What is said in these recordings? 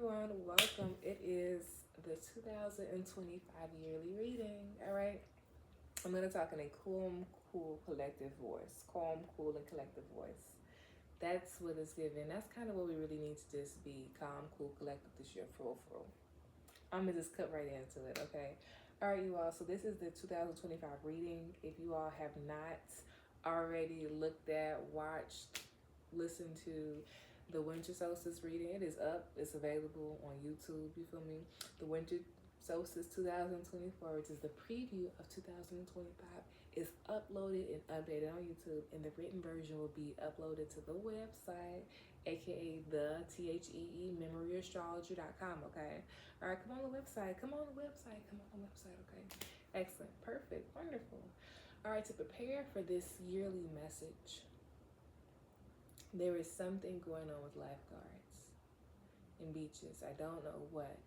everyone, welcome. It is the 2025 yearly reading. All right, I'm going to talk in a calm, cool, collective voice. Calm, cool, and collective voice. That's what it's given. That's kind of what we really need to just be calm, cool, collective this year, for real. I'm going to just cut right into it, okay? All right, you all. So, this is the 2025 reading. If you all have not already looked at, watched, listened to the winter solstice reading, it is up. It's available on YouTube. You feel me? The winter solstice 2024, which is the preview of 2025, is uploaded and updated on YouTube, and the written version will be uploaded to the website, aka the TheeMemoryAstrologer.com. Okay. All right. Come on the website. Come on the website. Come on the website. Okay. Excellent. Perfect. Wonderful. All right. To prepare for this yearly message, there is something going on with lifeguards and beaches. I don't know what,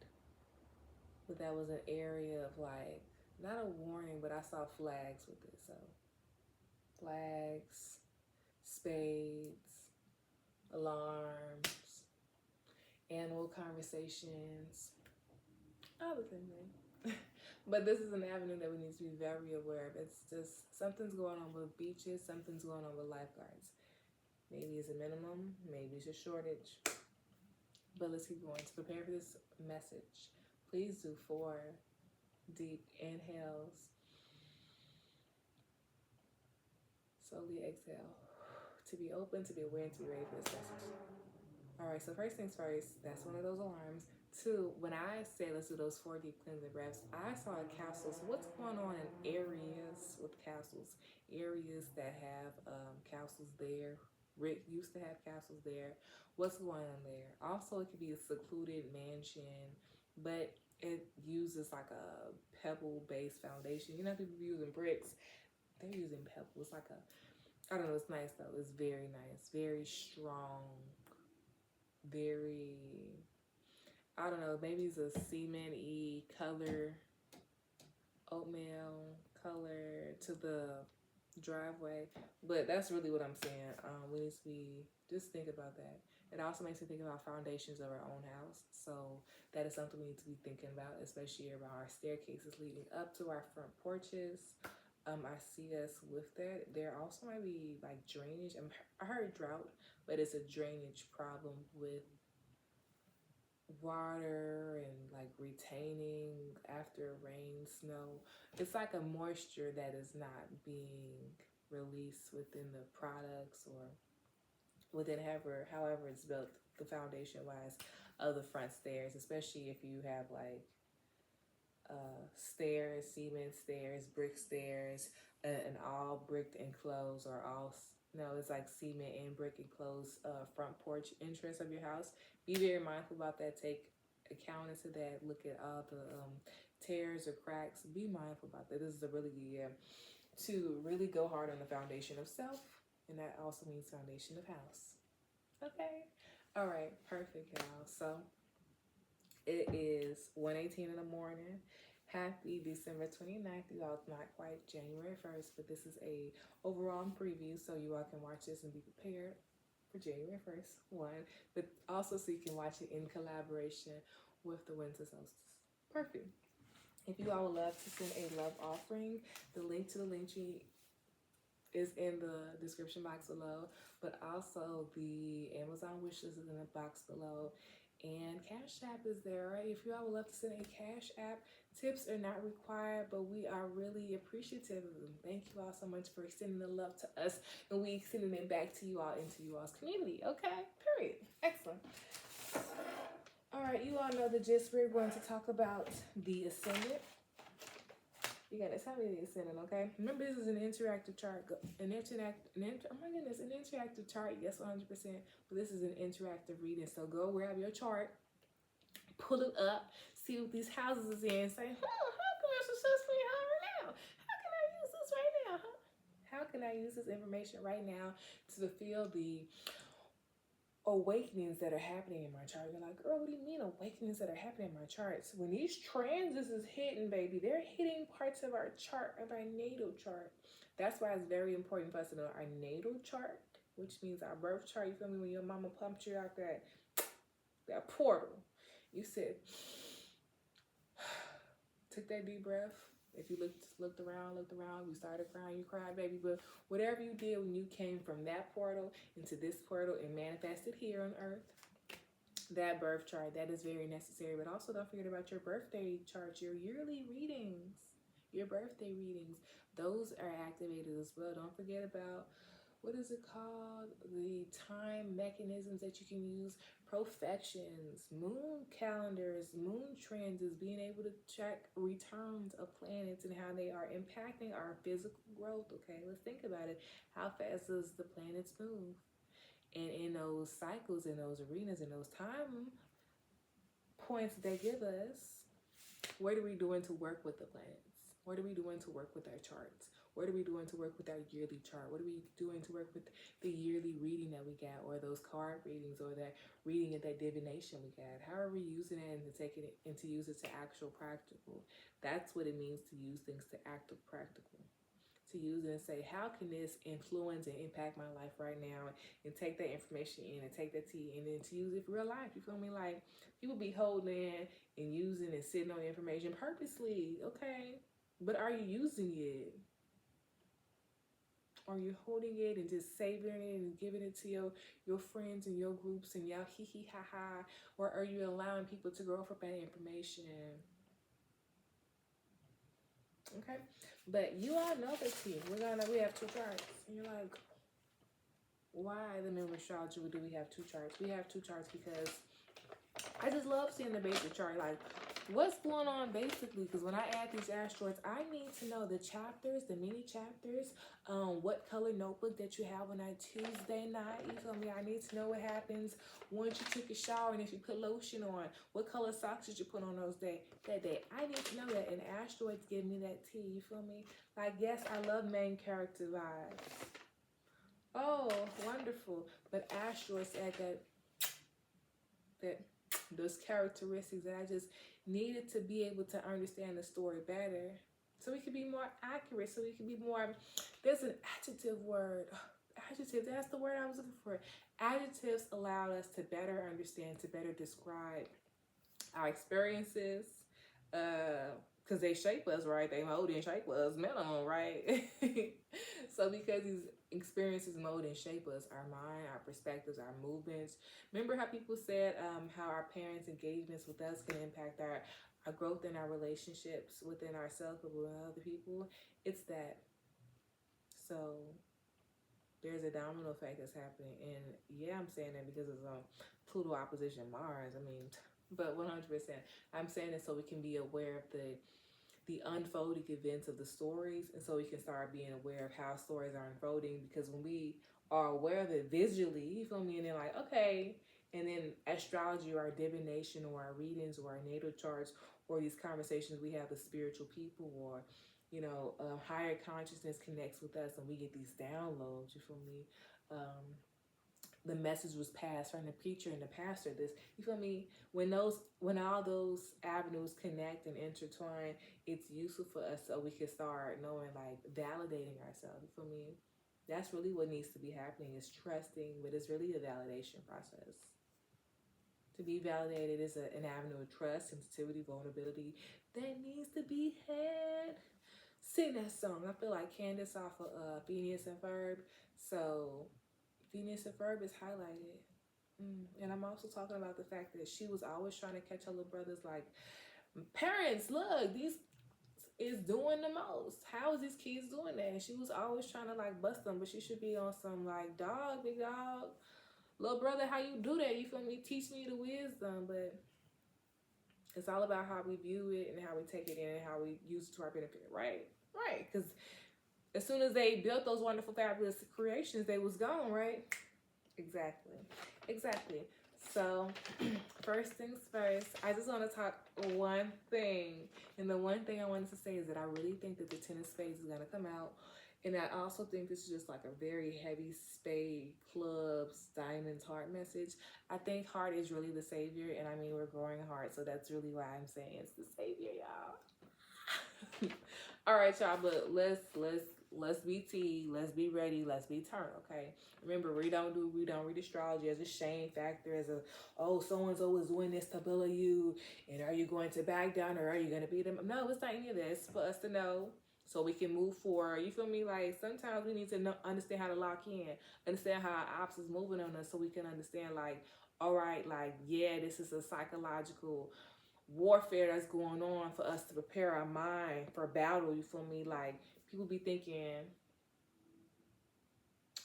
but that was an area of like, not a warning, but I saw flags with it. So flags, spades, alarms, animal conversations, all the things. But this is an avenue that we need to be very aware of. It's just something's going on with beaches, something's going on with lifeguards. Maybe it's a minimum, maybe it's a shortage. But let's keep going. To prepare for this message, please do 4 deep inhales. Slowly exhale. To be open, to be aware, and to be ready for this message. All right, so first things first, that's one of those alarms. 2, when I say let's do those 4 deep cleansing breaths, I saw castles. What's going on in areas with castles? Areas that have castles there. Rick used to have castles there. What's going on there? Also, it could be a secluded mansion, but it uses like a pebble-based foundation. You know, people using bricks. They're using pebble. It's like a, I don't know, it's nice though. It's very nice. Very strong. Very, I don't know, maybe it's a cement-y color, oatmeal color to the driveway, but that's really what I'm saying. We need to be, just think about that. It also makes me think about foundations of our own house, so that is something we need to be thinking about, especially about our staircases leading up to our front porches. I see us with that. There also might be like drainage. I heard drought, but it's a drainage problem with water and like retaining after rain, snow. It's like a moisture that is not being released within the products or within however it's built, the foundation wise of the front stairs, especially if you have like stairs, cement stairs, brick stairs, and all bricked enclosed, or all, no, it's like cement and brick enclosed front porch entrance of your house. Be very mindful about that. Take account into that. Look at all the tears or cracks. Be mindful about that. This is a really good year to really go hard on the foundation of self, and that also means foundation of house. Okay. All right. Perfect, y'all. So it is 1:18 in the morning. Happy December 29th. You all, it's not quite January 1st, but this is a overall preview, so you all can watch this and be prepared for January 1st, one, but also so you can watch it in collaboration with the winter solstice. Perfect. If you all would love to send a love offering, the link to the link tree is in the description box below, but also the Amazon wish list is in the box below, and Cashapp is there, right? If you all would love to send a Cashapp, tips are not required, but we are really appreciative of them. Thank you all so much for extending the love to us, and we extending it back to you all into you all's community. Okay, period. Excellent. All right, you all know the gist. We're going to talk about the ascendant. You gotta tell me the ascendant, okay? Remember, this is an interactive chart. Oh my goodness, an interactive chart. Yes, 100%. But this is an interactive reading. So go grab your chart, pull it up, see what these houses is in. Say, how can I successfully hire now? How can I use this right now? How can I use this information right now to fulfill the awakenings that are happening in my chart? You're like, girl, what do you mean awakenings that are happening in my charts? When these transits is hitting, baby, they're hitting parts of our chart, of our natal chart. That's why it's very important for us to know our natal chart, which means our birth chart. You feel me? When your mama pumped you out that portal, You said, took that deep breath. If you looked around, you started crying, you cried, baby. But whatever you did when you came from that portal into this portal and manifested here on earth, that birth chart, that is very necessary. But also don't forget about your birthday chart, your yearly readings, your birthday readings. Those are activated as well. Don't forget about, what is it called? The time mechanisms that you can use, profections, moon calendars, moon transits, being able to check returns of planets and how they are impacting our physical growth. Okay, let's think about it. How fast does the planets move? And in those cycles, in those arenas, in those time points they give us, what are we doing to work with the planets? What are we doing to work with our charts? What are we doing to work with our yearly chart? What are we doing to work with the yearly reading that we got, or those card readings, or that reading of that divination we got? How are we using it and to take it and to use it to actual practical? That's what it means to use things to actual practical. To use it and say, how can this influence and impact my life right now? And take that information in and take that tea and then to use it for real life. You feel me? Like, people be holding and using and sitting on information purposely, okay? But are you using it? Are you holding it and just savoring it and giving it to your friends and your groups and y'all hee hee ha ha? Or are you allowing people to grow from that information? Okay, but you all know the tea. We have two charts. And you're like, why the memory astrology do we have two charts? We have two charts because I just love seeing the basic chart. Like, what's going on basically? Because when I add these asteroids, I need to know the chapters, the mini chapters, what color notebook that you have on that Tuesday night. You feel me? I need to know what happens once you took a shower and if you put lotion on. What color socks did you put on that day? I need to know that, and asteroids give me that tea. You feel me? Like, yes, I love main character vibes. Oh, wonderful. But asteroids add that those characteristics that I just needed to be able to understand the story better, so we can be more accurate, so we can be more, there's an adjective word, adjective, that's the word I was looking for. Adjectives allowed us to better understand, to better describe our experiences, because they shape us, right? They mold and shape us, minimum, right? So because these experiences mold and shape us, our mind, our perspectives, our movements. Remember how people said how our parents' engagements with us can impact our growth in our relationships within ourselves but with other people? It's that. So there's a domino effect that's happening. And yeah, I'm saying that because of Pluto opposition Mars. I mean, but 100%. I'm saying it so we can be aware of the unfolding events of the stories, and so we can start being aware of how stories are unfolding. Because when we are aware of it visually, you feel me, and then like, okay, and then astrology or our divination or our readings or our natal charts or these conversations we have with spiritual people, or higher consciousness connects with us and we get these downloads, you feel me, the message was passed from the preacher and the pastor, this, you feel me, when all those avenues connect and intertwine, it's useful for us so we can start knowing, like, validating ourselves, you feel me. That's really what needs to be happening, is trusting, but it's really a validation process. To be validated is an avenue of trust, sensitivity, vulnerability that needs to be had. Sing that song. I feel like Candace off of Phineas and Ferb. So Phineas and Ferb is highlighted. And I'm also talking about the fact that she was always trying to catch her little brothers, like, parents, look, these is doing the most. How is these kids doing that? And she was always trying to, like, bust them, but she should be on some, like, dog, big dog, little brother, how you do that? You feel me? Teach me the wisdom. But it's all about how we view it and how we take it in and how we use it to our benefit, right? Right, because as soon as they built those wonderful, fabulous creations, they was gone, right? Exactly. So, first things first, I just want to talk one thing. And the one thing I wanted to say is that I really think that the Ten of Spades is going to come out. And I also think this is just like a very heavy spade, clubs, diamonds, heart message. I think heart is really the savior. And I mean, we're growing heart. So that's really why I'm saying it's the savior, y'all. All right, y'all, but let's let's be tea, let's be ready, let's be turned, okay? Remember, we don't read astrology as a shame factor, as a, oh, so-and-so is doing this to bully you, and are you going to back down, or are you going to beat them? No, it's not any of this. For us to know so we can move forward. You feel me? Like, sometimes we need to know, understand how to lock in, understand how our ops is moving on us, so we can understand, like, all right, like, yeah, this is a psychological warfare that's going on for us to prepare our mind for battle. You feel me? Like, people be thinking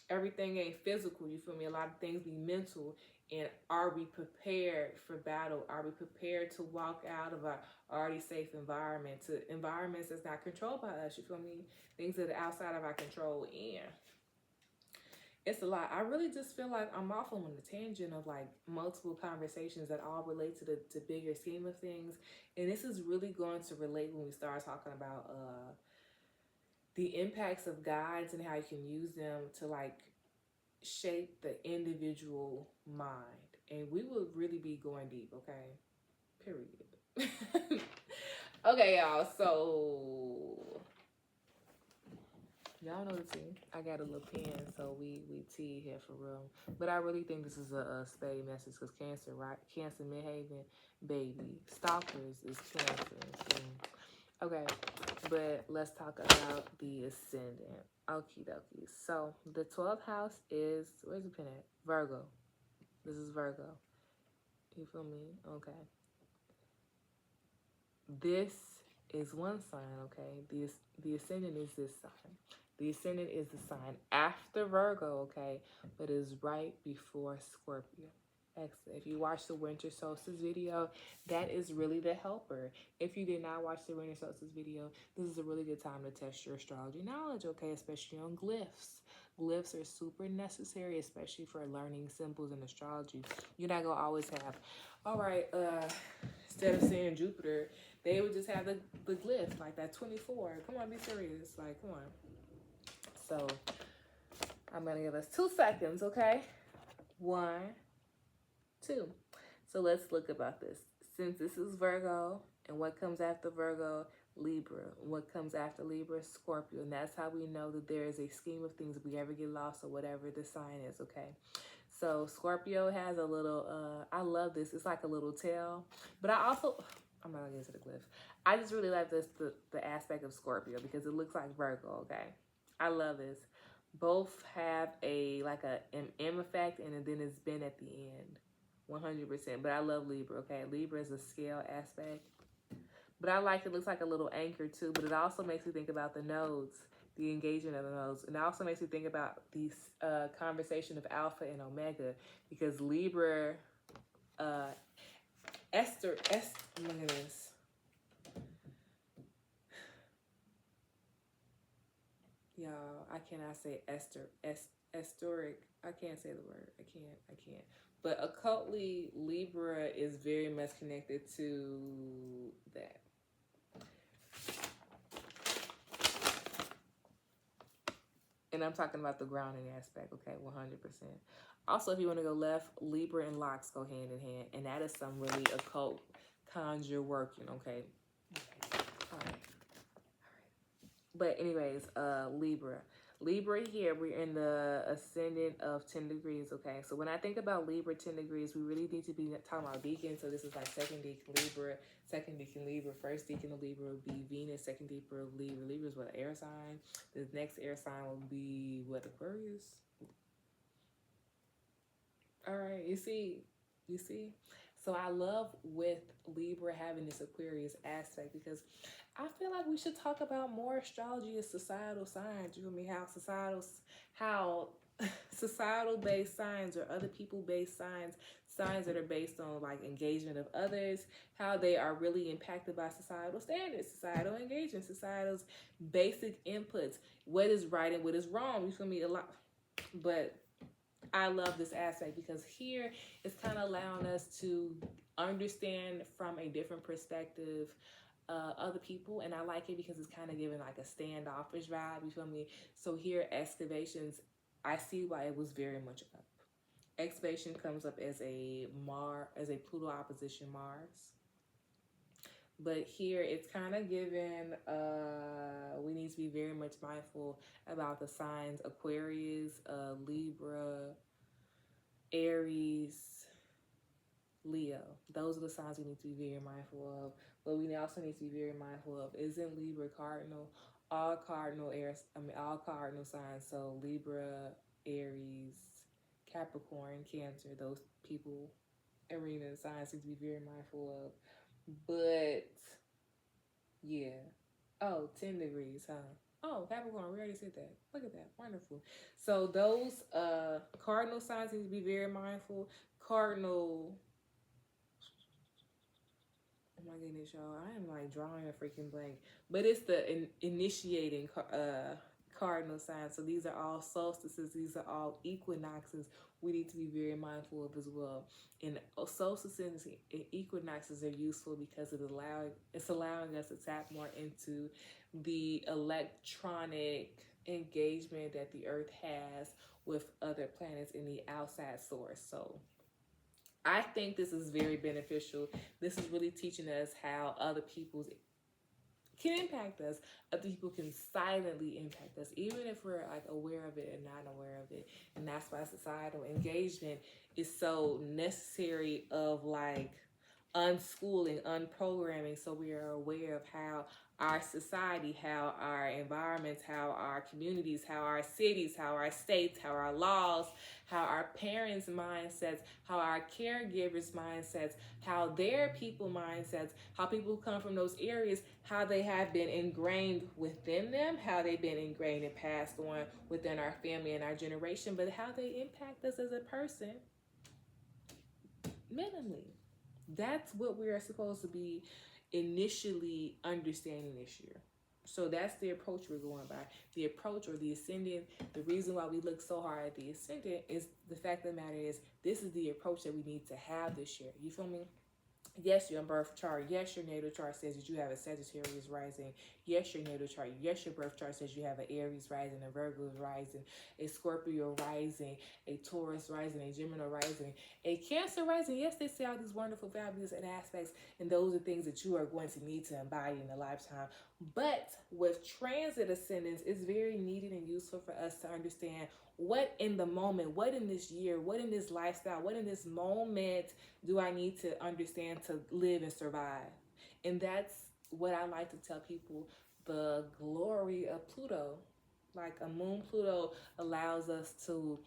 everything ain't physical. You feel me? A lot of things be mental. And are we prepared for battle? Are we prepared to walk out of our already safe environment to environments that's not controlled by us? You feel me? Things that are outside of our control. And it's a lot. I really just feel like I'm off on the tangent of like multiple conversations that all relate to the bigger scheme of things. And this is really going to relate when we start talking about the impacts of guides and how you can use them to like shape the individual mind. And we will really be going deep, okay? Period. Okay, y'all. So y'all know the tea. I got a little pen, so we tea here for real. But I really think this is a spade message because Cancer, right? Cancer, Midhaven, baby. Stalkers is Cancer. Okay, but let's talk about the ascendant. Okie dokie. So the 12th house is, where's the pen at? Virgo. This is Virgo. You feel me? Okay. This is one sign, okay? The ascendant is this sign. The ascendant is the sign after Virgo, okay? But is right before Scorpio. Excellent. If you watch the winter solstice video, that is really the helper. If you did not watch the winter solstice video, this is a really good time to test your astrology knowledge, okay? Especially on glyphs. Glyphs are super necessary, especially for learning symbols in astrology. You're not going to always have, all right, instead of saying Jupiter, they would just have the glyph, like that 24. Come on, be serious. Like, come on. So, I'm going to give us 2 seconds, okay? 1, 2. So, let's look about this. Since this is Virgo, and what comes after Virgo? Libra. What comes after Libra? Scorpio. And that's how we know that there is a scheme of things if we ever get lost or whatever the sign is, okay? So, Scorpio has a little, I love this. It's like a little tail. But I also... I'm not gonna get to the glyph. I just really like this, the aspect of Scorpio because it looks like Virgo, okay? I love this. Both have a M effect and then it's been at the end. 100%. But I love Libra, okay? Libra is a scale aspect. But I like it looks like a little anchor too, but it also makes me think about the nodes, the engagement of the nodes. And it also makes me think about these conversation of Alpha and Omega because Libra look at this. Y'all, I cannot say esteric. I can't say the word. I can't. But occultly, Libra is very much connected to that. And I'm talking about the grounding aspect, okay, 100%. Also, if you want to go left, Libra and Locks go hand in hand. And that is some really occult conjure working, okay? All right. But anyways, Libra. Libra here, we're in the ascendant of 10 degrees, okay? So when I think about Libra 10 degrees, we really need to be talking about deacon. So this is like second deacon Libra, first deacon of Libra would be Venus, second deacon of Libra. Libra is what, an air sign? The next air sign will be what, Aquarius? All right, you see? So I love with Libra having this Aquarius aspect because I feel like we should talk about more astrology as societal signs. You know me? How societal based signs or other people based signs that are based on like engagement of others, how they are really impacted by societal standards, societal engagement, societal's basic inputs, what is right and what is wrong. You feel me? A lot, but I love this aspect because here it's kind of allowing us to understand from a different perspective other people, and I like it because it's kind of giving like a standoffish vibe. You feel me? So here, excavations, I see why it was very much up. Excavation comes up as a Pluto opposition Mars. But here it's kind of given, we need to be very much mindful about the signs Aquarius, Libra, Aries, Leo. Those are the signs we need to be very mindful of. But we also need to be very mindful of, isn't Libra cardinal? All cardinal airs, all cardinal signs. So Libra, Aries, Capricorn, Cancer, those people, arena signs need to be very mindful of. But yeah. Oh, 10 degrees, huh? Oh, Capricorn, we already said that. Look at that. Wonderful. So those cardinal signs need to be very mindful. Cardinal, oh my goodness, y'all. I am like drawing a freaking blank. But it's the initiating cardinal signs. So these are all solstices. These are all equinoxes. We need to be very mindful of as well. And solstices and equinoxes are useful because it's allowing us to tap more into the electronic engagement that the Earth has with other planets in the outside source. So I think this is very beneficial. This is really teaching us how other people can impact us. Other people can silently impact us, even if we're like aware of it and not aware of it. And that's why societal engagement is so necessary of like unschooling, unprogramming, so we are aware of how our society, how our environments, how our communities, how our cities, how our states, how our laws, how our parents' mindsets, how our caregivers' mindsets, how their people mindsets, how people who come from those areas, how they have been ingrained within them, how they've been ingrained and passed on within our family and our generation, but how they impact us as a person minimally. That's what we are supposed to be initially understanding this year. So that's the approach we're going by. The approach, or the ascendant, the reason why we look so hard at the ascendant is the fact of the matter is this is the approach that we need to have this year. You feel me? Yes, your birth chart. Yes, your natal chart says that you have a Sagittarius rising. Yes, your natal chart. Yes, your birth chart says you have an Aries rising, a Virgo rising, a Scorpio rising, a Taurus rising, a Gemini rising, a Cancer rising. Yes, they say all these wonderful, fabulous aspects, and those are things that you are going to need to embody in a lifetime. But with transit ascendants, it's very needed and useful for us to understand what in the moment, what in this year, what in this lifestyle, what in this moment do I need to understand to live and survive? And that's what I like to tell people, the glory of Pluto. Like a moon Pluto allows us to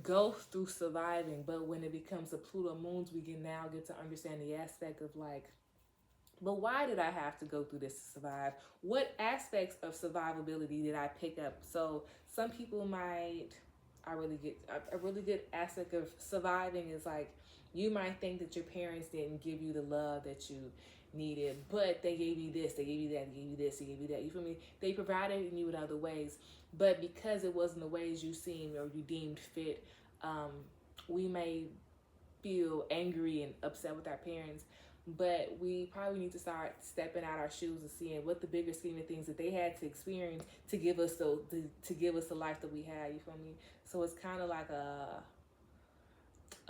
go through surviving, but when it becomes a Pluto moons, we can now get to understand the aspect of like, but why did I have to go through this to survive? What aspects of survivability did I pick up? So some people might, I really get a really good aspect of surviving is like, you might think that your parents didn't give you the love that you needed, but they gave you this, they gave you that, they gave you this, they gave you that. You feel me? They provided in you in other ways, but because it wasn't the ways you seen or you deemed fit, we may feel angry and upset with our parents, but we probably need to start stepping out our shoes and seeing what the bigger scheme of things that they had to experience to give us to give us the life that we had. You feel me? So it's kind of like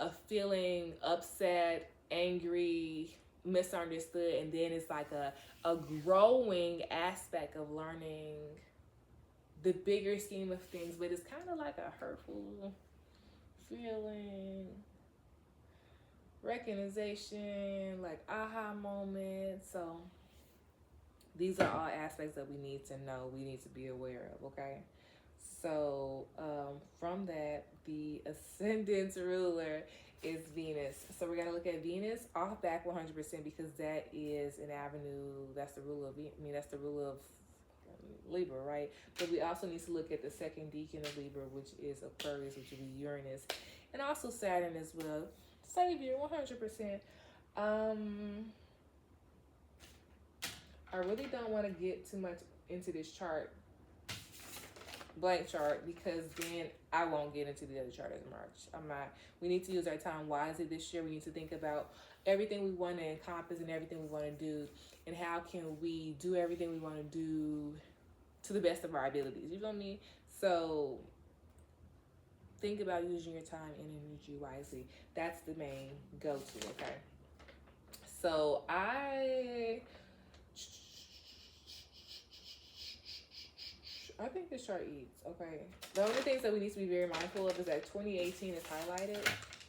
a feeling upset, angry, misunderstood, and then it's like a growing aspect of learning the bigger scheme of things, but it's kind of like a hurtful feeling, recognition, like aha moment. So these are all aspects that we need to know, we need to be aware of, okay? So from that, the ascendant ruler is Venus. So we're going to look at Venus off back 100% because that is an avenue, that's the ruler of, that's the ruler of Libra, right? But we also need to look at the second deacon of Libra, which is Aquarius, which would be Uranus, and also Saturn as well. Savior, 100%. I really don't want to get too much into this chart, blank chart, because then I won't get into the other chart as much. I'm not. We need to use our time wisely this year. We need to think about everything we want to encompass and everything we want to do, and how can we do everything we want to do to the best of our abilities. You feel me? So think about using your time and energy wisely. That's the main go-to, okay? So I think this chart eats. Okay. The only things that we need to be very mindful of is that 2018 is highlighted.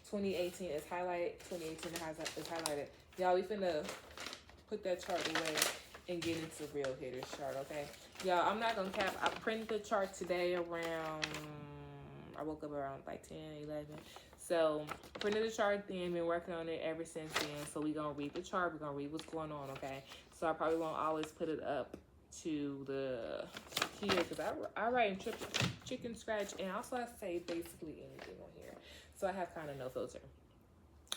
2018 is highlighted. 2018 is highlighted. Y'all, we finna put that chart away and get into real hitters chart, okay? Y'all, I'm not gonna cap. I printed the chart today around, I woke up around like 10, 11. So, printed the chart then, been working on it ever since then. So, we gonna read the chart. We're gonna read what's going on, okay? So, I probably won't always put it up to the here because I write in chicken scratch, and also I say basically anything on here. So, I have kind of no filter.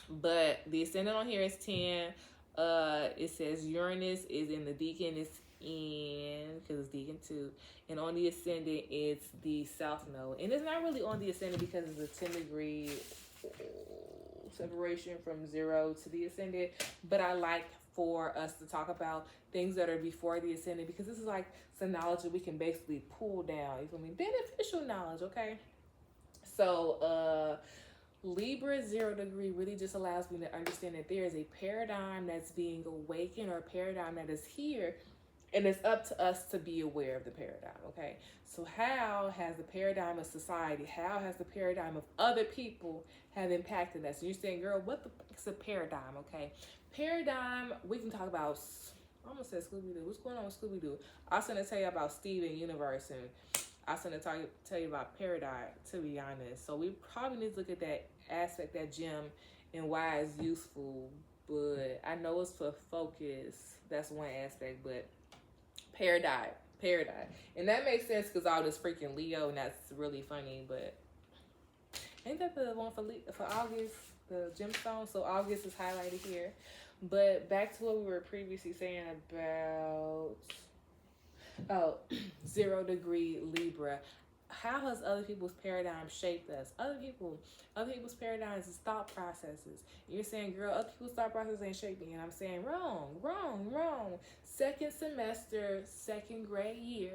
But the ascendant on here is 10. It says Uranus is in the deacon. It's in because it's deacon 2, and on the ascendant it's the south node, and it's not really on the ascendant because it's a 10-degree separation from 0 to the ascendant. But I like for us to talk about things that are before the ascendant because this is like some knowledge that we can basically pull down. You feel me? Beneficial knowledge, okay? So Libra 0 degree really just allows me to understand that there is a paradigm that's being awakened, or a paradigm that is here, and it's up to us to be aware of the paradigm, okay? So how has the paradigm of society, how has the paradigm of other people have impacted us? And you're saying, girl, what the fuck is a paradigm, okay? Paradigm, we can talk about, I almost said Scooby-Doo. What's going on with Scooby-Doo? I was going to tell you about Steven Universe, and I was going to tell you about paradigm, to be honest. So we probably need to look at that aspect, that gem, and why it's useful. But I know it's for focus. That's one aspect, but paradigm. And that makes sense because all this freaking Leo, and that's really funny. But ain't that the one for August, the gemstone? So August is highlighted here. But back to what we were previously saying about 0 degree Libra. How has other people's paradigm shaped us? Other people's paradigms is thought processes. You're saying, girl, other people's thought processes ain't shaped me. And I'm saying, wrong. Second semester, second grade year,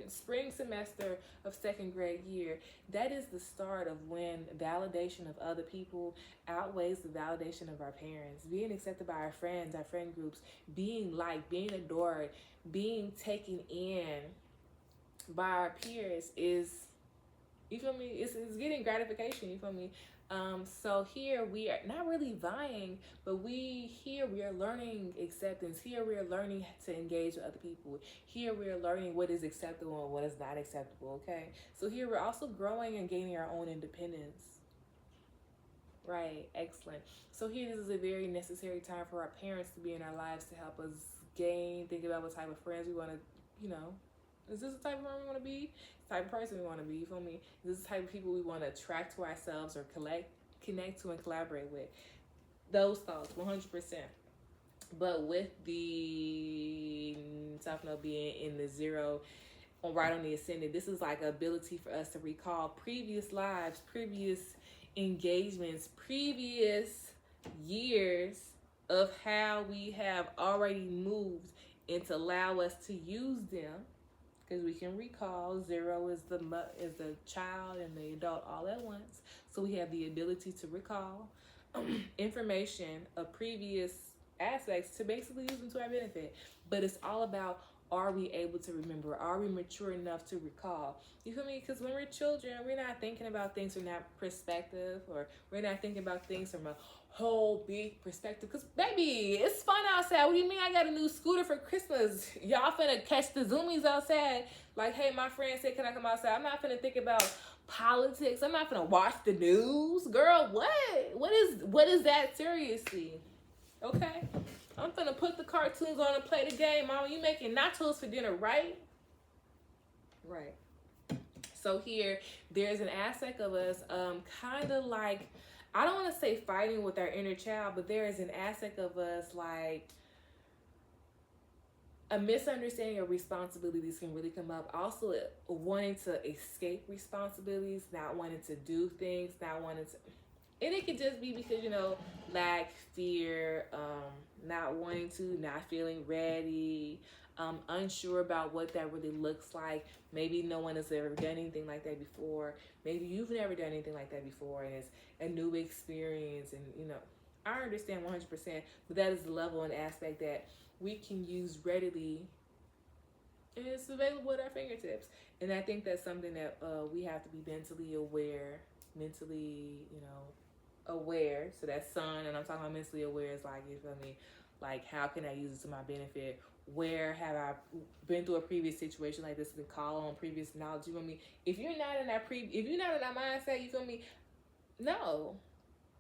spring semester of second grade year, that is the start of when validation of other people outweighs the validation of our parents. Being accepted by our friends, our friend groups, being liked, being adored, being taken in by our peers is, you feel me, it's getting gratification, you feel me? So here we are not really vying, but we are learning acceptance. Here we are learning to engage with other people. Here we are learning what is acceptable and what is not acceptable, okay? So here we're also growing and gaining our own independence. Right, excellent. So here, this is a very necessary time for our parents to be in our lives to help us think about what type of friends we want to, is this the type of friend we want to be? The type of person we want to be, you feel me? Is this the type of people we want to attract to ourselves or connect to and collaborate with? Those thoughts, 100%. But with the South Node being in the 0, right on the ascendant, this is like an ability for us to recall previous lives, previous engagements, previous years of how we have already moved, and to allow us to use them. Because we can recall 0 is the child and the adult all at once. So we have the ability to recall information of previous aspects to basically use them to our benefit. But it's all about, are we able to remember? Are we mature enough to recall? You feel me? Because when we're children, we're not thinking about things from that perspective, or we're not thinking about things from a whole big perspective. Because, baby, it's fun outside. What do you mean I got a new scooter for Christmas? Y'all finna catch the zoomies outside. Like, hey, my friend said, can I come outside? I'm not finna think about politics. I'm not finna watch the news. Girl, what? What is that, seriously? Okay? I'm finna put the cartoons on and play the game. Mama, you making nachos for dinner, right? Right. So here, there's an aspect of us kind of like, I don't want to say fighting with our inner child, but there is an aspect of us like a misunderstanding of responsibilities can really come up. Also, wanting to escape responsibilities, not wanting to do things, not wanting to... And it could just be because, lack, fear, not wanting to, not feeling ready, unsure about what that really looks like. Maybe no one has ever done anything like that before. Maybe you've never done anything like that before, and it's a new experience. And, I understand 100%, but that is the level and aspect that we can use readily, and it's available at our fingertips. And I think that's something that we have to be mentally aware, mentally, aware. So that sun, and I'm talking about mentally aware, is like, you feel me? Like, how can I use it to my benefit? Where have I been through a previous situation like this and call on previous knowledge? You feel me? If you're not in if you're not in that mindset, you feel me? No,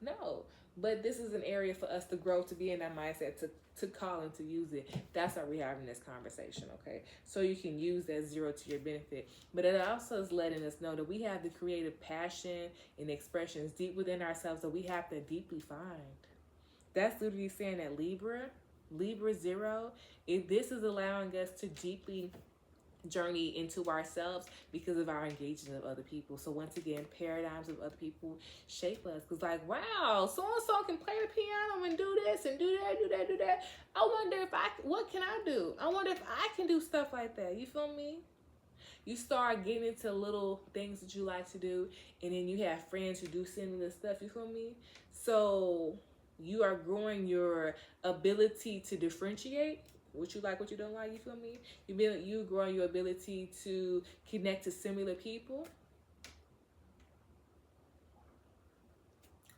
no. But this is an area for us to grow, to be in that mindset, to call and to use it. That's why we're having this conversation, okay? So you can use that zero to your benefit. But it also is letting us know that we have the creative passion and expressions deep within ourselves that we have to deeply find. That's literally saying that Libra zero, if this is allowing us to deeply journey into ourselves because of our engagement of other people. So once again, paradigms of other people shape us. Because like, wow, so-and-so can play the piano and do this and do that, do that, do that. I wonder what can I do? I wonder if I can do stuff like that. You feel me? You start getting into little things that you like to do, and then you have friends who do similar stuff. You feel me? So you are growing your ability to differentiate what you like, what you don't like. You feel me? You growing your ability to connect to similar people.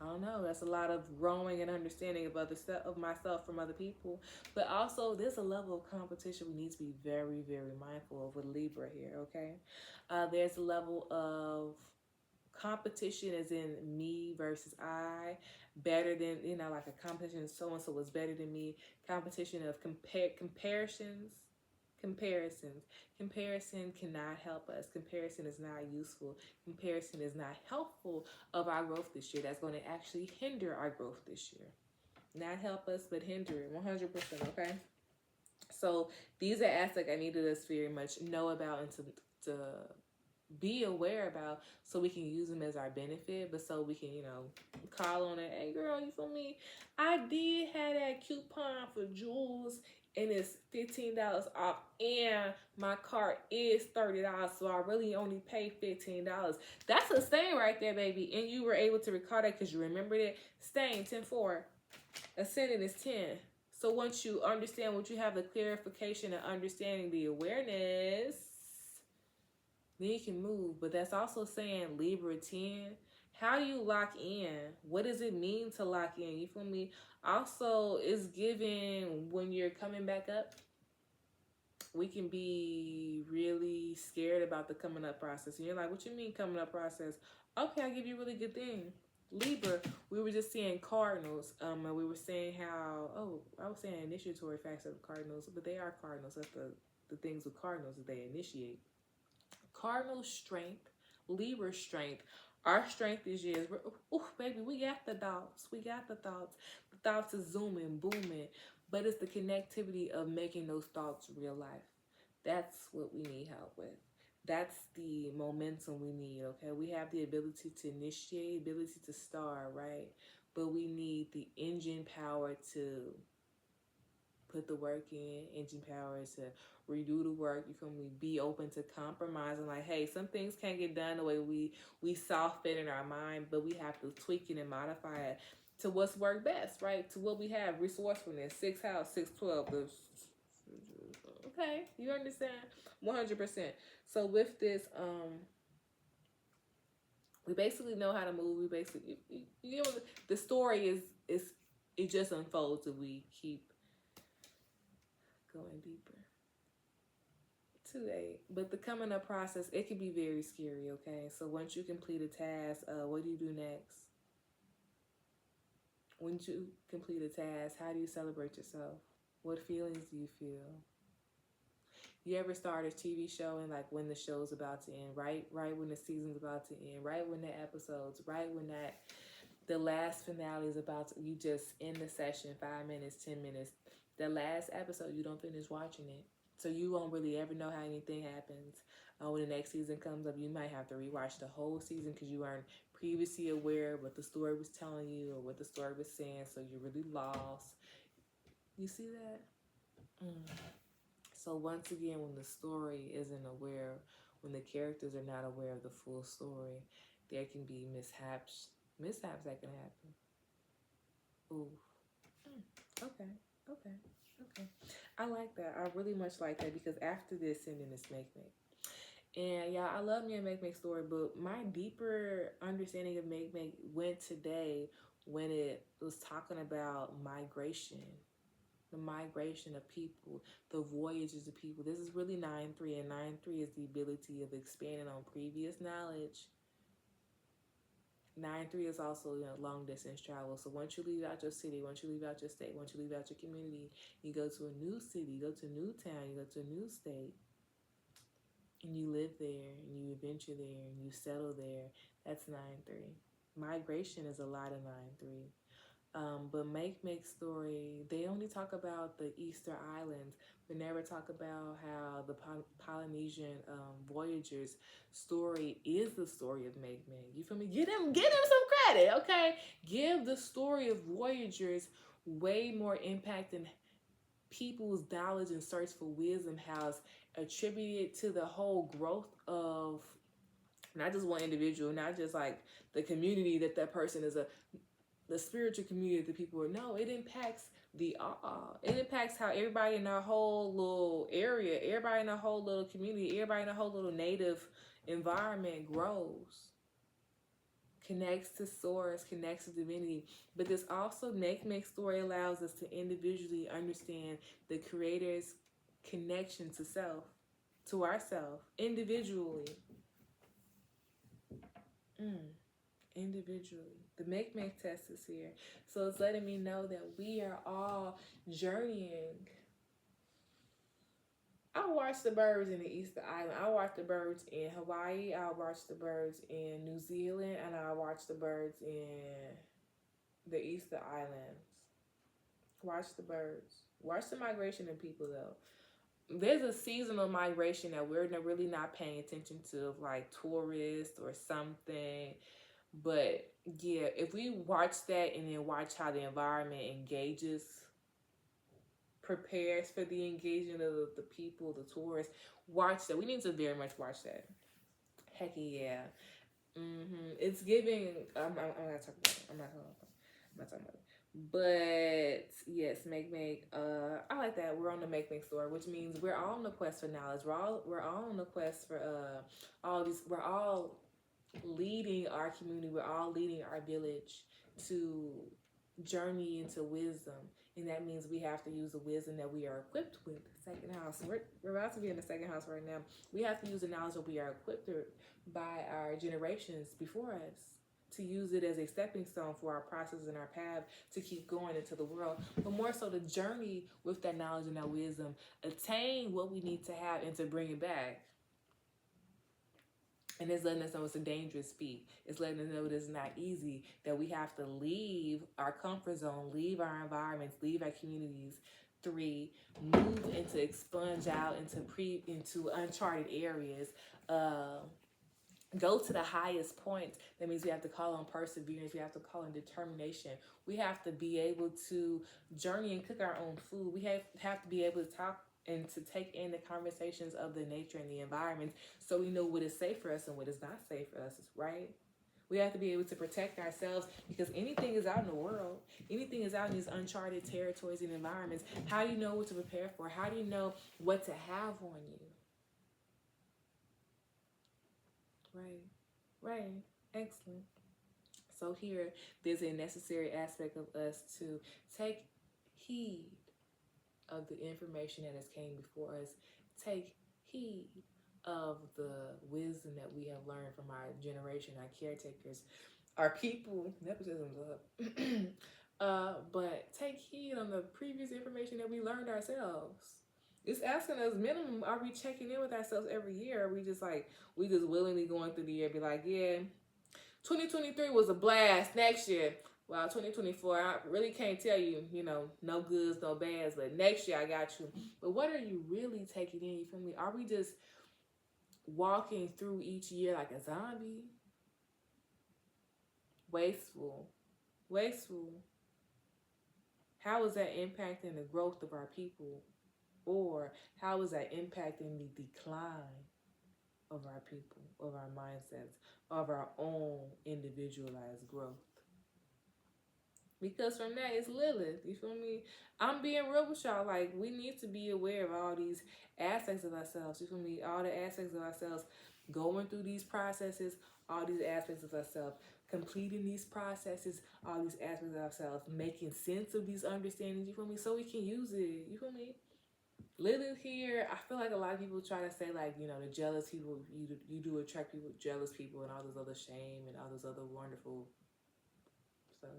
I don't know. That's a lot of growing and understanding of other stuff, of myself from other people. But also, there's a level of competition we need to be very, very mindful of with Libra here. Okay, there's a level of competition, as in me versus I, better than, like a competition. So and so was better than me. Competition of Comparison cannot help us. Comparison is not useful. Comparison is not helpful of our growth this year. That's going to actually hinder our growth this year. Not help us, but hinder it 100%, okay? So these are aspects I needed us very much know about and to be aware about, so we can use them as our benefit, but so we can, call on it. Hey girl, you feel me? I did have that coupon for jewels and it's $15 off, and my cart is $30, so I really only paid $15. That's a stain right there, baby. And you were able to recall that because you remembered it. Stain 10-4. Ascendant is 10. So once you understand, once you have the clarification and understanding, the awareness, then you can move. But that's also saying Libra 10. How do you lock in? What does it mean to lock in? You feel me? Also, it's giving when you're coming back up, we can be really scared about the coming up process. And you're like, what you mean coming up process? Okay, I'll give you a really good thing. Libra, we were just seeing cardinals. And we were saying how, I was saying initiatory facts of cardinals, but they are cardinals. That's the things with cardinals that they initiate. Cardinal strength, Libra strength. Our strength is years. Baby, we got the thoughts. We got the thoughts. The thoughts is zooming, booming. But it's the connectivity of making those thoughts real life. That's what we need help with. That's the momentum we need, okay? We have the ability to initiate, ability to start, right? But we need the engine power to put the work in, engine power to redo the work. You can be open to compromising. Like, hey, some things can't get done the way we saw fit in our mind, but we have to tweak it and modify it to what's worked best, right? To what we have, resourcefulness, 6th house, 612. Okay, you understand? 100%. So with this, we basically know how to move. We basically, the story is it just unfolds if we keep going deeper. 2-8. But the coming up process, it can be very scary, okay? So once you complete a task, what do you do next? Once you complete a task, how do you celebrate yourself? What feelings do you feel? You ever start a TV show and like when the show's about to end, right when the season's about to end, right when the episodes, right when the last finale is about to, you just end the session, 5 minutes, 10 minutes. The last episode, you don't finish watching it. So you won't really ever know how anything happens. When the next season comes up, you might have to rewatch the whole season because you weren't previously aware of what the story was telling you or what the story was saying, so you're really lost. You see that? So once again, when the story isn't aware, when the characters are not aware of the full story, there can be mishaps that can happen. Ooh. Okay. Okay. Okay. I like that. I really much like that because after this, send in this make. And yeah, I love me a make story, but my deeper understanding of make went today when it was talking about migration, the migration of people, the voyages of people. This is really 9-3, and 9-3 is the ability of expanding on previous knowledge. 9-3 is also, long distance travel. So once you leave out your city, once you leave out your state, once you leave out your community, you go to a new city, you go to a new town, you go to a new state, and you live there, and you adventure there, and you settle there. That's 9-3. Migration is a lot of 9-3. But make story, they only talk about the Easter Islands, but never talk about how the Polynesian voyagers story is the story of make. You feel me? Give them some credit, okay? Give the story of voyagers way more impact than people's knowledge and search for wisdom has attributed to the whole growth of not just one individual, not just like the community that person is the spiritual community that people are. No, it impacts it impacts how everybody in our whole little area, everybody in our whole little community, everybody in our whole little native environment grows, connects to source, connects to divinity. But this also make story allows us to individually understand the creator's connection to self, to ourself, individually. Individually. The make test is here. So it's letting me know that we are all journeying. I watch the birds in the Easter Island. I watch the birds in Hawaii. I watch the birds in New Zealand. And I watch the birds in the Easter Islands. Watch the birds. Watch the migration of people, though. There's a seasonal migration that we're really not paying attention to, like tourists or something. But yeah, if we watch that and then watch how the environment engages, prepares for the engagement of the people, the tourists, watch that. We need to very much watch that. Heck yeah. It's giving. I'm not talking about it. I'm not talking about it. But yes, make. I like that. We're on the make store, which means we're all on the quest for knowledge. We're all on the quest for all these. We're all leading our community. We're all leading our village to journey into wisdom, and that means we have to use the wisdom that we are equipped with. Second house. We're about to be in the second house right now. We have to use the knowledge that we are equipped with by our generations before us, to use it as a stepping stone for our process and our path to keep going into the world, but more so to journey with that knowledge and that wisdom, attain what we need to have, and to bring it back. And it's letting us know it's a dangerous feat. It's letting us know it's not easy, that we have to leave our comfort zone, leave our environments, leave our communities. 3, move into expunge out into uncharted areas. Go to the highest point. That means we have to call on perseverance. We have to call on determination. We have to be able to journey and cook our own food. We have to be able to talk and to take in the conversations of the nature and the environment, so we know what is safe for us and what is not safe for us, right? We have to be able to protect ourselves, because anything is out in the world. Anything is out in these uncharted territories and environments. How do you know what to prepare for? How do you know what to have on you? Right. Excellent. So here, there's a necessary aspect of us to take heed of the information that has came before us. Take heed of the wisdom that we have learned from our generation, our caretakers, our people. Nepotism's up. But take heed on the previous information that we learned ourselves. It's asking us minimum, are we checking in with ourselves every year? Are we just willingly going through the year, be like, yeah, 2023 was a blast. Next year, well, 2024, I really can't tell you, no goods, no bads, but next year I got you. But what are you really taking in? You feel me? Are we just walking through each year like a zombie? Wasteful. How is that impacting the growth of our people? Or how is that impacting the decline of our people, of our mindsets, of our own individualized growth? Because from that, it's Lilith. You feel me? I'm being real with y'all. Like, we need to be aware of all these aspects of ourselves. You feel me? All the aspects of ourselves, going through these processes, all these aspects of ourselves, completing these processes, all these aspects of ourselves, making sense of these understandings. You feel me? So we can use it. You feel me? Lilith here, I feel like a lot of people try to say, like, you know, the jealous people, you do attract people, jealous people, and all this other shame and all this other wonderful stuff.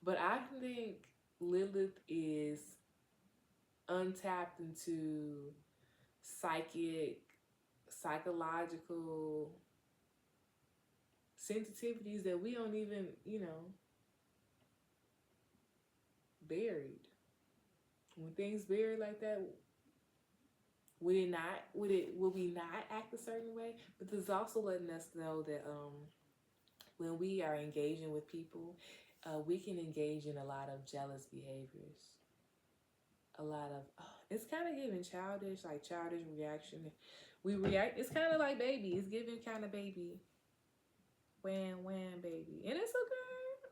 But I think Lilith is untapped into psychological sensitivities that we don't even, you know, buried. When things buried like that, would we not act a certain way? But this is also letting us know that when we are engaging with people, we can engage in a lot of jealous behaviors. A lot of, it's kind of giving childish reaction. We react, it's kind of like baby. It's giving kind of baby. Wham, wham, baby. And it's okay.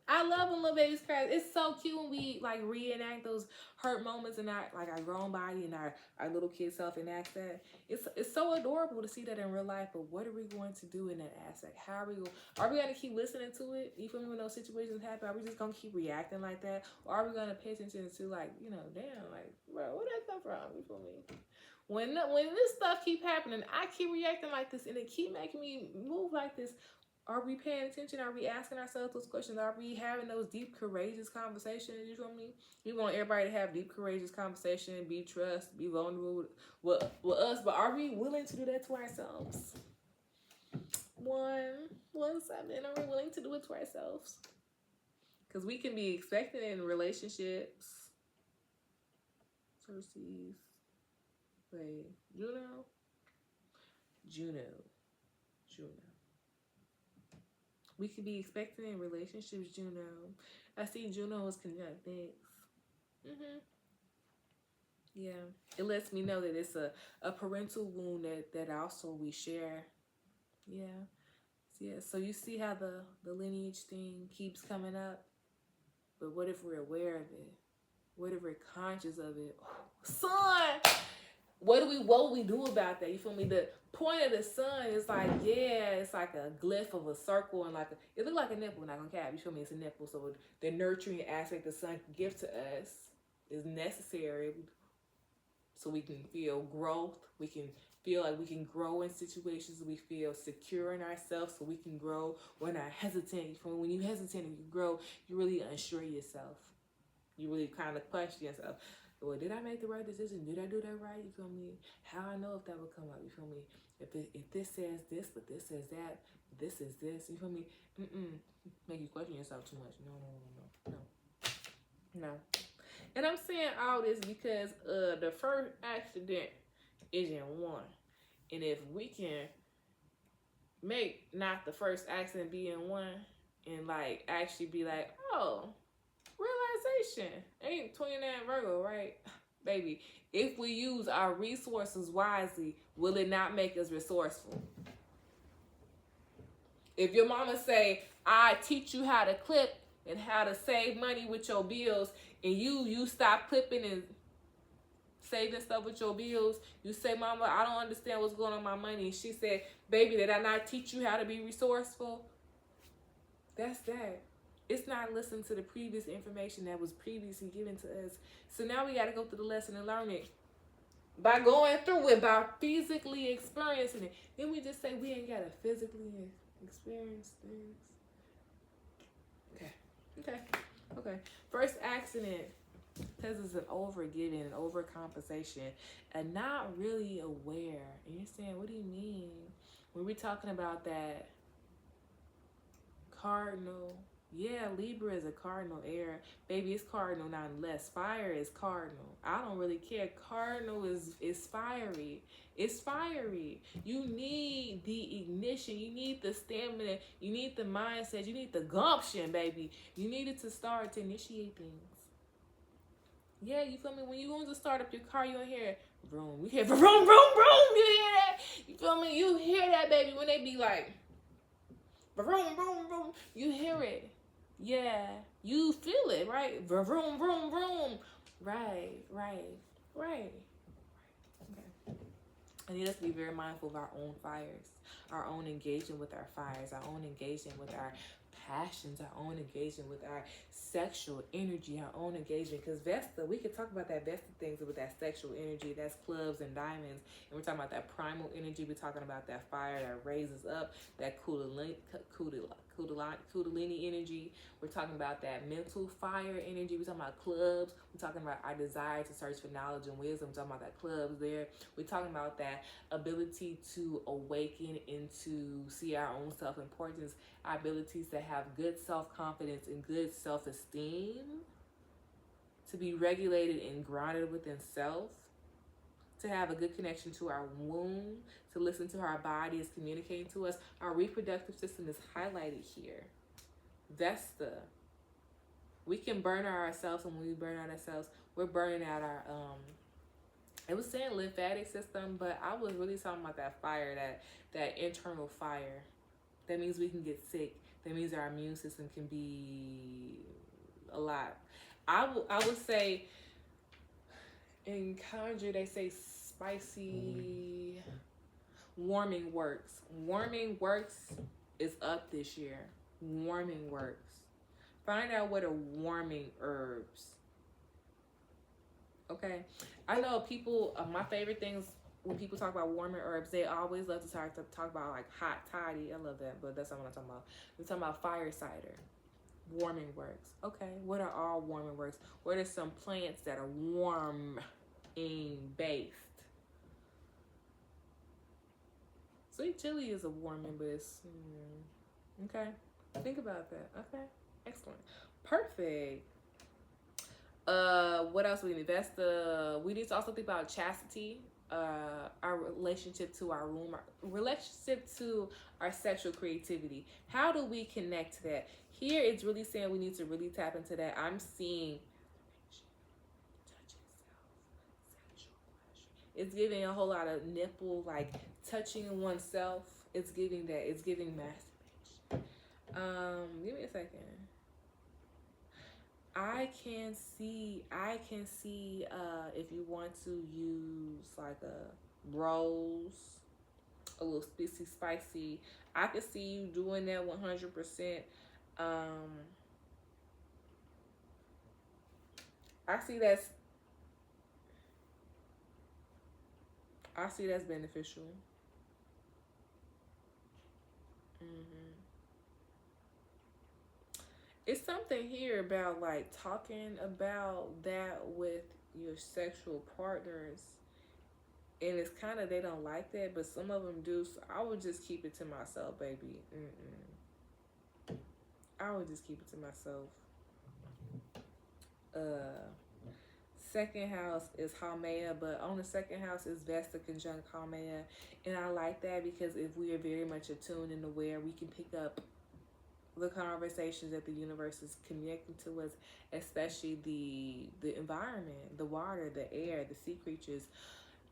I love when little babies cry. It's so cute when we like reenact those hurt moments in our grown body and our little kid self enact that. It's so adorable to see that in real life. But what are we going to do in that aspect? How are we going to keep listening to it? You feel me? When those situations happen, are we just gonna keep reacting like that, or are we gonna pay attention to, like, you know, damn, like, bro, where that come from? You feel me? When this stuff keep happening, I keep reacting like this, and it keep making me move like this. Are we paying attention? Are we asking ourselves those questions? Are we having those deep, courageous conversations? You feel me? We want everybody to have deep, courageous conversation, be trust, be vulnerable with us. But are we willing to do that to ourselves? 117. Are we willing to do it to ourselves? Because we can be expecting in relationships. Cersei. Wait. Juno. We could be expecting in relationships, Juno. I see Juno as conjunctix. Yeah. It lets me know that it's a parental wound that also we share. Yeah. So you see how the lineage thing keeps coming up? But what if we're aware of it? What if we're conscious of it? Son! What will we do about that? You feel me? The point of the sun is like, yeah, it's like a glyph of a circle, and like it look like a nipple, not gonna cap. You feel me? It's a nipple. So the nurturing aspect the sun can give to us is necessary, so we can feel growth. We can feel like we can grow in situations. We feel secure in ourselves, so we can grow. We're not hesitant. When you hesitate and you grow, you really unsure yourself. You really kind of question yourself. Well, did I make the right decision? Did I do that right? You feel me? How I know if that would come up? You feel me? If this says this, but this says that, this is this. You feel me? Make you question yourself too much. No. And I'm saying all this because the first accident is in one, and if we can make not the first accident be in one, and like actually be like, oh. Realization. Ain't 29 Virgo, right? Baby, if we use our resources wisely, will it not make us resourceful? If your mama say, I teach you how to clip and how to save money with your bills, and you stop clipping and saving stuff with your bills, you say, Mama, I don't understand what's going on with my money. And she said, baby, did I not teach you how to be resourceful? That's that. It's not listening to the previous information that was previously given to us. So now we got to go through the lesson and learn it. By going through it, by physically experiencing it. Then we just say we ain't got to physically experience things. Okay. First accident. Because it's an overgiving, an overcompensation, and not really aware. And you're saying, what do you mean? When we're talking about that cardinal, yeah, Libra is a cardinal air. Baby, it's cardinal nonetheless. Fire is cardinal. I don't really care. Cardinal is fiery. It's fiery. You need the ignition. You need the stamina. You need the mindset. You need the gumption, baby. You need it to start to initiate things. Yeah, you feel me? When you want to start up your car, you don't hear vroom. You hear vroom, vroom, vroom. You hear that? You feel me? You hear that, baby, when they be like vroom, vroom, vroom. You hear it. Yeah, you feel it, right? Vroom, vroom, vroom. Right, right, right. Okay. I need us to be very mindful of our own fires, our own engagement with our fires, our own engagement with our passions, our own engagement with our sexual energy, our own engagement. Because Vesta, we could talk about that Vesta things with that sexual energy. That's clubs and diamonds. And we're talking about that primal energy. We're talking about that fire that raises up, that kundalini energy. We're talking about that mental fire energy. We're talking about clubs. We're talking about our desire to search for knowledge and wisdom. We're talking about that clubs there. We're talking about that ability to awaken and to see our own self-importance, our abilities to have good self-confidence and good self-esteem, to be regulated and grounded within self, to have a good connection to our womb, to listen to how our body is communicating to us. Our reproductive system is highlighted here. Vesta. We can burn out ourselves, and when we burn out ourselves, we're burning out our it was saying lymphatic system, but I was really talking about that fire, that internal fire. That means we can get sick. That means our immune system can be a lot. I would say in Conjure they say spicy warming works. Warming works is up this year. Warming works. Find out what are warming herbs. Okay, I know people. My favorite things when people talk about warming herbs, they always love to talk about like hot toddy. I love that, but that's not what I'm talking about. We're talking about fire cider. Warming works. Okay, what are all warming works? What are some plants that are warming based? Sweet chili is a warming, but it's okay. Think about that. Okay, excellent, perfect. What else we need? We need to also think about chastity, our relationship to our womb, our relationship to our sexual creativity. How do we connect to that? Here it's really saying we need to really tap into that. I'm seeing it's giving a whole lot of nipple, like touching oneself. It's giving that. It's giving masturbation. Give me a second. I can see if you want to use like a rose, a little spicy. I can see you doing that 100%. I see that's beneficial. It's something here about like talking about that with your sexual partners, and it's kind of they don't like that, but some of them do. So I would just keep it to myself, baby. I would just keep it to myself. Second house is Haumea, but on the second house is Vesta conjunct Haumea, and I like that because if we are very much attuned and aware, we can pick up the conversations that the universe is connecting to us, especially the environment, the water, the air, the sea creatures.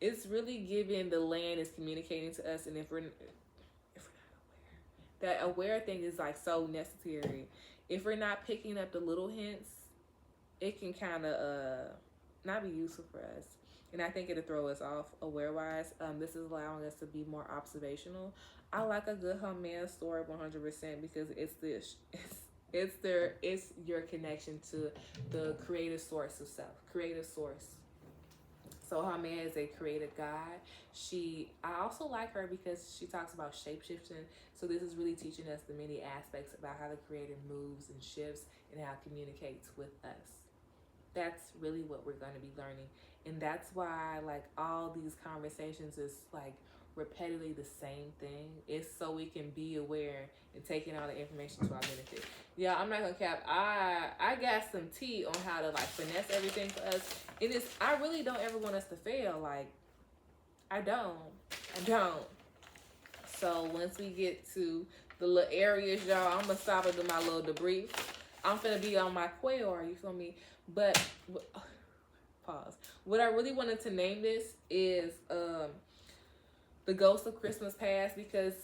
It's really giving the land is communicating to us, and if we're not aware, that aware thing is like so necessary. If we're not picking up the little hints, it can kind of not be useful for us. And I think it'll throw us off aware-wise. This is allowing us to be more observational. I like a good Haumea story 100% because it's your connection to the creative source of self, creative source. So Haumea is a creative God. I also like her because she talks about shape-shifting. So this is really teaching us the many aspects about how the creator moves and shifts and how it communicates with us. That's really what we're going to be learning. And that's why like all these conversations is like repetitively the same thing. It's so we can be aware and taking all the information to our benefit. Yeah, I'm not gonna cap. I got some tea on how to like finesse everything for us. I really don't ever want us to fail. Like I don't. So once we get to the little areas, y'all, I'm gonna stop and do my little debrief. I'm gonna be on my quail, you feel me? But pause. What I really wanted to name this is the Ghost of Christmas Past, because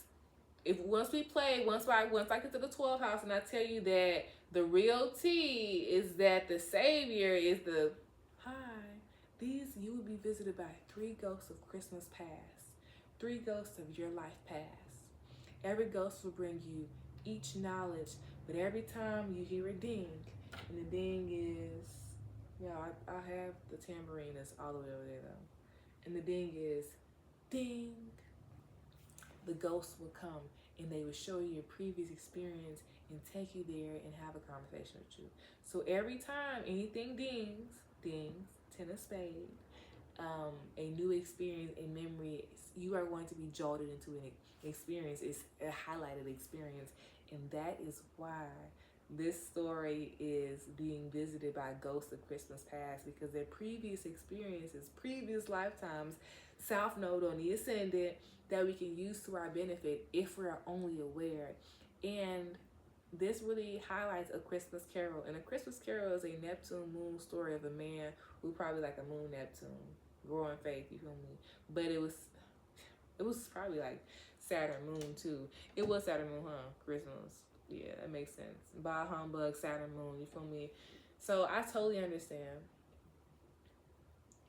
Once I get to the 12th house and I tell you that the real tea is that the Savior is the hi. You will be visited by 3 ghosts of Christmas past, 3 ghosts of your life past. Every ghost will bring you each knowledge, but every time you hear a ding, and the ding is, I have the tambourine that's all the way over there though, and the ding is, ding. The ghosts will come and they will show you your previous experience and take you there and have a conversation with you. So every time anything dings, 10 of spades, a new experience, a memory, you are going to be jolted into an experience. It's a highlighted experience, and that is why this story is being visited by ghosts of Christmas past, because their previous experiences, previous lifetimes, South Node on the ascendant, that we can use to our benefit if we're only aware. And this really highlights A Christmas Carol. And A Christmas Carol is a Neptune moon story of a man who probably like a moon Neptune, growing faith, you feel me? But it was probably like Saturn moon too. It was Saturn moon, huh? Christmas. Yeah, that makes sense. Bah humbug, Saturn moon, you feel me? So I totally understand.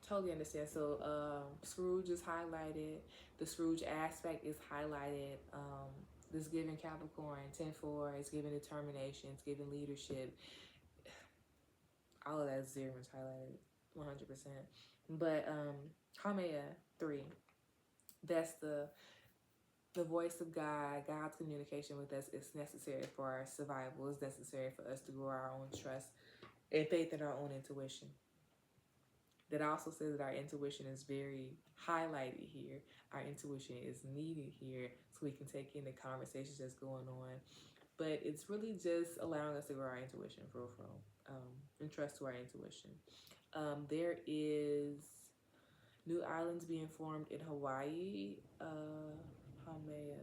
Totally understand. So Scrooge is highlighted. The Scrooge aspect is highlighted. This giving Capricorn 10-4, it's giving determination, it's giving leadership. All of that is very much highlighted, 100%. But Haumea 3, that's the voice of God, God's communication with us is necessary for our survival. It's necessary for us to grow our own trust and faith in our own intuition. That also says that our intuition is very highlighted here. Our intuition is needed here so we can take in the conversations that's going on. But it's really just allowing us to grow our intuition for real, and trust to our intuition. There is new islands being formed in Hawaii. Haumea.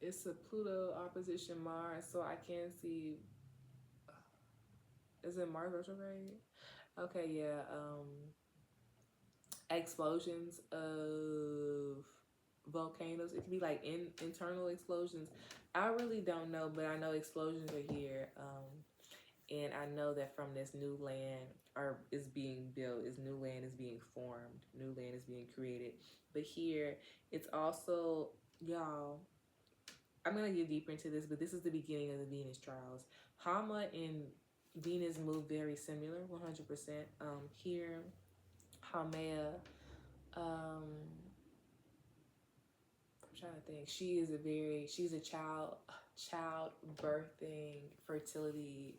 It's a Pluto opposition Mars, so I can see. Is it Mars retrograde? Okay, yeah. Explosions of volcanoes. It could be like internal explosions. I really don't know, but I know explosions are here. And I know that from this new land is being built, is new land is being formed, new land is being created. But here, it's also, y'all, I'm gonna get deeper into this, but this is the beginning of the Venus trials. Hama and Venus move very similar, 100%. Here, Haumea, I'm trying to think. She's a child birthing, fertility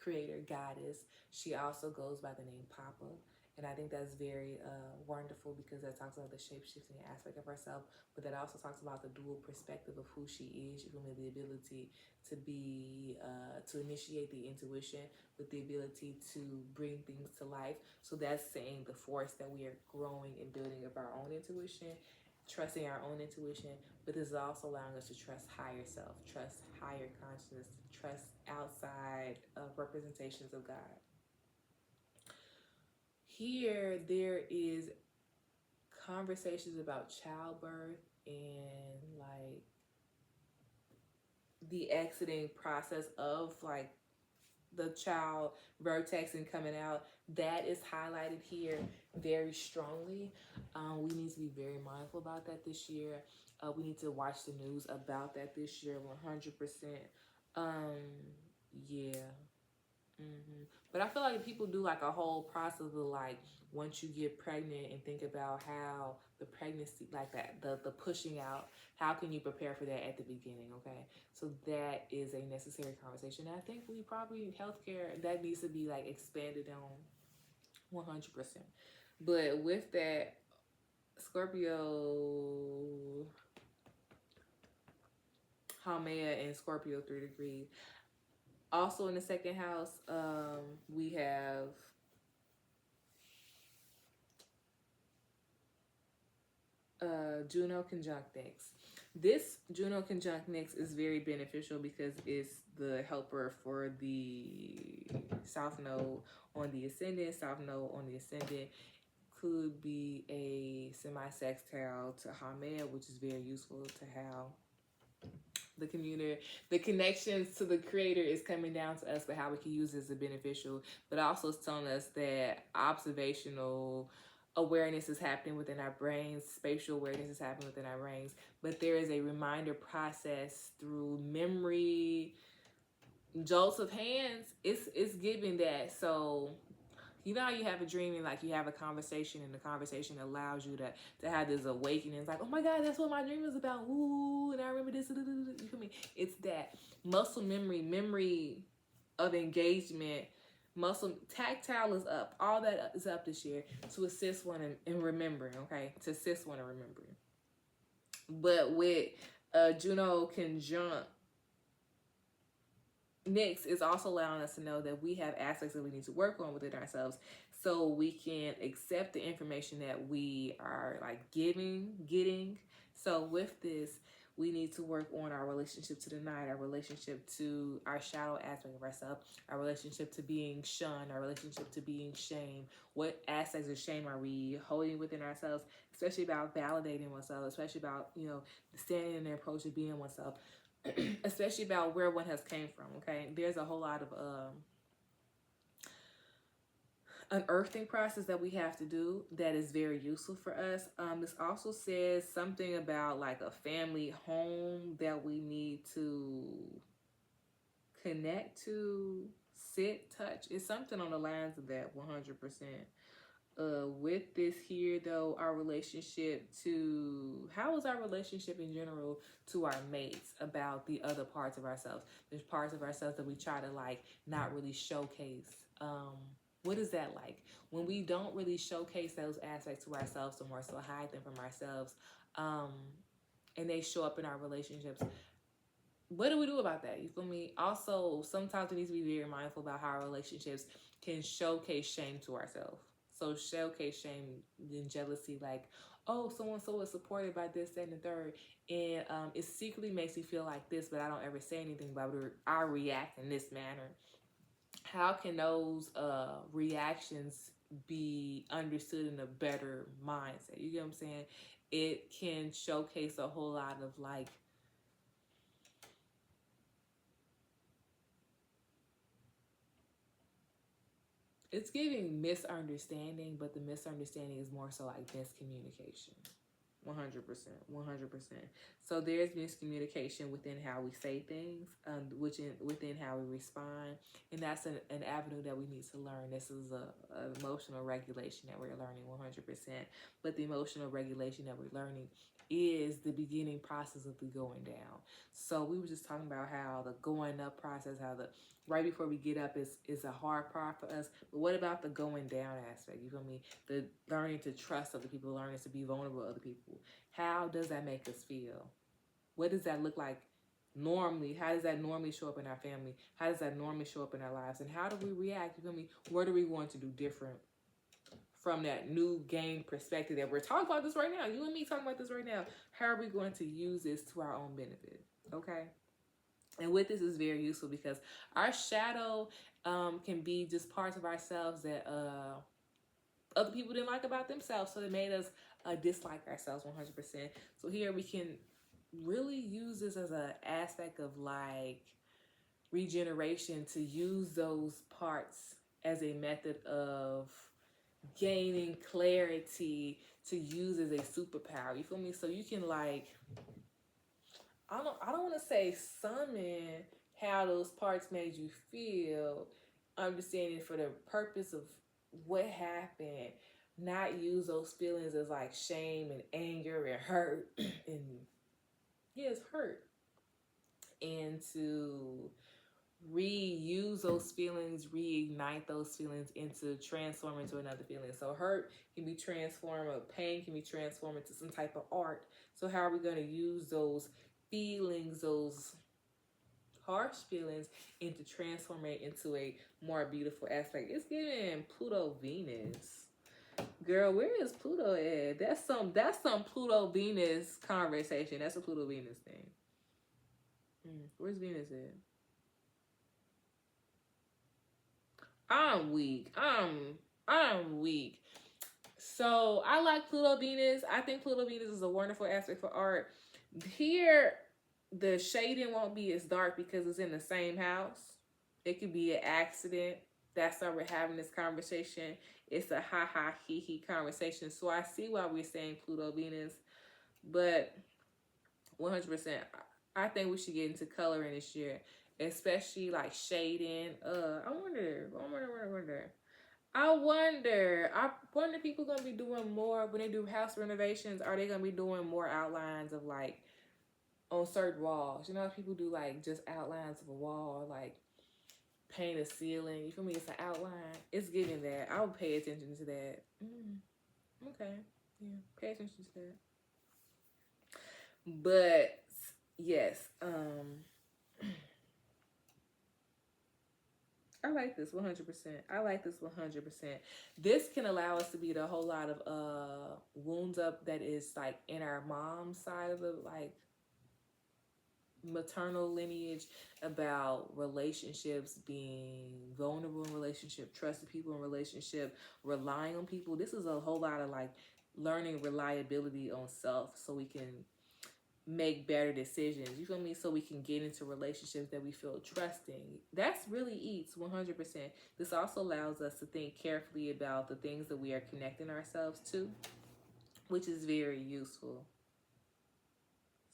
creator goddess. She also goes by the name Papa. And I think that's very wonderful, because that talks about the shape-shifting aspect of herself, but that also talks about the dual perspective of who she is. You feel me? The ability to be, to initiate the intuition with the ability to bring things to life. So that's saying the force that we are growing and building of our own intuition, trusting our own intuition, but this is also allowing us to trust higher self, trust higher consciousness, trust outside of representations of God. Here, there is conversations about childbirth and like the exiting process of like the child vertex and coming out. That is highlighted here very strongly. We need to be very mindful about that this year. We need to watch the news about that this year, 100%. Yeah. But I feel like people do like a whole process of like, once you get pregnant, and think about how the pregnancy, like that, the pushing out, how can you prepare for that at the beginning, okay? So that is a necessary conversation. And I think we probably, healthcare, that needs to be like expanded on 100%. But with that, Scorpio, Haumea and Scorpio 3 degrees. Also in the second house, we have Juno conjunct Nyx. This Juno conjunct Nyx is very beneficial because it's the helper for the South Node on the ascendant, South Node on the ascendant. could be a semi-sextile to Hamed, which is very useful to how the connections to the creator is coming down to us, but how we can use it as a beneficial. But also it's telling us that observational awareness is happening within our brains, spatial awareness is happening within our brains, but there is a reminder process through memory, jolts of hands. It's giving that. So you know how you have a dream and like you have a conversation and the conversation allows you to have this awakening. It's like, oh my God, that's what my dream was about. Ooh, and I remember this. You feel me? It's that muscle memory of engagement. Muscle tactile is up. All that is up this year to assist one in remembering, okay? To assist one in remembering. But with Juno conjunct Nyx is also allowing us to know that we have aspects that we need to work on within ourselves so we can accept the information that we are like getting. So with this, we need to work on our relationship to the night, our relationship to our shadow aspect of ourselves, our relationship to being shunned, our relationship to being shamed. What aspects of shame are we holding within ourselves, especially about validating oneself, especially about, standing in the approach of being oneself. Especially about where one has came from, okay? There's a whole lot of unearthing process that we have to do that is very useful for us. This also says something about like a family home that we need to connect to, sit, touch. It's something on the lines of that 100%. With this here though, our relationship to, how is our relationship in general to our mates about the other parts of ourselves? There's parts of ourselves that we try to like not really showcase. What is that like? When we don't really showcase those aspects to ourselves, or more so hide them from ourselves, and they show up in our relationships, what do we do about that? You feel me? Also, sometimes we need to be very mindful about how our relationships can showcase shame to ourselves. So showcase shame and jealousy, like, oh, so-and-so was supported by this, that, and the third. And it secretly makes me feel like this, but I don't ever say anything about it. I react in this manner. How can those reactions be understood in a better mindset? You get what I'm saying? It can showcase a whole lot of like, it's giving misunderstanding, but the misunderstanding is more so like miscommunication. 100%. 100%. So there's miscommunication within how we say things, within how we respond. And that's an avenue that we need to learn. This is a emotional regulation that we're learning 100%. But the emotional regulation that we're learning is the beginning process of the going down. So we were just talking about how the going up process, how the right before we get up is a hard part for us. But what about the going down aspect? You feel me? The learning to trust other people, learning to be vulnerable to other people. How does that make us feel? What does that look like normally? How does that normally show up in our family? How does that normally show up in our lives? And how do we react? You feel me? What are we going to do different from that new game perspective that we're talking about this right now? You and me talking about this right now. How are we going to use this to our own benefit? Okay? And with this is very useful because our shadow can be just parts of ourselves that other people didn't like about themselves. So it made us dislike ourselves 100%. So here we can really use this as an aspect of like regeneration, to use those parts as a method of gaining clarity, to use as a superpower. You feel me? So you can like, I don't want to say summon how those parts made you feel, understanding for the purpose of what happened, not use those feelings as like shame and anger and hurt and yes, hurt, and to reuse those feelings, reignite those feelings into transform into another feeling. So hurt can be transformed, or pain can be transformed into some type of art. So how are we going to use those feelings, those harsh feelings, into transforming into a more beautiful aspect? It's giving Pluto Venus. Girl, where is Pluto at? That's some Pluto Venus conversation. That's a Pluto Venus thing. Where's Venus at? I'm weak. I'm weak. So I like Pluto Venus. I think Pluto Venus is a wonderful aspect for art. Here, the shading won't be as dark because it's in the same house. It could be an accident. That's why we're having this conversation. It's a ha ha he he conversation. So I see why we're saying Pluto Venus, but 100%, I think we should get into coloring this year, especially like shading. I wonder people gonna be doing more when they do house renovations. Are they gonna be doing more outlines of like on certain walls? You know, people do like just outlines of a wall, like paint a ceiling. You feel me? It's an outline. It's giving that. I would pay attention to that. Okay, yeah, pay attention to that. But yes, I like this 100%. I like this 100%. This can allow us to beat a whole lot of wounds up that is like in our mom's side of the like maternal lineage, about relationships, being vulnerable in relationship, trusting people in relationship, relying on people. This is a whole lot of like learning reliability on self so we can make better decisions. You feel me? So we can get into relationships that we feel trusting. That's really eats 100%. This also allows us to think carefully about the things that we are connecting ourselves to, which is very useful.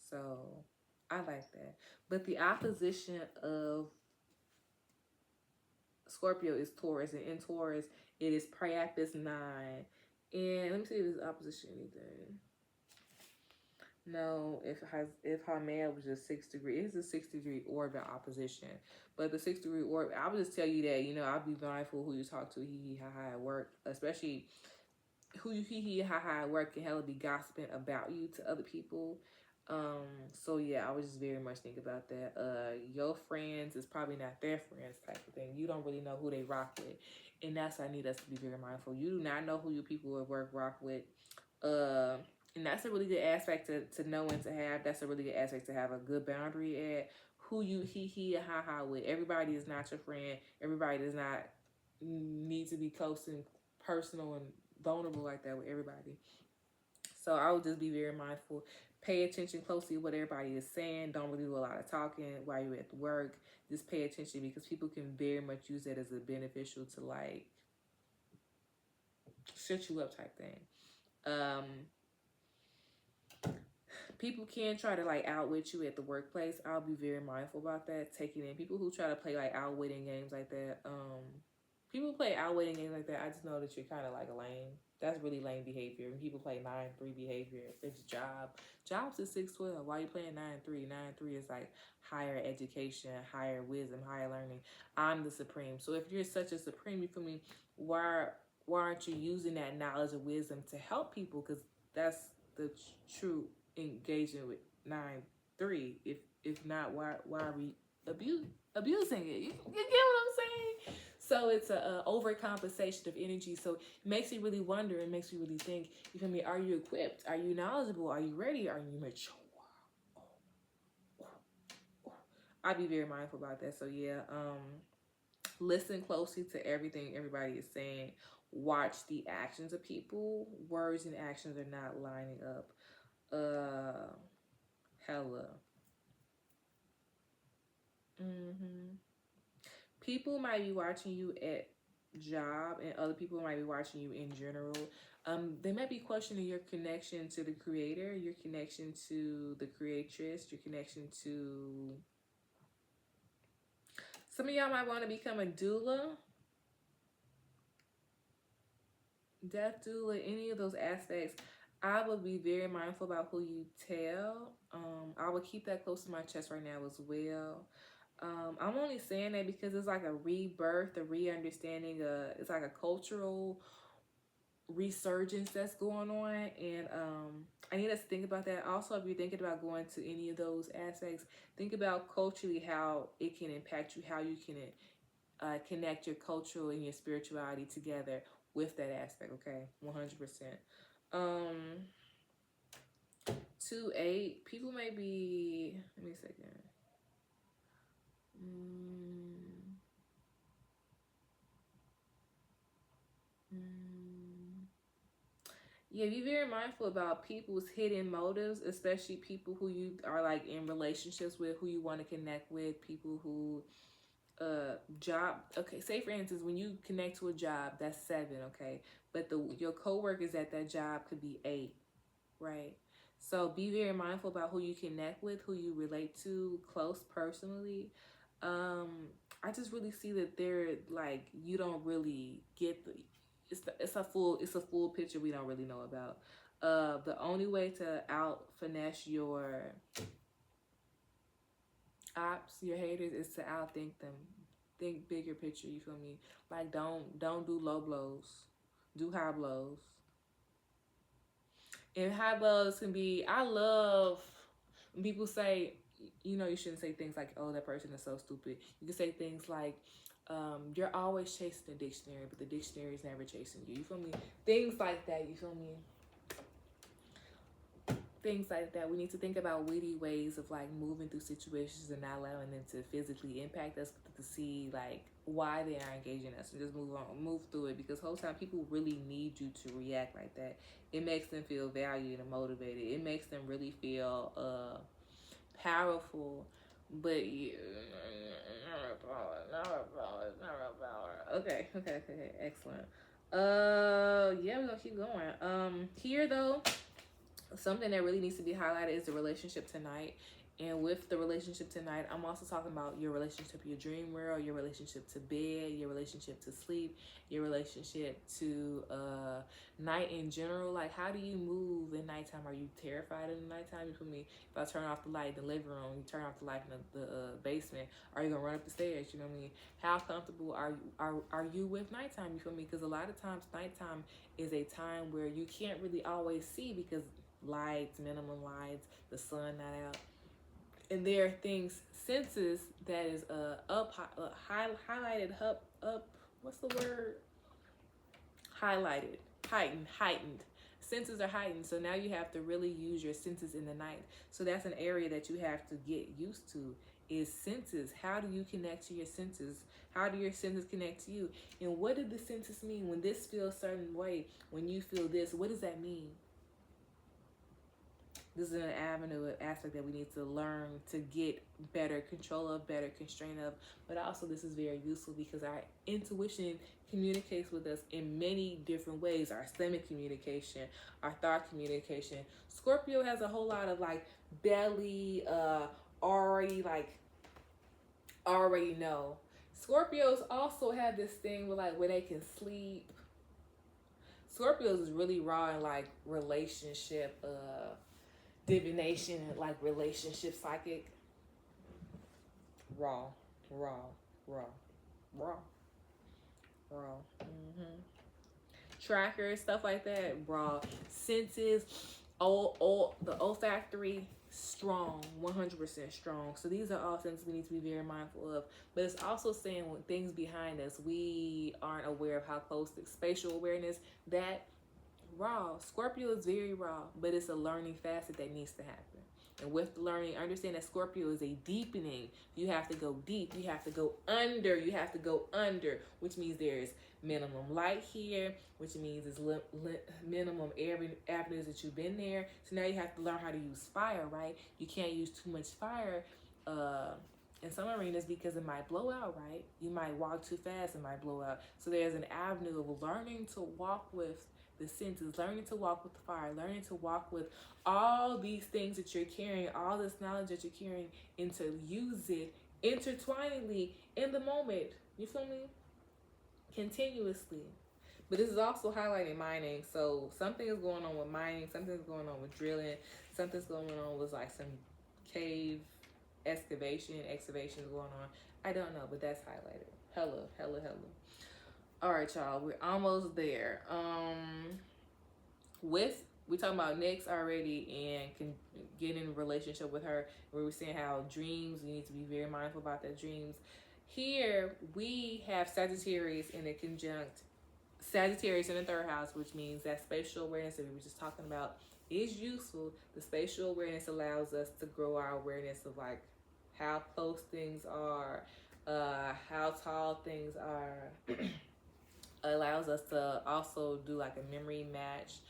So I like that. But the opposition of Scorpio is Taurus, and in Taurus it is Priapus 9. And let me see if it's opposition anything. No, if Haumea was just 6 degree, it's a 6 degree orbit opposition. But the 6 degree orbit, I would just tell you that, I'll be mindful who you talk to, hee hee ha ha at work, especially who you hee hee ha ha at work can hella be gossiping about you to other people. So yeah, I would just very much think about that. Your friends is probably not their friends type of thing. You don't really know who they rock with. And that's why I need us to be very mindful. You do not know who your people at work rock with. And that's a really good aspect to know and to have. That's a really good aspect to have a good boundary at who you hee hee ha ha with. Everybody is not your friend. Everybody does not need to be close and personal and vulnerable like that with everybody. So I would just be very mindful. Pay attention closely to what everybody is saying. Don't really do a lot of talking while you're at work. Just pay attention because people can very much use that as a beneficial to like shut you up type thing. People can try to like outwit you at the workplace. I'll be very mindful about that. Taking in people who try to play like outwitting games like that. People play outwitting games like that. I just know that you're kind of like a lame. That's really lame behavior. When people play 9-3 behavior, it's job. Jobs is 6-12. Why are you playing 9-3? 9-3 is like higher education, higher wisdom, higher learning. I'm the supreme. So if you're such a supreme, you feel me? Why aren't you using that knowledge and wisdom to help people? Because that's the true engagement with 9-3. If not, why are we abusing it? You get what I'm saying? So it's a overcompensation of energy. So it makes you really wonder. It makes you really think. You feel me? Are you equipped? Are you knowledgeable? Are you ready? Are you mature? I'd be very mindful about that. So yeah, listen closely to everything everybody is saying. Watch the actions of people. Words and actions are not lining up. Hella. People might be watching you at job, and other people might be watching you in general. They might be questioning your connection to the creator, your connection to the creatress, your connection to. Some of y'all might want to become a doula, death doula, any of those aspects. I would be very mindful about who you tell. I would keep that close to my chest right now as well. I'm only saying that because it's like a rebirth, a re-understanding. It's like a cultural resurgence that's going on, and I need us to think about that. Also, if you're thinking about going to any of those aspects, think about culturally how it can impact you, how you can connect your cultural and your spirituality together with that aspect. Okay, 100%. 2-8 people may be. Let me a second. Yeah, be very mindful about people's hidden motives, especially people who you are like in relationships with, who you want to connect with, people who job. Okay, say for instance, when you connect to a job, that's 7, okay, but the your coworkers at that job could be 8, right? So be very mindful about who you connect with, who you relate to close personally. I just really see that they're like you don't really get the it's a full picture we don't really know about. The only way to out finesse your ops, your haters, is to outthink them. Think bigger picture, you feel me? Like don't do low blows. Do high blows. And high blows can be I love when people say, you know, you shouldn't say things like, oh, that person is so stupid. You can say things like, you're always chasing the dictionary, but the dictionary is never chasing you. You feel me? Things like that, you feel me? Things like that. We need to think about witty ways of like moving through situations and not allowing them to physically impact us, but to see like why they are engaging us and just move on, move through it. Because whole time people really need you to react like that. It makes them feel valued and motivated. It makes them really feel powerful. But yeah, not power. Okay, excellent. Yeah, we're gonna keep going. Here though, something that really needs to be highlighted is the relationship tonight. And with the relationship tonight, I'm also talking about your relationship to your dream world, your relationship to bed, your relationship to sleep, your relationship to night in general. Like, how do you move in nighttime? Are you terrified in the nighttime? You feel me? If I turn off the light in the living room, you turn off the light in the basement, are you gonna run up the stairs? You know what I mean? How comfortable are you with nighttime? You feel me? Because a lot of times nighttime is a time where you can't really always see because lights, minimum lights, the sun not out, and there are things, senses that is highlighted up. What's the word? Highlighted, heightened. Senses are heightened, so now you have to really use your senses in the night. So that's an area that you have to get used to. Is senses. How do you connect to your senses? How do your senses connect to you? And what did the senses mean when this feels a certain way? When you feel this, what does that mean? This is an avenue, an aspect that we need to learn to get better control of, better constraint of. But also, this is very useful because our intuition communicates with us in many different ways. Our stomach communication, our thought communication. Scorpio has a whole lot of like belly, already know. Scorpios also have this thing where they can sleep. Scorpios is really raw in like relationship, divination, and like relationship psychic. Raw. Trackers, stuff like that. Raw. Senses, the olfactory, strong, 100% strong. So these are all things we need to be very mindful of. But it's also saying when things behind us, we aren't aware of how close. The spatial awareness, that raw. Scorpio is very raw, but it's a learning facet that needs to happen. And with the learning, understand that Scorpio is a deepening. You have to go deep. You have to go under. You have to go under, which means there's minimum light here, which means it's minimum avenues that you've been there. So now you have to learn how to use fire, right? You can't use too much fire in some arenas because it might blow out, right? You might walk too fast, it might blow out. So there's an avenue of learning to walk with the senses, learning to walk with the fire, learning to walk with all these things that you're carrying, all this knowledge that you're carrying, and to use it intertwiningly in the moment. You feel me? Continuously. But this is also highlighting mining. So something is going on with mining, something's going on with drilling, something's going on with like some cave excavations going on. I don't know, but that's highlighted. Hella. All right, y'all, we're almost there. We talking about Nyx already and can get in a relationship with her, where we're seeing how dreams, you need to be very mindful about their dreams. Here we have Sagittarius in a conjunct Sagittarius in the 3rd house, which means that spatial awareness that we were just talking about is useful. The spatial awareness allows us to grow our awareness of like how close things are, how tall things are. Allows us to also do like a memory match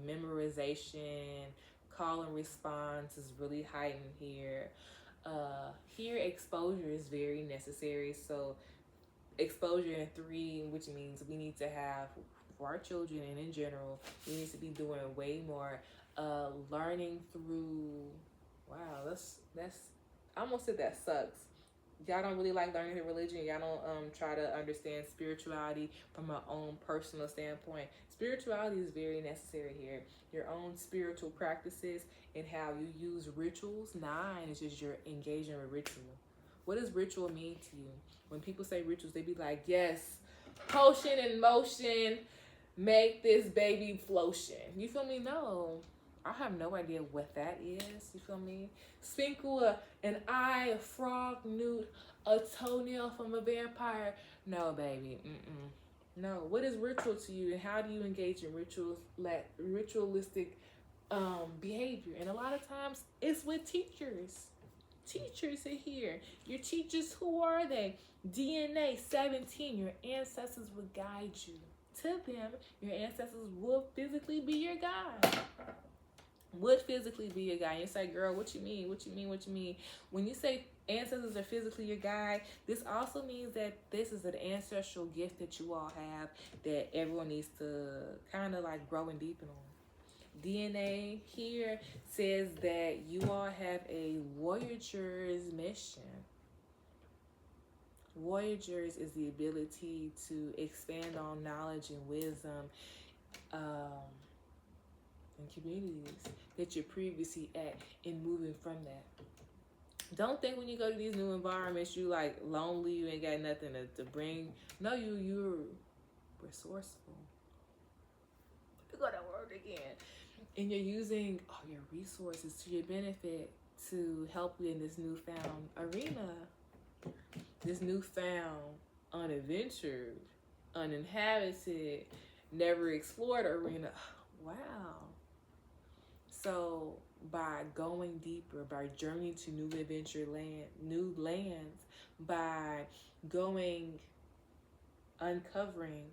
memorization, call and response is really heightened here. Here exposure is very necessary. So exposure in 3, which means we need to have, for our children and in general, we need to be doing way more learning through. Wow, that's I almost said that sucks. Y'all don't really like learning the religion. Y'all don't try to understand spirituality from an own personal standpoint. Spirituality is very necessary here. Your own spiritual practices and how you use rituals. 9 is just your engaging with ritual. What does ritual mean to you? When people say rituals, they be like, yes, potion in motion, make this baby flotion. You feel me? No. I have no idea what that is. You feel me? Sprinkle an eye, a frog, newt, a toenail from a vampire. No, baby. No. What is ritual to you, and how do you engage in ritualistic behavior? And a lot of times it's with teachers. Teachers are here. Your teachers, who are they? DNA 17. Your ancestors will guide you to them. Your ancestors will physically be your guide. Would physically be your guide. You say, girl, what you mean? What you mean? What you mean? When you say ancestors are physically your guide, this also means that this is an ancestral gift that you all have that everyone needs to kind of like grow and deepen on. DNA here says that you all have a Voyager's mission. Voyagers is the ability to expand on knowledge and wisdom and communities that you're previously at and moving from that. Don't think when you go to these new environments you like lonely, you ain't got nothing to bring. No, you're resourceful. You got that word again. And you're using all your resources to your benefit to help you in this newfound arena. This newfound, unadventured, uninhabited, never explored arena. Wow. So by going deeper, by journeying to new new lands, by uncovering,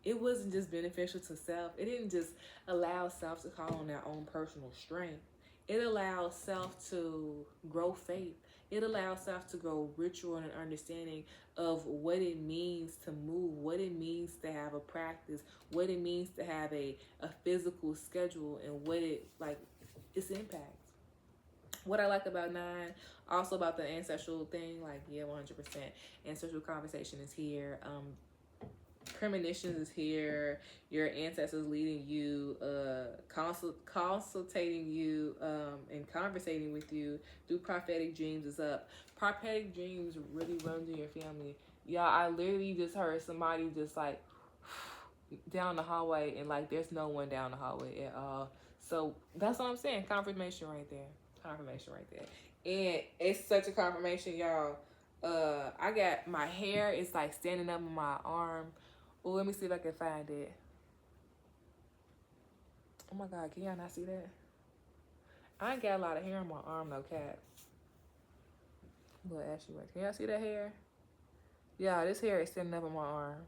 it wasn't just beneficial to self. It didn't just allow self to call on their own personal strength. It allows self to grow faith. It allows self to grow ritual and understanding of what it means to move, what it means to have a practice, what it means to have a physical schedule, and what its impact. What I like about 9, also about the ancestral thing, 100%. Ancestral conversation is here. Premonitions is here. Your ancestors leading you, consultating you, and conversating with you through prophetic dreams is up. Prophetic dreams really runs in your family. Y'all, I literally just heard somebody just down the hallway, and there's no one down the hallway at all. So that's what I'm saying. Confirmation right there. Confirmation right there. And it's such a confirmation, y'all. I got my hair is standing up on my arm. Oh, let me see if I can find it. Oh my God, can y'all not see that? I ain't got a lot of hair on my arm, no cap. But actually, wait, can y'all see that hair? Yeah, this hair is standing up on my arm.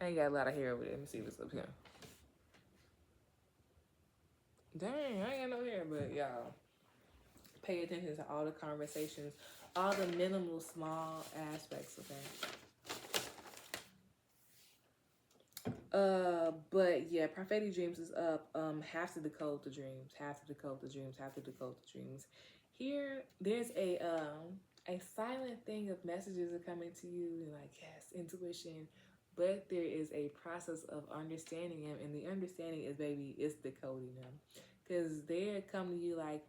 I ain't got a lot of hair over there. Let me see what's up here. Dang, I ain't got no hair, but y'all, pay attention to all the conversations, all the minimal, small aspects, okay? But yeah, prophetic dreams is up. Have to decode the dreams. Have to decode the dreams. Have to decode the dreams. Here, there's a silent thing of messages are coming to you, and yes, intuition. But there is a process of understanding them, and the understanding is, baby, it's decoding them, because they come to you like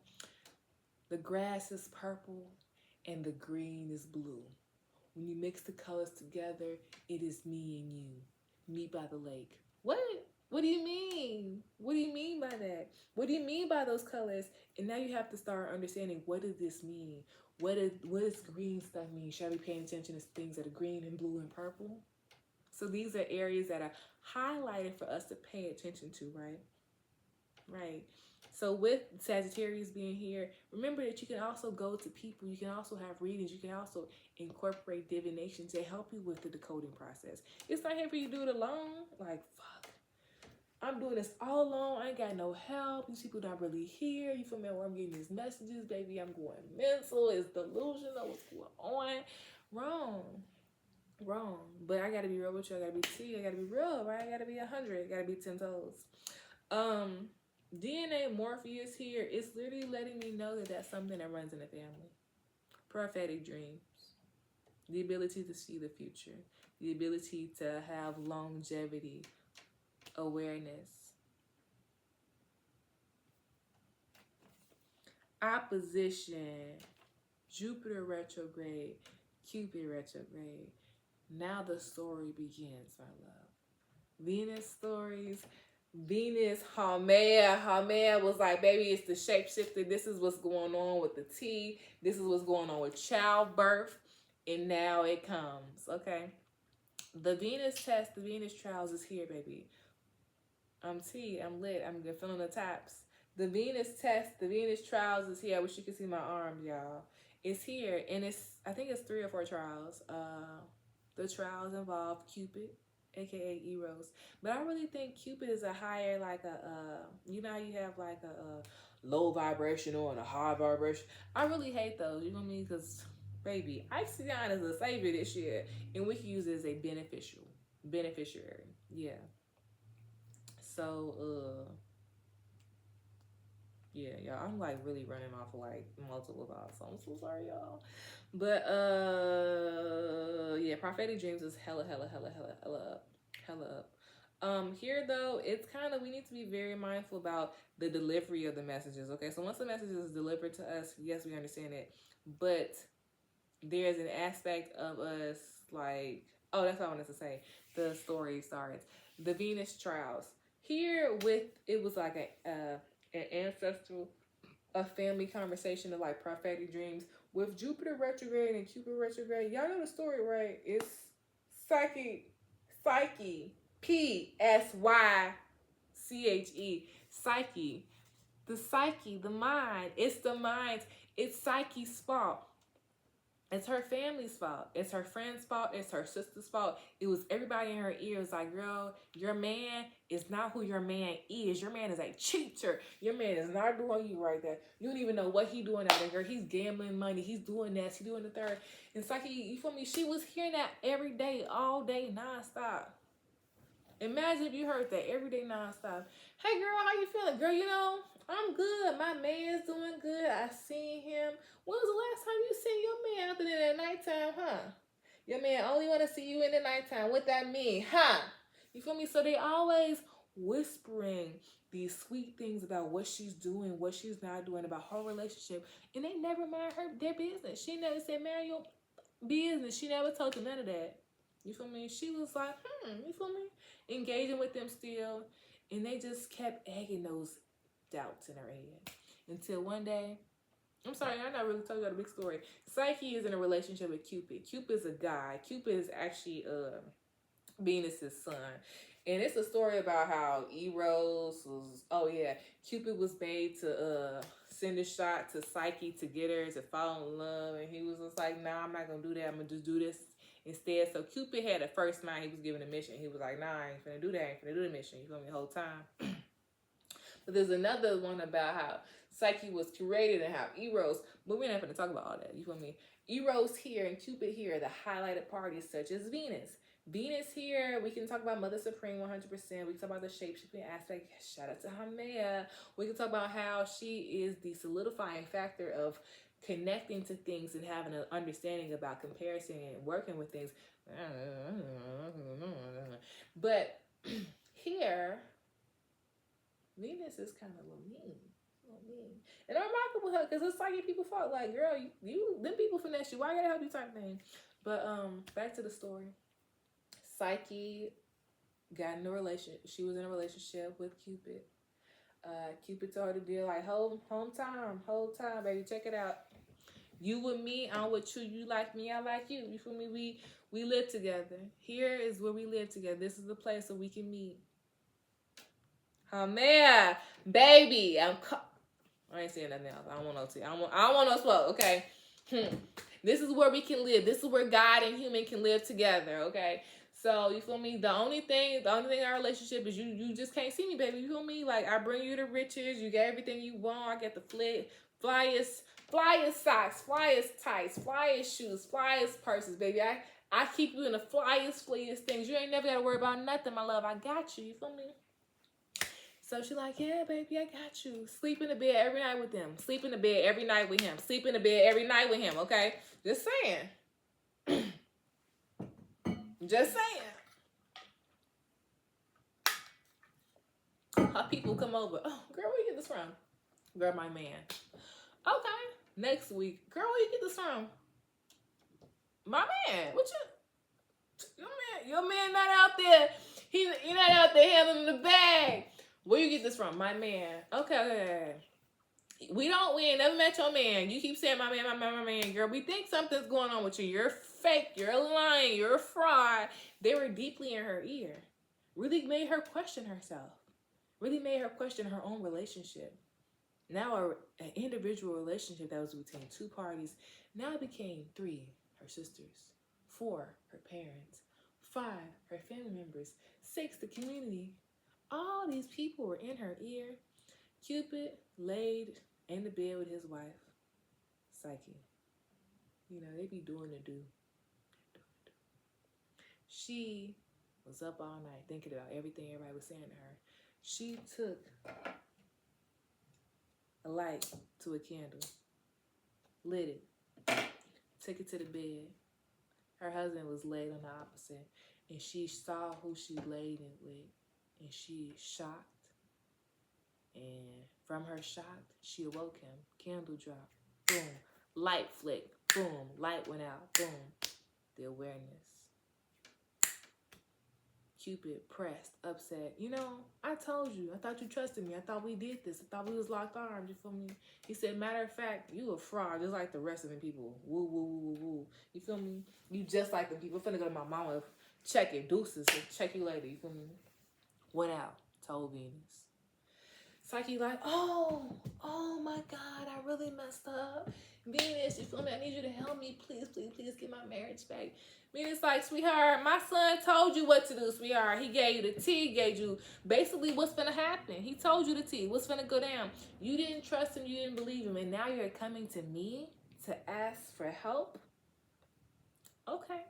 the grass is purple and the green is blue. When you mix the colors together, it is me and you. Meet by the lake. What? What do you mean? What do you mean by that? What do you mean by those colors? And now you have to start understanding, what does this mean? What does green stuff mean? Should I be paying attention to things that are green and blue and purple? So these are areas that are highlighted for us to pay attention to, right? right. So with Sagittarius being here, remember that you can also go to people. You can also have readings. You can also incorporate divination to help you with the decoding process. It's not here for you to do it alone. Like, fuck, I'm doing this all alone. I ain't got no help. These people not really here. You feel me? Where I'm getting these messages, baby. I'm going mental. It's delusional. What's going on? Wrong. Wrong. But I gotta be real with you. I gotta be T. I gotta be real, right? I gotta be 100. I gotta be 10 toes. DNA Morpheus here is literally letting me know that that's something that runs in the family. Prophetic dreams, the ability to see the future, the ability to have longevity, awareness. Opposition, Jupiter retrograde, Cupid retrograde. Now the story begins, my love. Venus stories. Venus, Haumea was like, baby, it's the shapeshifter. This is what's going on with the T. This is what's going on with childbirth. And now it comes, okay? The Venus test, the Venus trials is here, baby. I'm T, I'm lit, I'm feeling the taps. The Venus test, the Venus trials is here. I wish you could see my arms, y'all. It's here, and I think it's 3 or 4 trials. The trials involve Cupid, aka Eros, but I really think Cupid is a higher, like you know how you have like a low vibrational and a high vibration. I really hate those. You know what I mean? Because baby, Ixion is a savior this year, and we can use it as a beneficiary. Yeah. So yeah, y'all, I'm like really running off of like multiple thoughts, so I'm so sorry, y'all. But yeah, prophetic dreams is hella up. Here though, it's kind of, we need to be very mindful about the delivery of the messages. Okay, so once the message is delivered to us, yes, we understand it, but there's an aspect of us like, oh, that's what I wanted to say. The story starts. The Venus trials. Here with, it was like an ancestral, a family conversation of like prophetic dreams with Jupiter retrograde and Cupid retrograde. Y'all know the story, right? It's psyche, Psyche, psyche, the psyche, the mind. It's the mind. It's Psyche's fault. It's her family's fault. It's her friend's fault. It's her sister's fault. It was everybody in her ears like, girl, your man is not who your man is. Your man is a cheater. Your man is not doing you right there. You don't even know what he doing out there, girl. He's gambling money. He's doing that. He's doing the third. And Psyche, you feel me? She was hearing that every day, all day, nonstop. Imagine if you heard that every day, nonstop. Hey, girl, how you feeling? Girl, you know, I'm good. My man's doing good. I seen him. When was the last time you seen your man other than at nighttime, huh? Your man only want to see you in the nighttime. What that mean, huh? You feel me? So they always whispering these sweet things about what she's doing, what she's not doing, about her relationship. And they never mind their business. She never said, man, your business. She never told you none of that. You feel me? She was like, you feel me? Engaging with them still. And they just kept egging those doubts in her head. Until one day, I'm sorry, I not really told you the big story. Psyche is in a relationship with Cupid. Cupid is a guy. Cupid is actually Venus's son. And it's a story about how Eros was, Cupid was made to send a shot to Psyche to get her to fall in love. And he was just like, nah, I'm not going to do that. I'm going to just do this instead. So Cupid had a first mind. He was given a mission. He was like, nah, I ain't finna do that. I ain't finna do the mission. You feel me? The whole time. But there's another one about how Psyche was created and how Eros, but we're not going to talk about all that. You feel me? Eros here and Cupid here are the highlighted parties such as Venus. Venus here, we can talk about Mother Supreme 100%. We can talk about the shape-shifting aspect. Shout out to Haumea. We can talk about how she is the solidifying factor of connecting to things and having an understanding about comparison and working with things. But here, Venus is kind of a little mean. And I'm rocking with her because it's Psyche people fault. Like, girl, you them people finesse you. Why I gotta help you type thing? But back to the story. Psyche got in a relationship. She was in a relationship with Cupid. Cupid told her to be like, whole time, baby, check it out. You with me, I'm with you. You like me, I like you. You feel me? We live together. Here is where we live together. This is the place where we can meet. Oh man, baby, I ain't saying nothing else. I don't want no tea. I don't want no smoke. Okay. This is where we can live. This is where God and human can live together. Okay. So you feel me? The only thing in our relationship is you just can't see me, baby. You feel me? Like I bring you the riches. You get everything you want. I get the flyest socks, flyest tights, flyest shoes, flyest purses, baby. I keep you in the flyest things. You ain't never gotta worry about nothing, my love. I got you. You feel me? So she like, yeah, baby, I got you. Sleep in the bed every night with him. Sleep in the bed every night with him. Sleep in the bed every night with him, okay? Just saying. Just saying. How people come over. Oh, girl, where you get this from? Girl, my man. Okay. Next week. Girl, where you get this from? My man. What your man not out there. He not out there handling the bag. Where you get this from? My man. Okay. We ain't never met your man. You keep saying my man, girl. We think something's going on with you. You're fake. You're lying. You're a fraud. They were deeply in her ear. Really made her question herself. Really made her question her own relationship. Now an individual relationship that was between two parties now became 3, her sisters, 4, her parents, 5, her family members, 6, the community. All these people were in her ear. Cupid laid in the bed with his wife, Psyche. You know, they be doing the do. She was up all night thinking about everything everybody was saying to her. She took a light to a candle, lit it, took it to the bed. Her husband was laid on the opposite, and she saw who she laid it with, and she shocked. And from her shock, she awoke him. Candle dropped. Boom. Light flicked. Boom. Light went out. Boom. The awareness. Cupid pressed, upset. You know, I told you. I thought you trusted me. I thought we did this. I thought we was locked arms. You feel me? He said, matter of fact, you a fraud just like the rest of the people. Woo, woo, woo, woo, woo. You feel me? You just like the people. I'm finna go to my mama. Check it. Deuces. Check you later. You feel me? Went out. Told Venus. Psyche like, oh my God, I really messed up. Venus, you feel me? I need you to help me. Please, please, please get my marriage back. Venus like, sweetheart, my son told you what to do, sweetheart. He gave you the tea, gave you basically what's gonna happen. He told you the tea, what's gonna go down. You didn't trust him, you didn't believe him, and now you're coming to me to ask for help? Okay.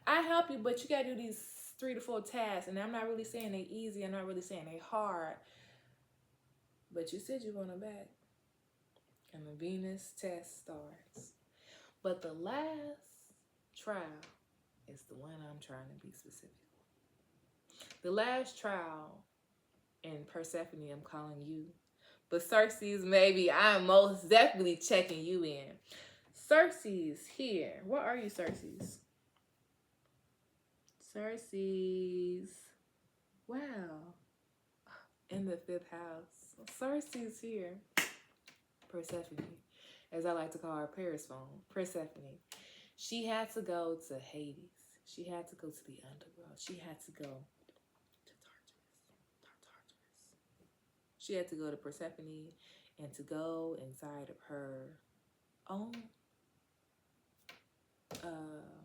I help you, but you gotta do these 3 to 4 tasks, and I'm not really saying they easy, I'm not really saying they hard. But you said you want them back. And the Venus test starts. But the last trial is the one I'm trying to be specific. The last trial in Persephone, I'm calling you. But Circe's, maybe I'm most definitely checking you in. Circe's here. What are you, Circe's? Circe's. Wow. In the 5th house. Circe's here. Persephone, as I like to call her, Persephone. She had to go to Hades. She had to go to the underworld. She had to go to Tartarus. She had to go to Persephone and to go inside of her own,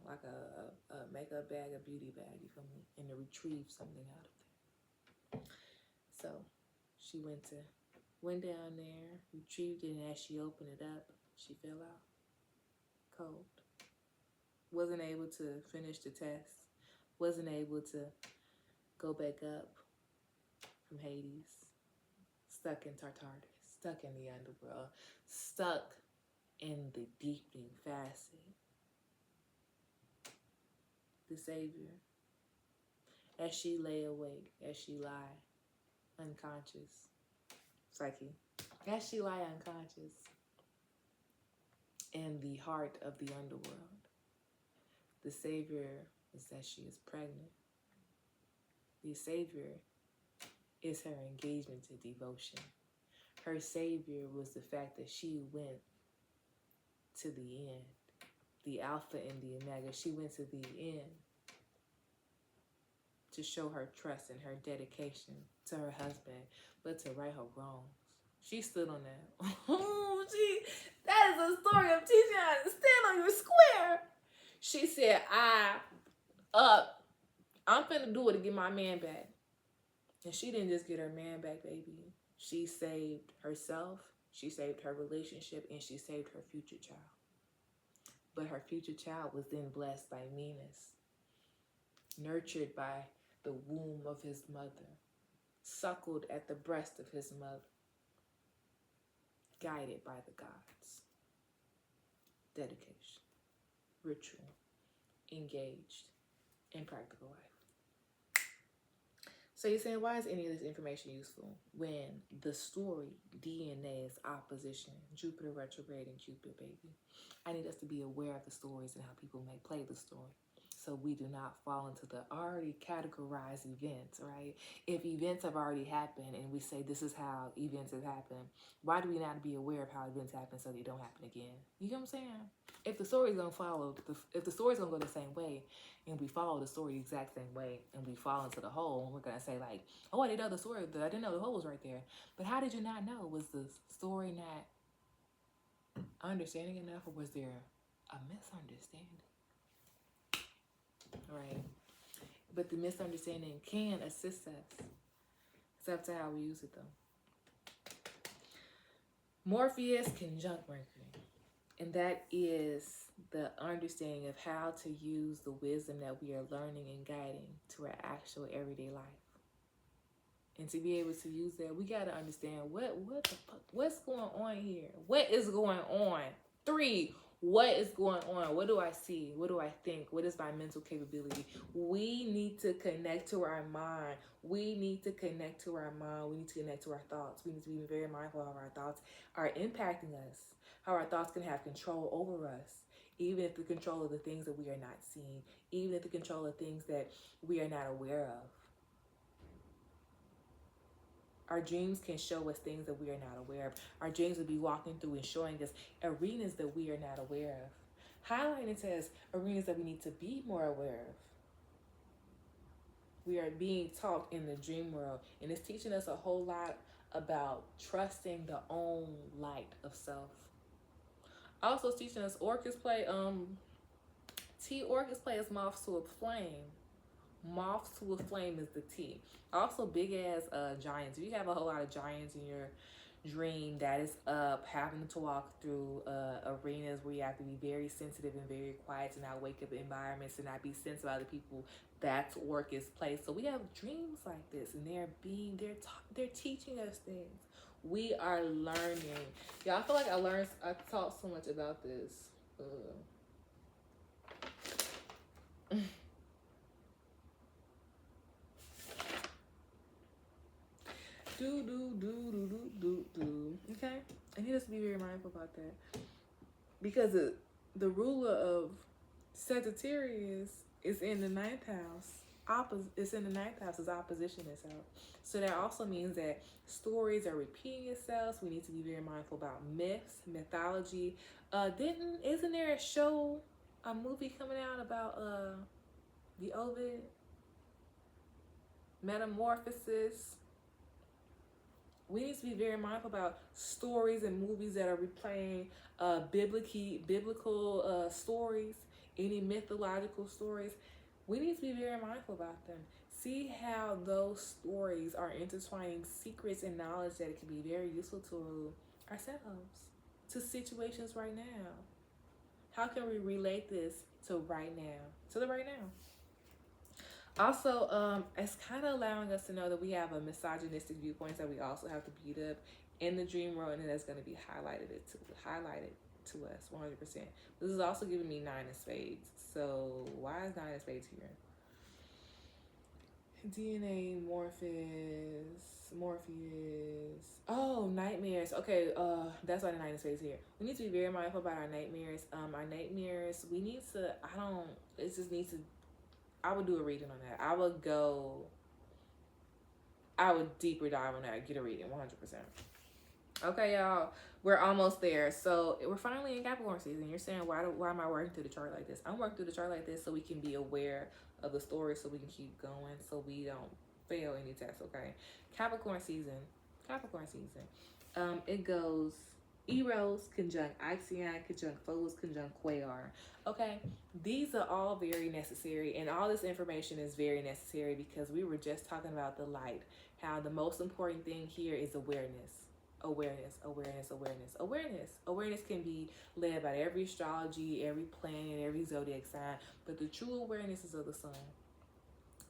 like a makeup bag, a beauty bag, you feel me, and to retrieve something out of there. So she went down there, retrieved it, and as she opened it up, she fell out cold. Wasn't able to finish the test. Wasn't able to go back up from Hades. Stuck in Tartarus. Stuck in the underworld. Stuck in the deepening facet. The Savior, as she lay awake, as she lie unconscious, Psyche, as she lie unconscious in the heart of the underworld, the Savior is that she is pregnant. The Savior is her engagement to devotion. Her Savior was the fact that she went to the end, the Alpha and the Omega. She went to the end to show her trust and her dedication to her husband, but to right her wrongs. She stood on that. That is a story of teaching you how to stand on your square. She said, I'm finna do it to get my man back. And she didn't just get her man back, baby. She saved herself, she saved her relationship, and she saved her future child. But her future child was then blessed by Venus, nurtured by the womb of his mother, suckled at the breast of his mother, guided by the gods. Dedication, ritual, engaged, in practical life. So you're saying, why is any of this information useful when the story, DNA, is opposition, Jupiter retrograde and Cupid, baby? I need us to be aware of the stories and how people may play the story, so we do not fall into the already categorized events, right? If events have already happened and we say this is how events have happened, why do we not be aware of how events happen so they don't happen again? You get what I'm saying? If the story's gonna follow, if the story's gonna go the same way, and we follow the story the exact same way, and we fall into the hole, and we're gonna say like, oh, I didn't know the story, but I didn't know the hole was right there. But how did you not know? Was the story not understanding enough, or was there a misunderstanding? Right. But the misunderstanding can assist us. It's up to how we use it, though. Morpheus conjunct Mercury. And that is the understanding of how to use the wisdom that we are learning and guiding to our actual everyday life. And to be able to use that, we got to understand what's going on here? What is going on? 3, what is going on? What do I see? What do I think? What is my mental capability? We need to connect to our mind. We need to connect to our mind. We need to connect to our thoughts. We need to be very mindful of our thoughts are impacting us, how our thoughts can have control over us, even if the control of the things that we are not seeing, even if the control of things that we are not aware of. Our dreams can show us things that we are not aware of. Our dreams will be walking through and showing us arenas that we are not aware of. Highlighting to us arenas that we need to be more aware of. We are being taught in the dream world, and it's teaching us a whole lot about trusting the own light of self. Also, it's teaching us orchids play, orchids play as moths to a flame. Moths to a flame is the T. Also, big ass giants. If you have a whole lot of giants in your dream that is up, having to walk through arenas where you have to be very sensitive and very quiet to not wake up environments and not be sensitive to other people, that's orchids place. So we have dreams like this, and they're teaching us things. We are learning. Y'all, I feel like I taught so much about this. Okay? I need us to be very mindful about that. Because the ruler of Sagittarius is in the 9th house. It's in the 9th house as opposition itself. So that also means that stories are repeating itself. We need to be very mindful about myths, mythology. Isn't there a movie coming out about the Ovid? Metamorphosis. We need to be very mindful about stories and movies that are replaying biblical stories, any mythological stories. We need to be very mindful about them. See how those stories are intertwining secrets and knowledge that it can be very useful to ourselves, to situations right now. How can we relate this to right now, to the right now? Also, it's kind of allowing us to know that we have a misogynistic viewpoint that we also have to beat up in the dream world, and that's going to be highlighted to us 100%. This is also giving me 9 of spades. So why is 9 of spades here? DNA, Morpheus. Oh, nightmares. Okay, that's why the 9 of spades here. We need to be very mindful about our nightmares. We need to, I would do a reading on that. I would deeper dive on that, get a reading, 100%. Okay, y'all, we're almost there. So we're finally in Capricorn season. You're saying, why am I working through the chart like this? I'm working through the chart like this so we can be aware of the story, so we can keep going, so we don't fail any tests. Okay, Capricorn season. Capricorn season. It goes Eros conjunct Ixion conjunct Pholus conjunct Quayar. Okay, these are all very necessary, and all this information is very necessary because we were just talking about the light. How the most important thing here is awareness. Awareness can be led by every astrology, every planet, every zodiac sign, but the true awareness is of the sun.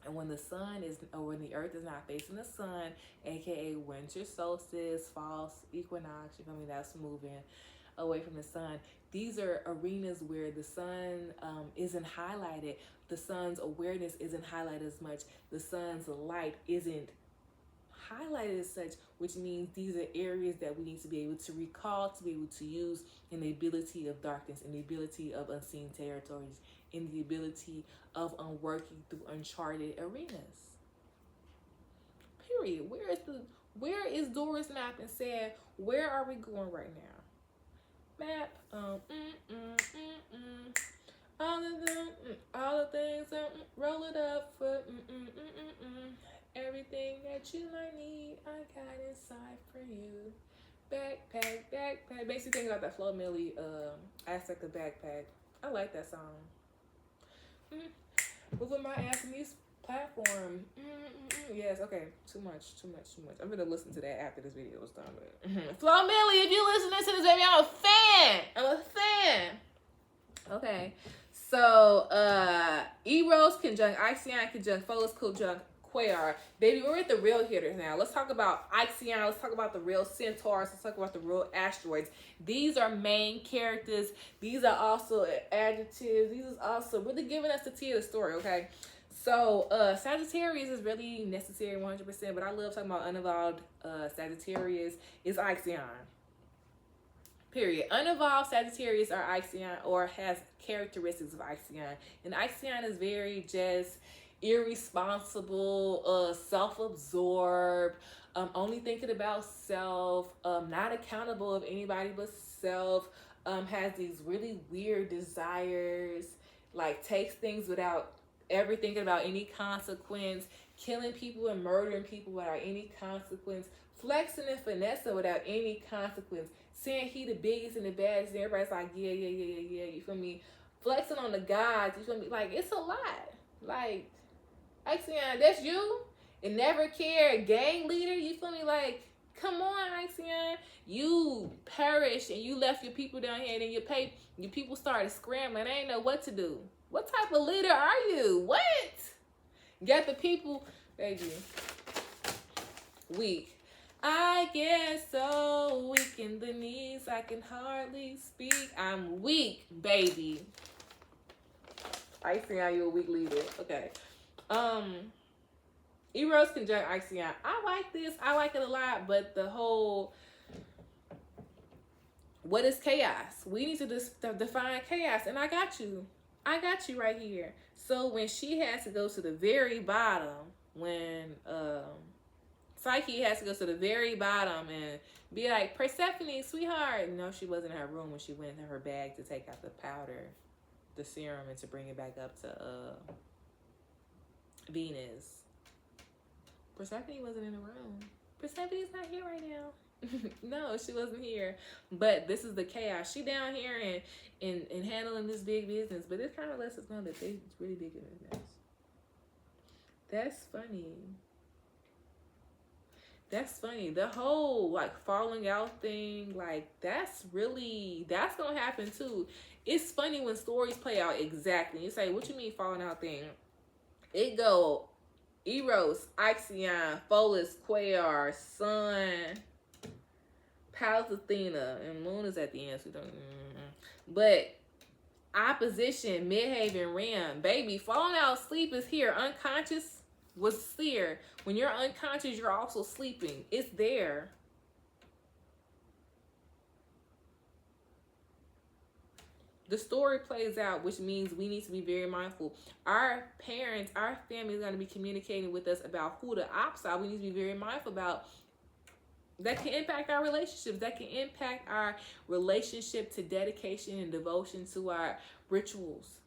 And when the sun is, or when the earth is not facing the sun, aka winter solstice, fall equinox, you feel me, that's moving away from the sun. These are arenas where the sun isn't highlighted. The sun's awareness isn't highlighted as much. The sun's light isn't highlighted as such, which means these are areas that we need to be able to recall, to be able to use in the ability of darkness, in the ability of unseen territories, in the ability of working through uncharted arenas. Period. Where is Doris map and said, where are we going right now? Map. All the things. Roll it up for. Everything that you might need, I got inside for you. Backpack. Makes you think about that Flo Milli aspect of backpack. I like that song. Moving my ass in this platform. Yes, okay. Too much. I'm gonna listen to that after this video is done with. Flo Milli, if you listening to this, baby, I'm a fan. Okay. So Eros conjunct Ixion conjunct Pholus conjunct Quayar. Baby, we're at the real hitters now. Let's talk about Ixion. Let's talk about the real centaurs. Let's talk about the real asteroids. These are main characters. These are also adjectives. These is also really giving us the tea of the story, okay? So Sagittarius is really necessary 100%, but I love talking about unevolved Sagittarius is Ixion. Period. Unevolved Sagittarius are Ixion or has characteristics of Ixion. And Ixion is very just irresponsible, self-absorbed, only thinking about self, not accountable of anybody but self, has these really weird desires, like takes things without ever thinking about any consequence, killing people and murdering people without any consequence, flexing and finessing without any consequence, saying he the biggest and the baddest, and everybody's like, yeah, you feel me? Flexing on the gods, you feel me? Like, it's a lot. Like, Ixion, that's you? And never care, gang leader, you feel me? Like, come on, Ixion. You perished and you left your people down here, and then your people started scrambling. They didn't know what to do. What type of leader are you? What? Got the people, baby, weak. I get so weak in the knees, I can hardly speak. I'm weak, baby. Ixion, you a weak leader. Okay. Eros conjunct Ixion. I like this. I like it a lot, but the whole, what is chaos? We need to define chaos, and I got you. I got you right here. So when she has to go to the very bottom, when Psyche has to go to the very bottom and be like, Persephone, sweetheart. No, she wasn't in her room when she went in her bag to take out the powder, the serum, and to bring it back up to Venus. Persephone wasn't in the room. Persephone's not here right now. No, she wasn't here. But this is the chaos. She down here and handling this big business. But this kind of lets us know that they really big in business. That's funny. That's funny. The whole like falling out thing, like that's gonna happen too. It's funny when stories play out exactly. You say, what you mean falling out thing? It go Eros, Ixion, Pholus, Quayar, Sun, Pallas Athena, and Moon is at the end. So don't, but opposition, Midhaven, Ram, baby, falling out sleep is here. Unconscious was clear. When you're unconscious, you're also sleeping. It's there. The story plays out, which means we need to be very mindful. Our parents, our family is going to be communicating with us about who the ops are. We need to be very mindful about That can impact our relationships. That can impact our relationship to dedication and devotion to our rituals,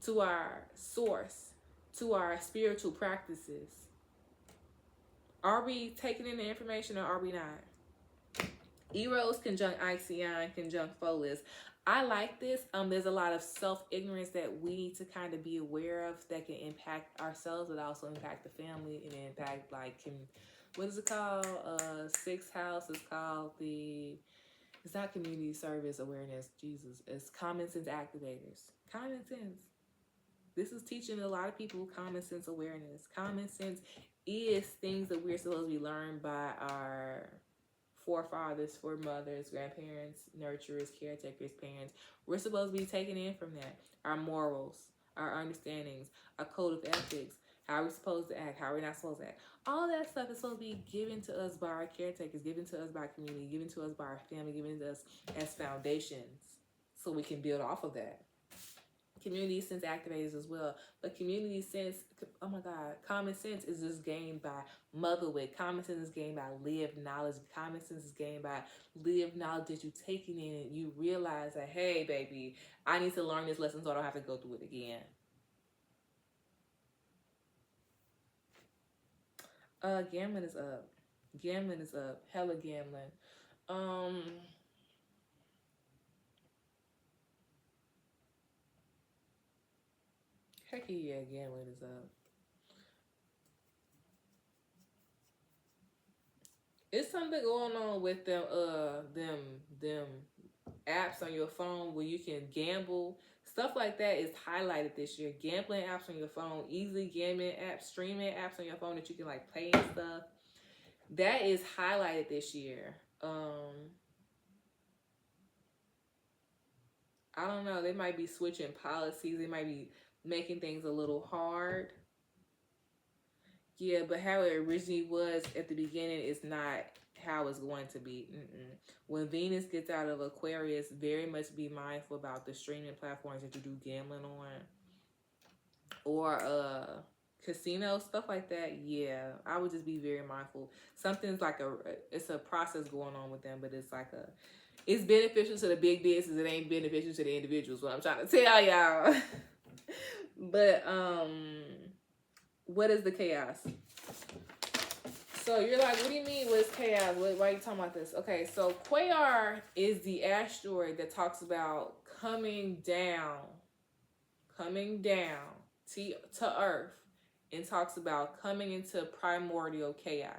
to our source, to our spiritual practices. Are we taking in the information or are we not? Eros conjunct Ixion conjunct Pholus. I like this. There's a lot of self-ignorance that we need to kind of be aware of that can impact ourselves, but also impact the family and impact what is it called? Sixth house is called it's not community service awareness, Jesus. It's common sense activators. Common sense. This is teaching a lot of people common sense awareness. Common sense is things that we're supposed to be learned by our forefathers, foremothers, grandparents, nurturers, caretakers, parents. We're supposed to be taking in from that. Our morals, our understandings, our code of ethics, how we're supposed to act, how we're not supposed to act. All that stuff is supposed to be given to us by our caretakers, given to us by our community, given to us by our family, given to us as foundations so we can build off of that. Community sense activators as well. But community sense, oh my God, common sense is just gained by motherhood. Common sense is gained by lived knowledge. Common sense is gained by lived knowledge that you taking in and you realize that, hey, baby, I need to learn this lesson so I don't have to go through it again. Gambling is up. Gambling is up. Hella gambling. Heck yeah, gambling is up. It's something going on with them apps on your phone where you can gamble. Stuff like that is highlighted this year. Gambling apps on your phone, easily gambling apps, streaming apps on your phone that you can like play and stuff. That is highlighted this year. I don't know. They might be switching policies. They might be making things a little hard. Yeah, but how it originally was at the beginning is not how it's going to be. When Venus gets out of Aquarius, very much be mindful about the streaming platforms that you do gambling on, or casino stuff like that. Yeah, I would just be very mindful. Something's like it's a process going on with them, but it's beneficial to the big business. It ain't beneficial to the individuals. What I'm trying to tell y'all. But what is the chaos? So you're like, what do you mean what's chaos? Why are you talking about this? Okay, so Quayar is the asteroid that talks about coming down to Earth, and talks about coming into primordial chaos.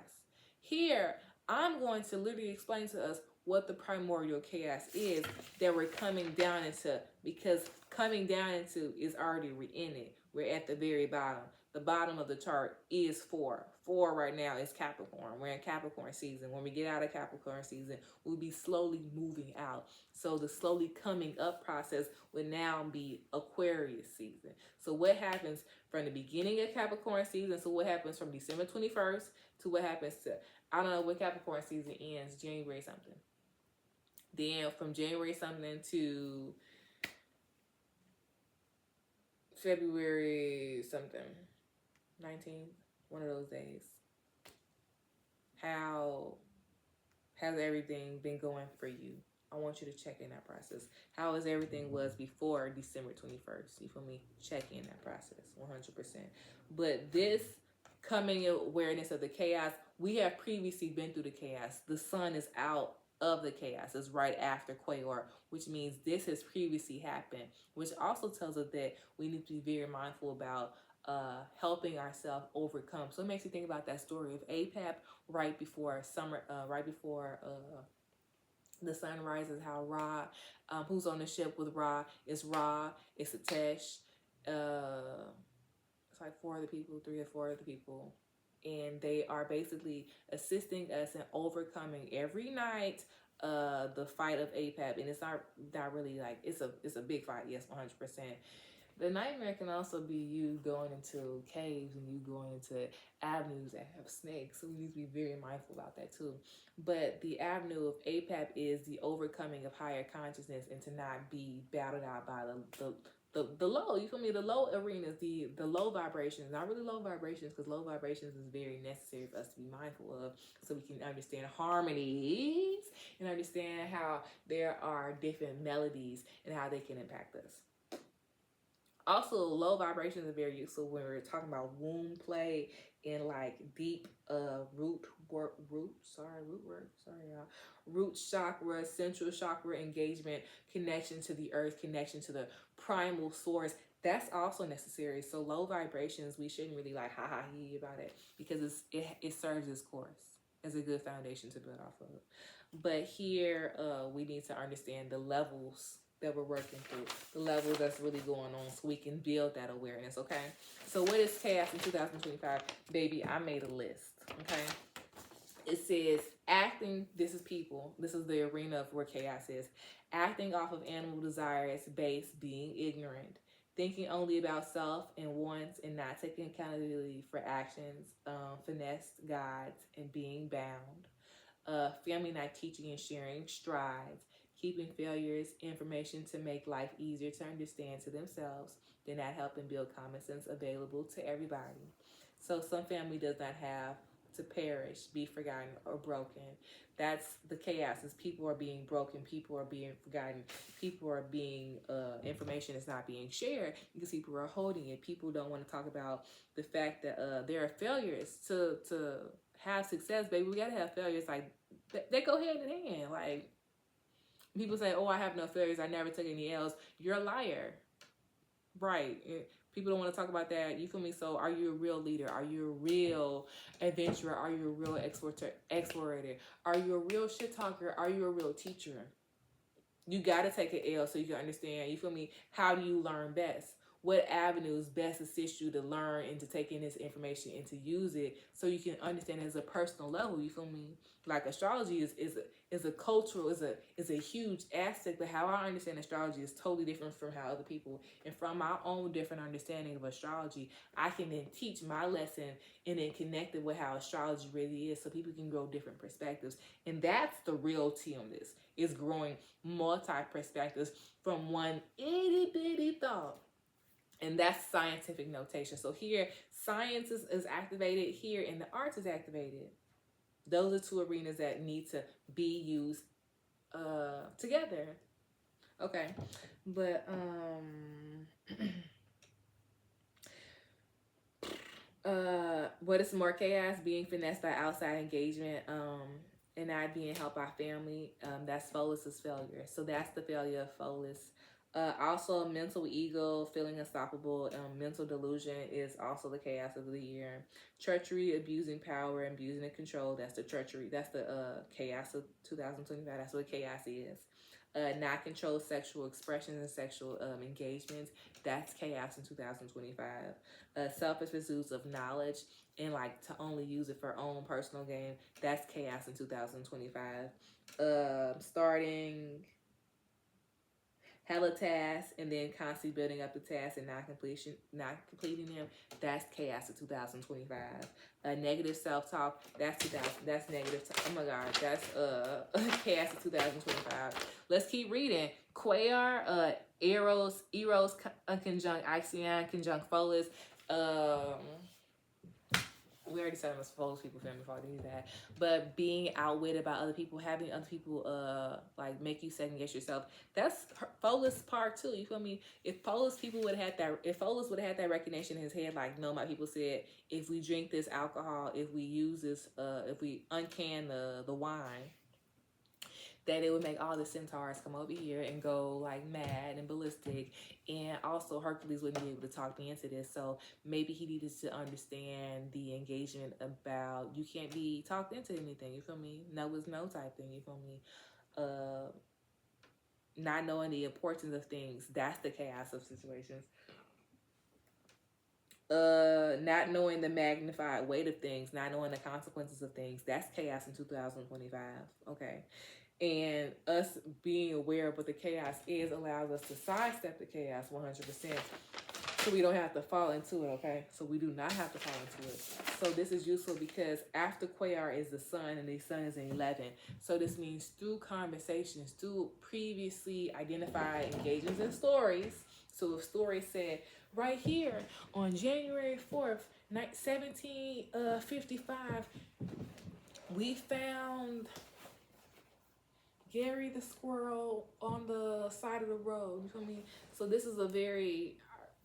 Here, I'm going to literally explain to us what the primordial chaos is that we're coming down into, because coming down into is already in it. We're at the very bottom. The bottom of the chart is 4. 4 right now is Capricorn. We're in Capricorn season. When we get out of Capricorn season, we'll be slowly moving out. So the slowly coming up process would now be Aquarius season. So what happens from the beginning of Capricorn season? So what happens from December 21st to what happens to, I don't know what Capricorn season ends, January something. Then from January something to February something, 19th, one of those days. How has everything been going for you? I want you to check in that process. How as everything was before December 21st? You feel me? Check in that process, 100%. But this coming awareness of the chaos, we have previously been through the chaos. The sun is out of the chaos. It's right after Quayar, which means this has previously happened, which also tells us that we need to be very mindful about helping ourselves overcome. So it makes you think about that story of APAP right before summer, right before the sun rises, how Ra, who's on the ship with Ra, it's Ra, it's Atesh, it's like 4 other people, 3 or 4 other people, and they are basically assisting us in overcoming every night the fight of APAP. And it's not really like, it's a big fight, yes, 100%. The nightmare can also be you going into caves and you going into avenues that have snakes. So we need to be very mindful about that too. But the avenue of APAP is the overcoming of higher consciousness and to not be battled out by the low, you feel me? The low arenas, the low vibrations, not really low vibrations, because low vibrations is very necessary for us to be mindful of, so we can understand harmonies and understand how there are different melodies and how they can impact us. Also, low vibrations are very useful when we're talking about womb play and like deep root chakra, central chakra engagement, connection to the earth, connection to the primal source. That's also necessary. So low vibrations, we shouldn't really like hee about it, because it serves its course as a good foundation to build off of. But here we need to understand the levels that we're working through, the levels that's really going on, so we can build that awareness. Okay, so what is chaos in 2025? Baby, I made a list. Okay, it says acting, this is people, this is the arena of where chaos is. Acting off of animal desires based, being ignorant, thinking only about self and wants and not taking accountability for actions, finessed guides and being bound. Family not teaching and sharing strides, keeping failures information to make life easier to understand to themselves, then not helping build common sense available to everybody. So some family does not have to perish, be forgotten, or broken. That's the chaos. Is people are being broken, people are being forgotten, people are being information is not being shared because people are holding it. People don't want to talk about the fact that there are failures to have success. Baby, we gotta have failures. Like they go hand in hand. Like people say, "Oh, I have no failures. I never took any L's." You're a liar, right? People don't want to talk about that. You feel me? So are you a real leader? Are you a real adventurer? Are you a real explorator? Are you a real shit talker? Are you a real teacher? You got to take an L so you can understand. You feel me? How do you learn best? What avenues best assist you to learn and to take in this information and to use it so you can understand it as a personal level? You feel me? Like astrology is a cultural, is a huge aspect, but how I understand astrology is totally different from how other people, and from my own different understanding of astrology, I can then teach my lesson and then connect it with how astrology really is, so people can grow different perspectives. And that's the real tea on this, is growing multi perspectives from one itty bitty thought. And that's scientific notation. So here, science is activated here, and the arts is activated. Those are two arenas that need to be used together. Okay, but what is more chaos? Being finessed by outside engagement, and not being helped by family. That's Pholus's failure. So that's the failure of Pholus. Also, mental ego, feeling unstoppable, mental delusion is also the chaos of the year. Treachery, abusing power, abusing the control. That's the treachery. That's the chaos of 2025. That's what chaos is. Not control sexual expressions and sexual engagements. That's chaos in 2025. Selfish pursuits of knowledge and like to only use it for own personal gain. That's chaos in 2025. Starting hella tasks and then constantly building up the tasks and not completing them. That's chaos of 2025. Negative self-talk. That's negative. Oh my God, that's chaos of 2025. Let's keep reading. Quayar, Eros conjunct Ixion conjunct Pholus. We already said I'm a supposed people family before I do that, but being outwitted by other people, having other people like make you second guess yourself, that's Pholus part two. You feel me? If Pholus people would have had that, if Pholus would have had that recognition in his head, like no, my people said, if we drink this alcohol, if we use this, if we uncan the wine, that it would make all the centaurs come over here and go like mad and ballistic, and also Hercules wouldn't be able to talk me into this. So maybe he needed to understand the engagement about you can't be talked into anything. You feel me? No is no type thing. You feel me? Not knowing the importance of things. That's the chaos of situations. Not knowing the magnified weight of things, not knowing the consequences of things. That's chaos in 2025. Okay. And us being aware of what the chaos is allows us to sidestep the chaos 100%. So we don't have to fall into it, okay? So we do not have to fall into it. So this is useful because after Quayar is the sun, and the sun is in 11. So this means through conversations, through previously identified engagements and stories. So if story said, right here on January 4th, 1755, we found Gary the squirrel on the side of the road. You feel me? So this is a very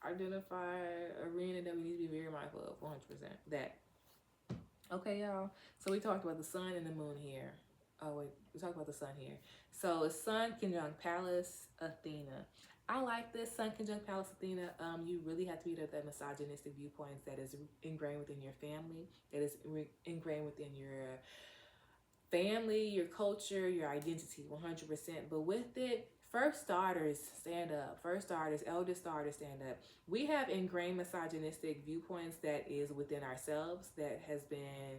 identified arena that we need to be very mindful of, 100%. That. Okay, y'all. So we talked about the sun and the moon here. Oh wait, we talked about the sun here. So it's Sun conjunct Pallas Athena. I like this Sun conjunct Pallas Athena. You really have to be that misogynistic viewpoints that is ingrained within your family, that is ingrained within your family, your culture, your identity, 100%. But with it, first starters stand up. First starters, eldest starters stand up. We have ingrained misogynistic viewpoints that is within ourselves, that has been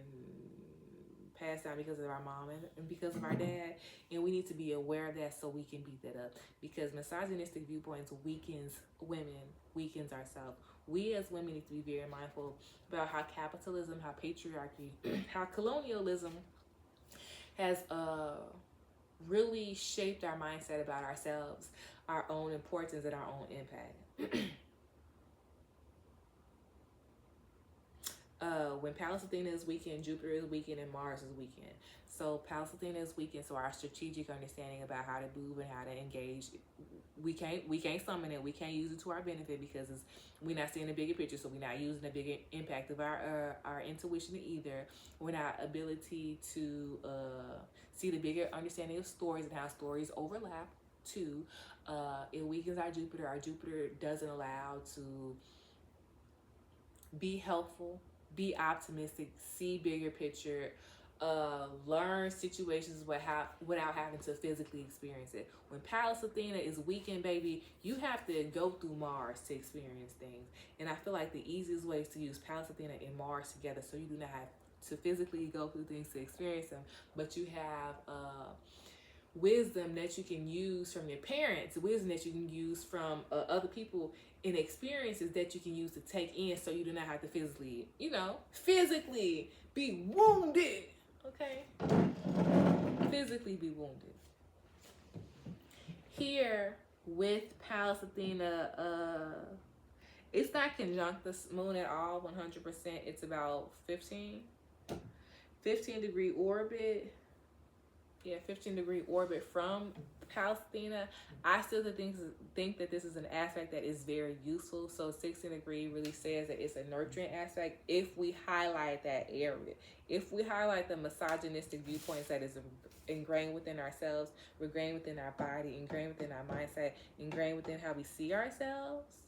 passed down because of our mom and because of our dad, and we need to be aware of that so we can beat that up, because misogynistic viewpoints weakens women, weakens ourselves. We as women need to be very mindful about how capitalism, how patriarchy, how colonialism has really shaped our mindset about ourselves, our own importance, and our own impact. When Pallas Athena is weakened, Jupiter is weakened, and Mars is weakened. So Pallas Athena is weakened, so our strategic understanding about how to move and how to engage, we can't summon it. We can't use it to our benefit because we're not seeing the bigger picture. So we're not using the bigger impact of our intuition either. We're not ability to see the bigger understanding of stories and how stories overlap too. It weakens our Jupiter. Our Jupiter doesn't allow to be helpful, be optimistic, see bigger picture, learn situations without having to physically experience it. When Pallas Athena is weakened, baby, you have to go through Mars to experience things. And I feel like the easiest way is to use Pallas Athena and Mars together, so you do not have to physically go through things to experience them, but you have wisdom that you can use from your parents, wisdom that you can use from other people, and experiences that you can use to take in, so you do not have to physically be wounded. Okay? Physically be wounded. Here with Pallas Athena, it's not conjunct the moon at all, 100%. It's about 15 degree orbit. Yeah, 15-degree orbit from Pallas Athena. I still think that this is an aspect that is very useful. So 16-degree really says that it's a nurturing aspect if we highlight that area. If we highlight the misogynistic viewpoints that is ingrained within ourselves, ingrained within our body, ingrained within our mindset, ingrained within how we see ourselves,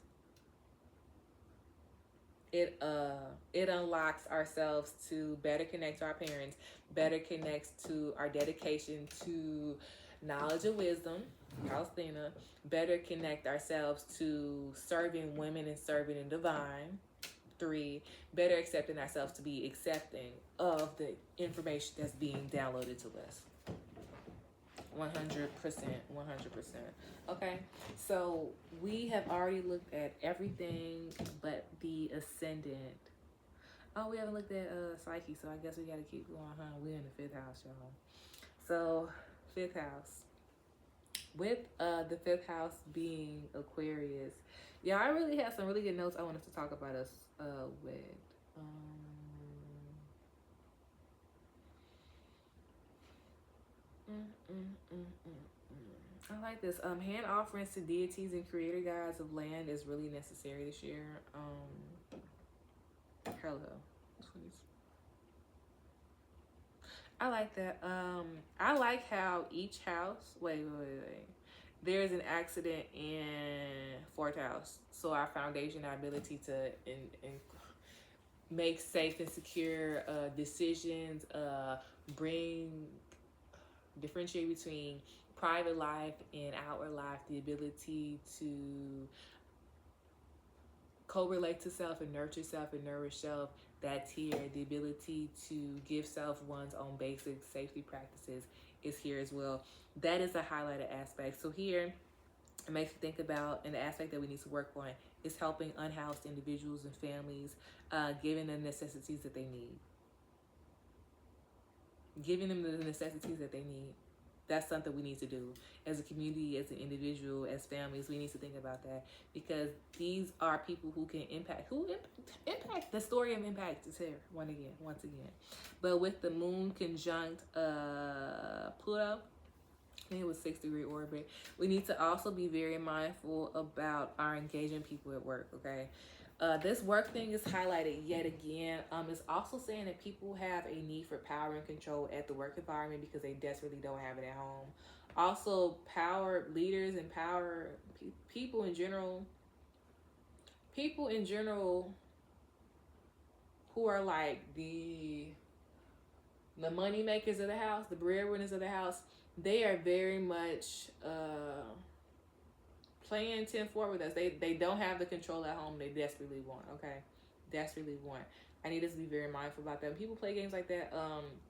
it unlocks ourselves to better connect to our parents, better connects to our dedication to knowledge and wisdom, Pallas Athena, better connect ourselves to serving women and serving in divine. 3, better accepting ourselves to be accepting of the information that's being downloaded to us. 100%. Okay, so we have already looked at everything but the ascendant. Oh, we haven't looked at Psyche, so I guess we gotta keep going, huh? We're in the 5th house, y'all. So 5th house. With the 5th house being Aquarius. Yeah, I really have some really good notes I want us to talk about us with. I like this. Hand offerings to deities and creator gods of land is really necessary this year. Hello. I like that. I like how each house. Wait. There's an accident in 4th house, so our foundation, our ability to make safe and secure decisions, differentiate between private life and outward life, the ability to correlate to self and nurture self and nourish self. That's here. The ability to give self one's own basic safety practices is here as well. That is a highlighted aspect. So here, it makes you think about, and the aspect that we need to work on is helping unhoused individuals and families, giving them necessities that they need. Giving them the necessities that they need. that's something we need to do as a community, as an individual, as families. We need to think about that, because these are people who can impact, impact. The story of impact is here once again. But with the moon conjunct Pluto, I think it was 6-degree orbit, we need to also be very mindful about our engaging people at work. Okay. This work thing is highlighted yet again. It's also saying that people have a need for power and control at the work environment because they desperately don't have it at home. Also, power leaders and power people in general who are like the money makers of the house, the breadwinners of the house, they are very much playing 10-4 with us. They don't have the control at home they desperately want. Okay, desperately want. I need us to be very mindful about that. When people play games like that,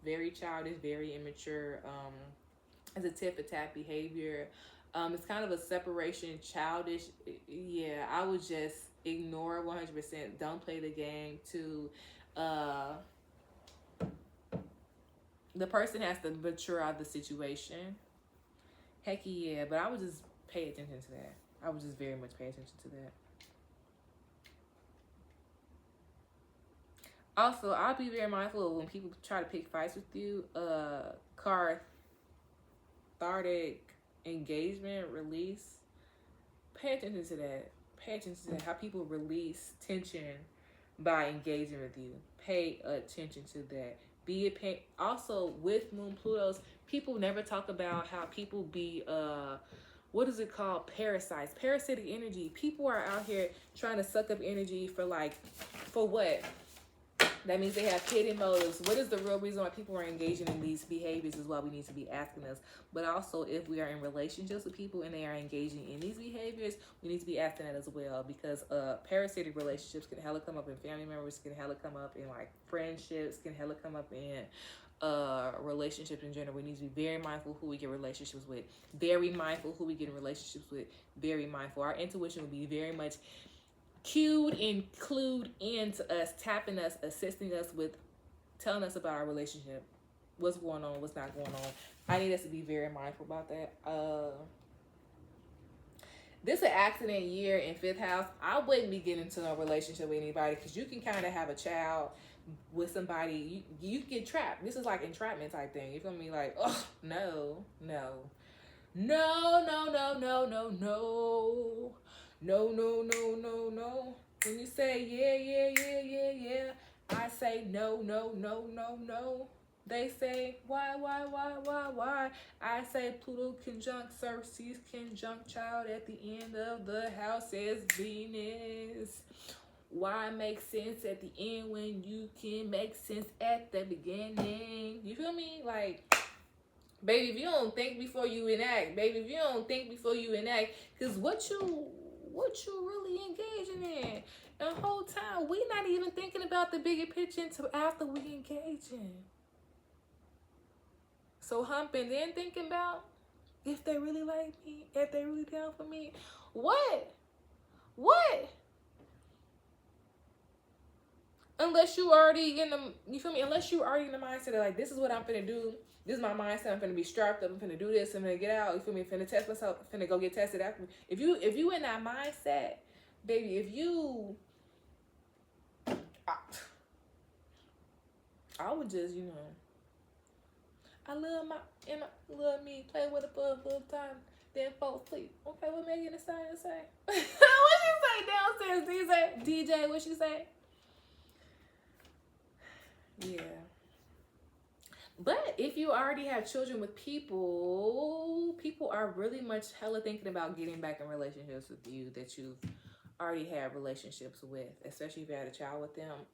very childish, very immature. It's a tit for tat behavior. It's kind of a separation, childish. Yeah, I would just ignore 100%. Don't play the game. The person has to mature out of the situation. Heck yeah, but I would just pay attention to that. I would just very much pay attention to that. Also, I'll be very mindful of when people try to pick fights with you. Cathartic engagement, release. Pay attention to that. Pay attention to how people release tension by engaging with you. Pay attention to that. Also with Moon Plutos, people never talk about how people be what is it called? Parasites. Parasitic energy. People are out here trying to suck up energy for what? That means they have hidden motives. What is the real reason why people are engaging in these behaviors is what we need to be asking us. But also, if we are in relationships with people and they are engaging in these behaviors, we need to be asking that as well. Because parasitic relationships can hella come up in family members, can hella come up in like friendships, can hella come up in relationships in general. We need to be very mindful who we get relationships with. Very mindful who we get in relationships with. Very mindful. Our intuition will be very much cued and clued into us, tapping us, assisting us with telling us about our relationship, what's going on, what's not going on. I need us to be very mindful about that. This is an accident year in 5th house. I wouldn't be getting into a relationship with anybody because you can kind of have a child with somebody. You get trapped. This is like entrapment type thing. You feel me? Like, oh, no. No. When you say yeah, I say no. They say why? I say Pluto conjunct Ceres conjunct child at the end of the house is Venus. Why make sense at the end when you can make sense at the beginning? You feel me? Like, baby, if you don't think before you enact, because what you really engaging in? The whole time, we not even thinking about the bigger picture until after we engaging. So humping, then thinking about if they really like me, if they really down for me. What? Unless you already in the, you feel me? Unless you already in the mindset of like, this is what I'm finna do. This is my mindset. I'm finna be strapped up. I'm finna do this. I'm finna get out. You feel me? I'm finna test myself. I'm finna go get tested after. If you in that mindset, baby, if you, I would just, I love me, play with it for a little time, then fall asleep. Okay, what Megan decided to say? What she say downstairs, DJ? What she say? Yeah. But if you already have children with people are really much hella thinking about getting back in relationships with you that you've already had relationships with, especially if you had a child with them.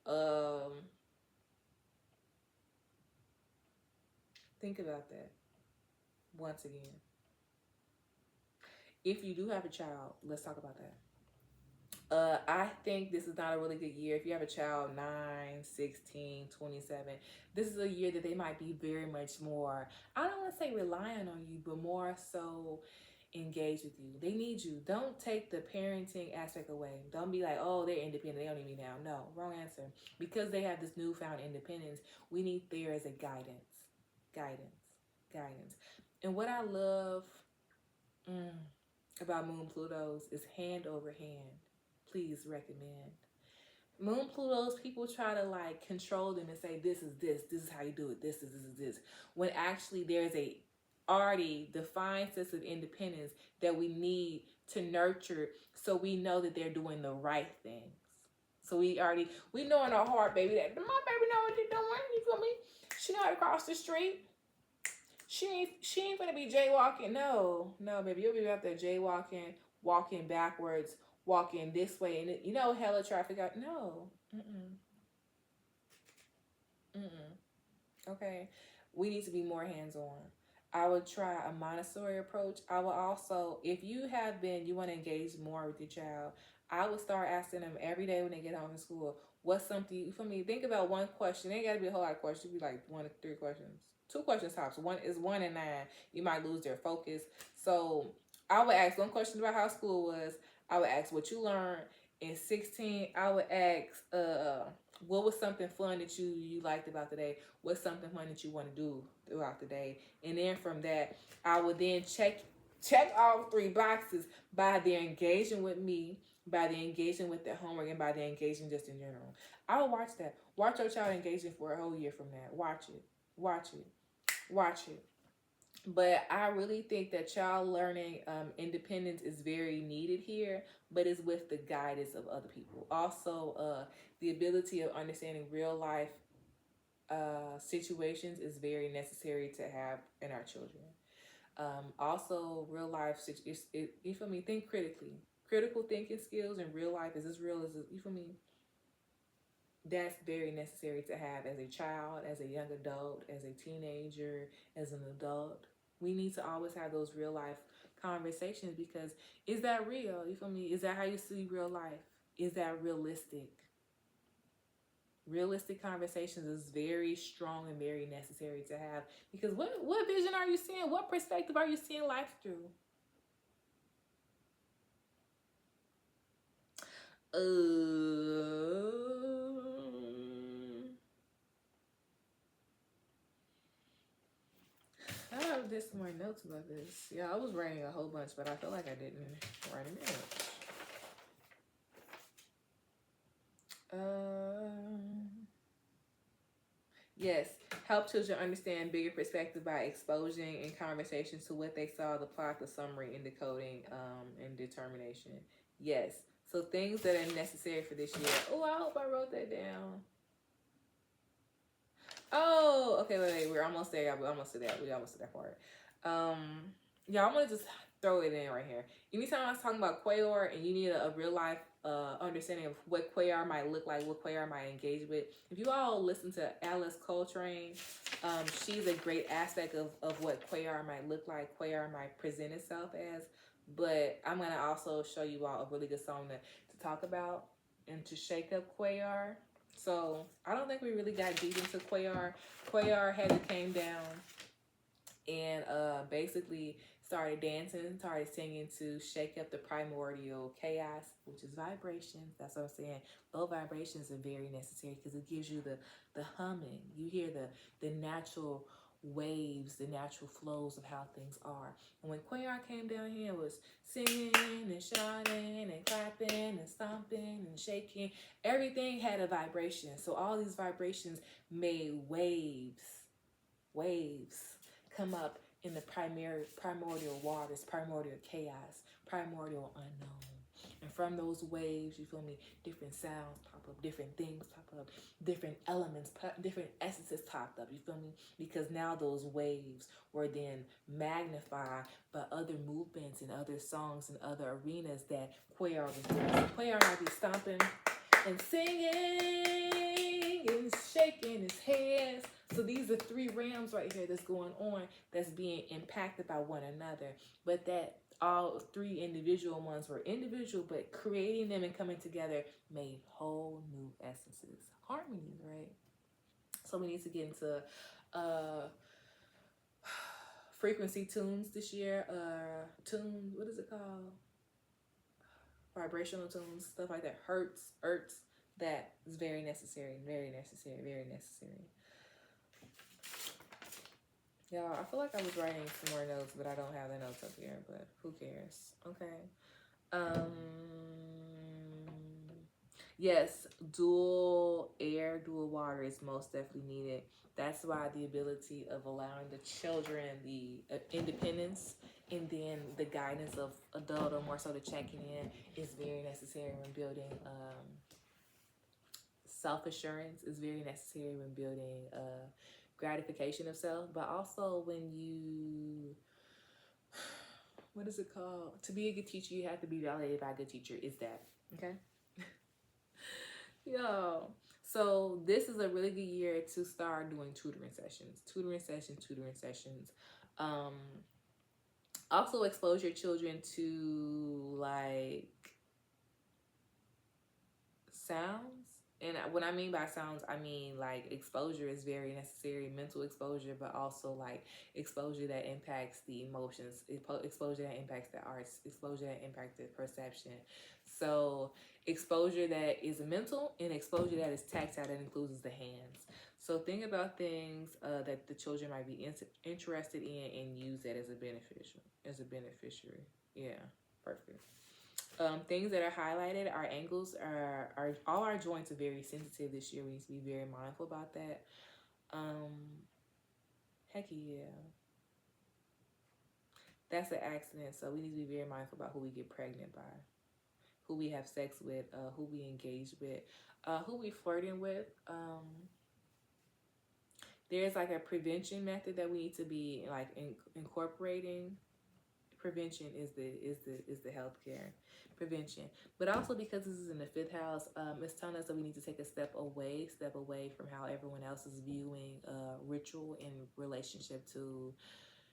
Think about that once again. If you do have a child, let's talk about that. I think this is not a really good year. If you have a child 9, 16, 27, this is a year that they might be very much more, I don't want to say relying on you, but more so engaged with you. They need you. Don't take the parenting aspect away. Don't be like, oh, they're independent, they don't need me now. No, wrong answer. Because they have this newfound independence, we need there as a guidance. guidance. And what I love about Moon Plutos is hand over hand. Please recommend. Moon Plutos, people try to like control them and say, this is how you do it, this is this. When actually there's a already defined sense of independence that we need to nurture so we know that they're doing the right things. So we know in our heart, baby, that my baby know what they're doing. You feel me? She know how to cross the street. She ain't gonna be jaywalking. No, baby, you'll be out there jaywalking, walking backwards, walking this way, and you know hella traffic out. No, okay, we need to be more hands on. I would try a Montessori approach. I will also, if you want to engage more with your child, I would start asking them every day when they get home from school, what's something you, for me, think about one question. It ain't got to be a whole lot of questions. It be like 1 to 3 questions. 2 questions tops. One is 1 and 9. You might lose their focus. So I would ask one question about how school was. I would ask what you learned. In 16, I would ask, what was something fun that you liked about the day? What's something fun that you want to do throughout the day? And then from that, I would then check all 3 boxes by their engaging with me, by their engaging with their homework, and by their engaging just in general. I would watch that. Watch your child engaging for a whole year from that. Watch it. Watch it. Watch it. But I really think that child learning independence is very needed here, but it's with the guidance of other people. Also, the ability of understanding real life situations is very necessary to have in our children. Also, real life, you feel me? Think critically. Critical thinking skills in real life, is this real? Is it, you feel me? That's very necessary to have as a child, as a young adult, as a teenager, as an adult. We need to always have those real life conversations because is that real? You feel me? Is that how you see real life? Is that realistic? Realistic conversations is very strong and very necessary to have because what vision are you seeing? What perspective are you seeing life through? I have this more notes about this. Yeah, I was writing a whole bunch, but I feel like I didn't write it down. Yes, help children understand bigger perspective by exposing in conversations to what they saw, the plot, the summary, and decoding, and determination. Yes, so things that are necessary for this year. Oh, I hope I wrote that down. Oh, okay, wait, we're almost there. We're almost to that. We almost to that part. Yeah, I'm gonna just throw it in right here. Anytime I was talking about Quayor and you need a real life understanding of what Quayor might look like, what Quayor might engage with. If you all listen to Alice Coltrane, she's a great aspect of what Quayor might look like, Quayor might present itself as. But I'm gonna also show you all a really good song to talk about and to shake up Quayor. So I don't think we really got deep into Quayor. Quayor had came down and basically started dancing, started singing to shake up the primordial chaos, which is vibrations. That's what I'm saying. Low vibrations are very necessary because it gives you the humming. You hear the natural waves, the natural flows of how things are. And when Quayor came down here, it was singing and shouting and clapping and stomping and shaking. Everything had a vibration. So all these vibrations made waves come up in the primordial waters, primordial chaos, primordial unknown. And from those waves, you feel me, different sounds pop up, different things pop up, different elements, different essences popped up, you feel me? Because now those waves were then magnified by other movements and other songs and other arenas that Quayor was doing. So Quayor might be stomping and singing and shaking his hands. So these are 3 realms right here that's going on that's being impacted by one another. But that all 3 individual ones were individual, but creating them and coming together made whole new essences. Harmonies, right? So we need to get into frequency tunes this year. What is it called? Vibrational tunes, stuff like that. Hertz. That is very necessary, very necessary, very necessary. Y'all, I feel like I was writing some more notes, but I don't have the notes up here, but who cares? Okay. Um, yes, dual air, dual water is most definitely needed. That's why the ability of allowing the children the independence and then the guidance of adult, or more so the checking in, is very necessary when building self assurance, is very necessary when building gratification of self, but also when you, what is it called? To be a good teacher, you have to be validated by a good teacher. Is that okay? Yo. So this is a really good year to start doing tutoring sessions. Um, Also expose your children to like sounds. And what I mean by sounds, I mean like exposure is very necessary, mental exposure, but also like exposure that impacts the emotions, exposure that impacts the arts, exposure that impacts the perception. So exposure that is mental and exposure that is tactile, that includes the hands. So think about things that the children might be interested in and use that as a beneficiary. Yeah, perfect. Things that are highlighted, our angles are all our joints are very sensitive this year. We need to be very mindful about that. Heck yeah. That's an accident, so we need to be very mindful about who we get pregnant by, who we have sex with, who we engage with, who we flirting with. There's like a prevention method that we need to be like incorporating. Prevention is the healthcare prevention, but also because this is in the fifth house, it's telling us that we need to take a step away from how everyone else is viewing ritual in relationship to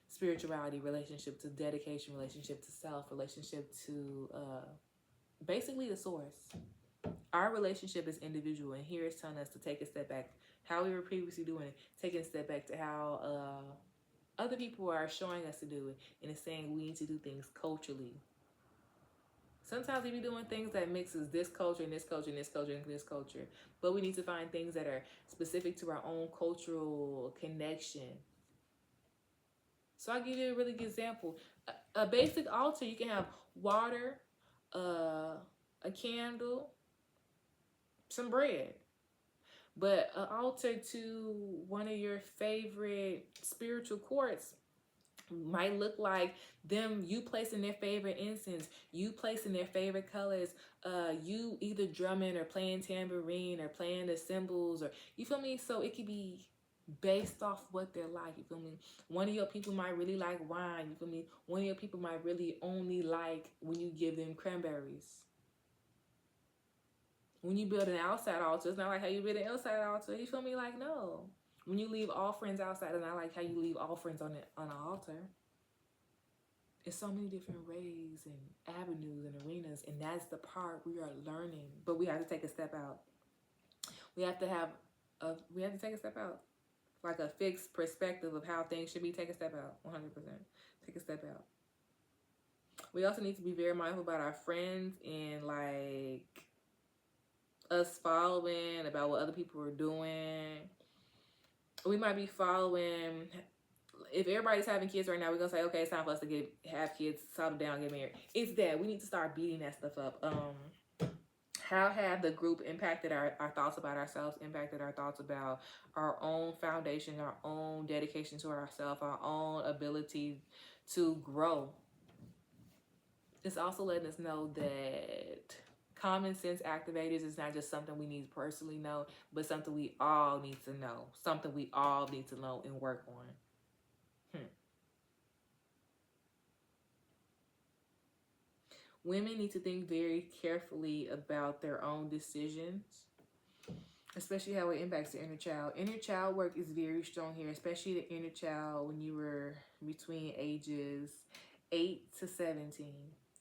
spirituality, relationship to dedication, relationship to self, relationship to basically the source. Our relationship is individual, and here it's telling us to take a step back, how we were previously doing it, taking a step back to how other people are showing us to do it, and it's saying we need to do things culturally. Sometimes we be doing things that mixes this culture and this culture and this culture and this culture, but we need to find things that are specific to our own cultural connection. So I'll give you a really good example. A basic altar, you can have water, a candle, some bread. But an altar to one of your favorite spiritual courts might look like them, you placing their favorite incense, you placing their favorite colors, you either drumming or playing tambourine or playing the cymbals, or you feel me? So it could be based off what they're like, you feel me? One of your people might really like wine, you feel me? One of your people might really only like when you give them cranberries. When you build an outside altar, it's not like how you build an outside altar, you feel me? Like, no. When you leave offerings outside, it's not like how you leave offerings on an altar. It's so many different ways and avenues and arenas, and that's the part we are learning. But we have to take a step out. We have to take a step out, like a fixed perspective of how things should be. Take a step out, 100%. Take a step out. We also need to be very mindful about our friends and like us following about what other people are doing. We might be following. If everybody's having kids right now, we're gonna say, okay, it's time for us to have kids, settle down, get married. It's that we need to start beating that stuff up. How have the group impacted our thoughts about ourselves, impacted our thoughts about our own foundation, our own dedication to ourselves, our own ability to grow? It's also letting us know that common sense activators is not just something we need to personally know, but something we all need to know, something we all need to know and work on. Women need to think very carefully about their own decisions, especially how it impacts the inner child. Inner child work is very strong here, especially the inner child when you were between ages 8 to 17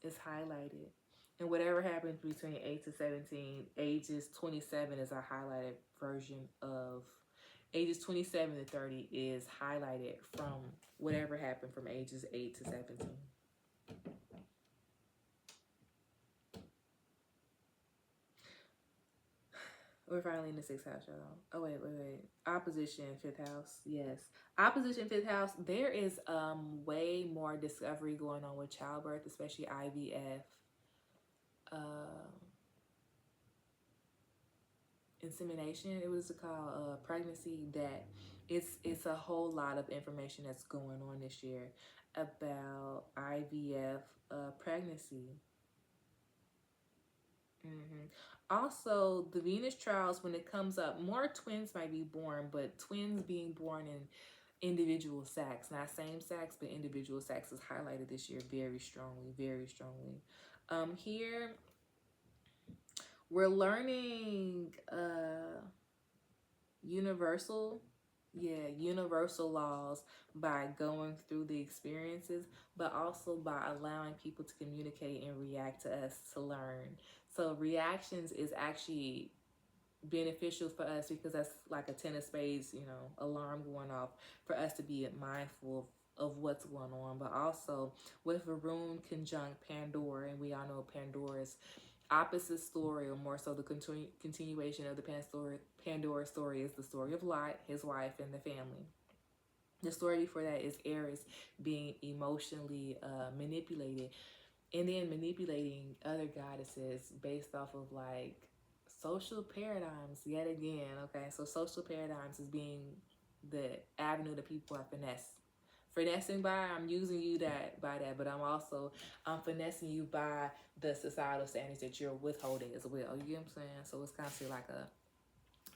is highlighted. And whatever happens between 8 to 17, ages 27 is a highlighted version of ages 27 to 30 is highlighted from whatever happened from ages 8 to 17. We're finally in the 6th house, y'all. Oh, wait. Opposition, 5th house. Yes. Opposition, 5th house. There is way more discovery going on with childbirth, especially IVF. Insemination, it was called pregnancy. That it's a whole lot of information that's going on this year about IVF pregnancy. Also, the Venus trials, when it comes up, more twins might be born, but twins being born in individual sacs, not same sacs, but individual sacs, is highlighted this year very strongly, very strongly. Here we're learning universal laws by going through the experiences, but also by allowing people to communicate and react to us to learn. So reactions is actually beneficial for us, because that's like a 10 of spades, alarm going off for us to be mindful of what's going on. But also with Varun conjunct Pandora, and we all know Pandora's opposite story, or more so the continuation of the Pandora story, is the story of Lot, his wife, and the family. The story before that is Aries being emotionally manipulated, and then manipulating other goddesses based off of like social paradigms yet again. Okay, so social paradigms is being the avenue that people are finessing by. I'm using you by that, but I'm finessing you by the societal standards that you're withholding as well. You get what I'm saying? So it's kind of like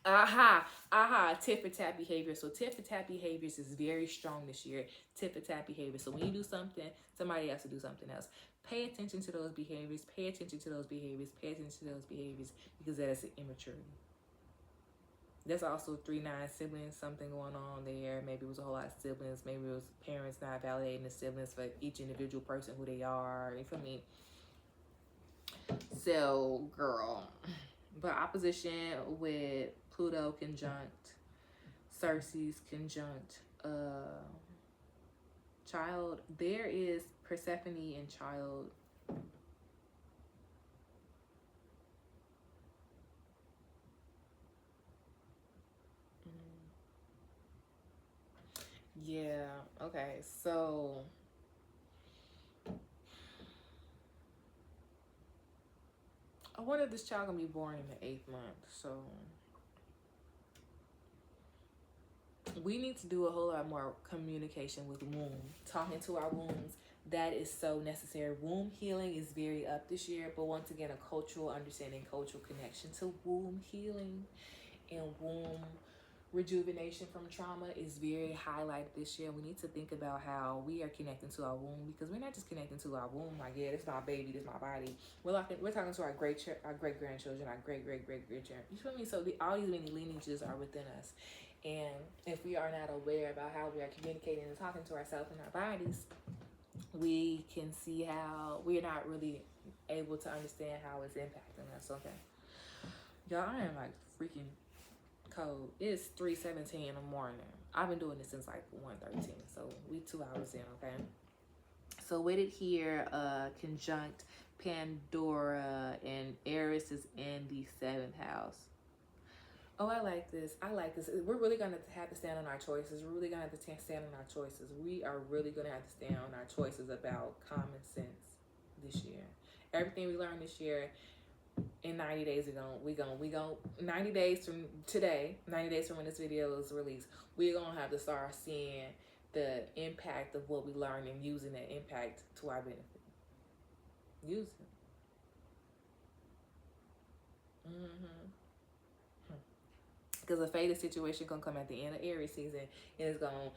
a tit for tat behavior. So tit for tat behaviors is very strong this year. Tit for tat behavior. So when you do something, somebody else to do something else. Pay attention to those behaviors. Pay attention to those behaviors. Pay attention to those behaviors, because that is immaturity. There's also 3-9 siblings, something going on there. Maybe it was a whole lot of siblings. Maybe it was parents not validating the siblings for each individual person, who they are. You feel me? So, girl. But opposition with Pluto conjunct Cersei's conjunct child. There is Persephone and child. Yeah, okay, so I wonder if this child gonna be born in the 8th month. So we need to do a whole lot more communication with womb, talking to our wombs. That is so necessary. Womb healing is very up this year, but once again, a cultural understanding, cultural connection to womb healing and womb rejuvenation from trauma is very highlighted this year. We need to think about how we are connecting to our womb, because we're not just connecting to our womb like, yeah, this is my baby, this is my body. We're talking to our great grandchildren, our great grandchildren. You feel me? So all these many lineages are within us, and if we are not aware about how we are communicating and talking to ourselves and our bodies, we can see how we're not really able to understand how it's impacting us. Okay, y'all, I am like freaking cold. It's 3:17 in the morning. I've been doing this since like 1:13, so we 2 hours in. Okay, so with it here, conjunct Pandora, and Aries is in the 7th house. Oh, I like this. We're really gonna have to stand on our choices. We're really gonna have to stand on our choices. We are really gonna have to stand on our choices about common sense this year. Everything we learned this year, in 90 days, we going 90 days from today, 90 days from when this video is released, we're gonna have to start seeing the impact of what we learned and using that impact to our benefit. Use it. Because a fated situation gonna come at the end of Aries season, and it's gonna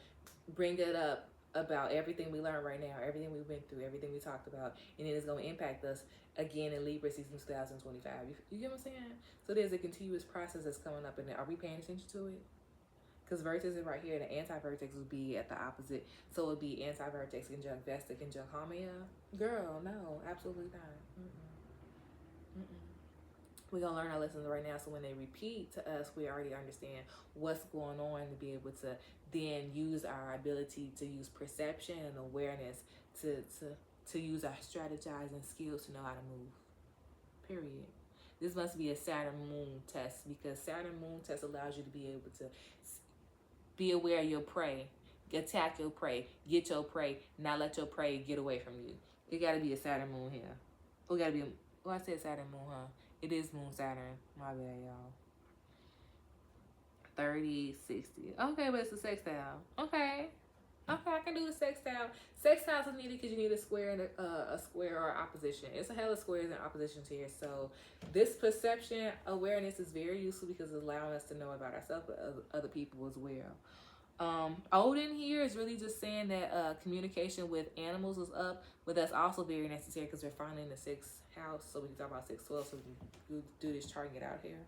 bring it up about everything we learned right now, everything we went through, everything we talked about, and then it's gonna impact us again in Libra season 2025. You get what I'm saying? So there's a continuous process that's coming up in there. Are we paying attention to it? Because vertex is right here, and the anti-vertex would be at the opposite. So it would be anti-vertex conjunct Vesta conjunct Haumea. Girl, no, absolutely not. We're going to learn our lessons right now, so when they repeat to us, we already understand what's going on, to be able to then use our ability to use perception and awareness to use our strategizing skills to know how to move. Period. This must be a Saturn moon test, because Saturn moon test allows you to be able to be aware of your prey, attack your prey, get your prey, not let your prey get away from you. It got to be a Saturn moon here. It got to be, I said Saturn moon, huh? It is moon Saturn. My bad, y'all. 30, 60. Okay, but it's a sextile. Okay, I can do a sextile. Sextiles is needed because you need a square and a square or opposition. It's a hell of squares and oppositions here. So this perception awareness is very useful because it's allowing us to know about ourselves, but other people as well. Odin here is really just saying that communication with animals is up, but that's also very necessary because we're finally in the 6th house, so we can talk about 612, so we can do this chart and get out here.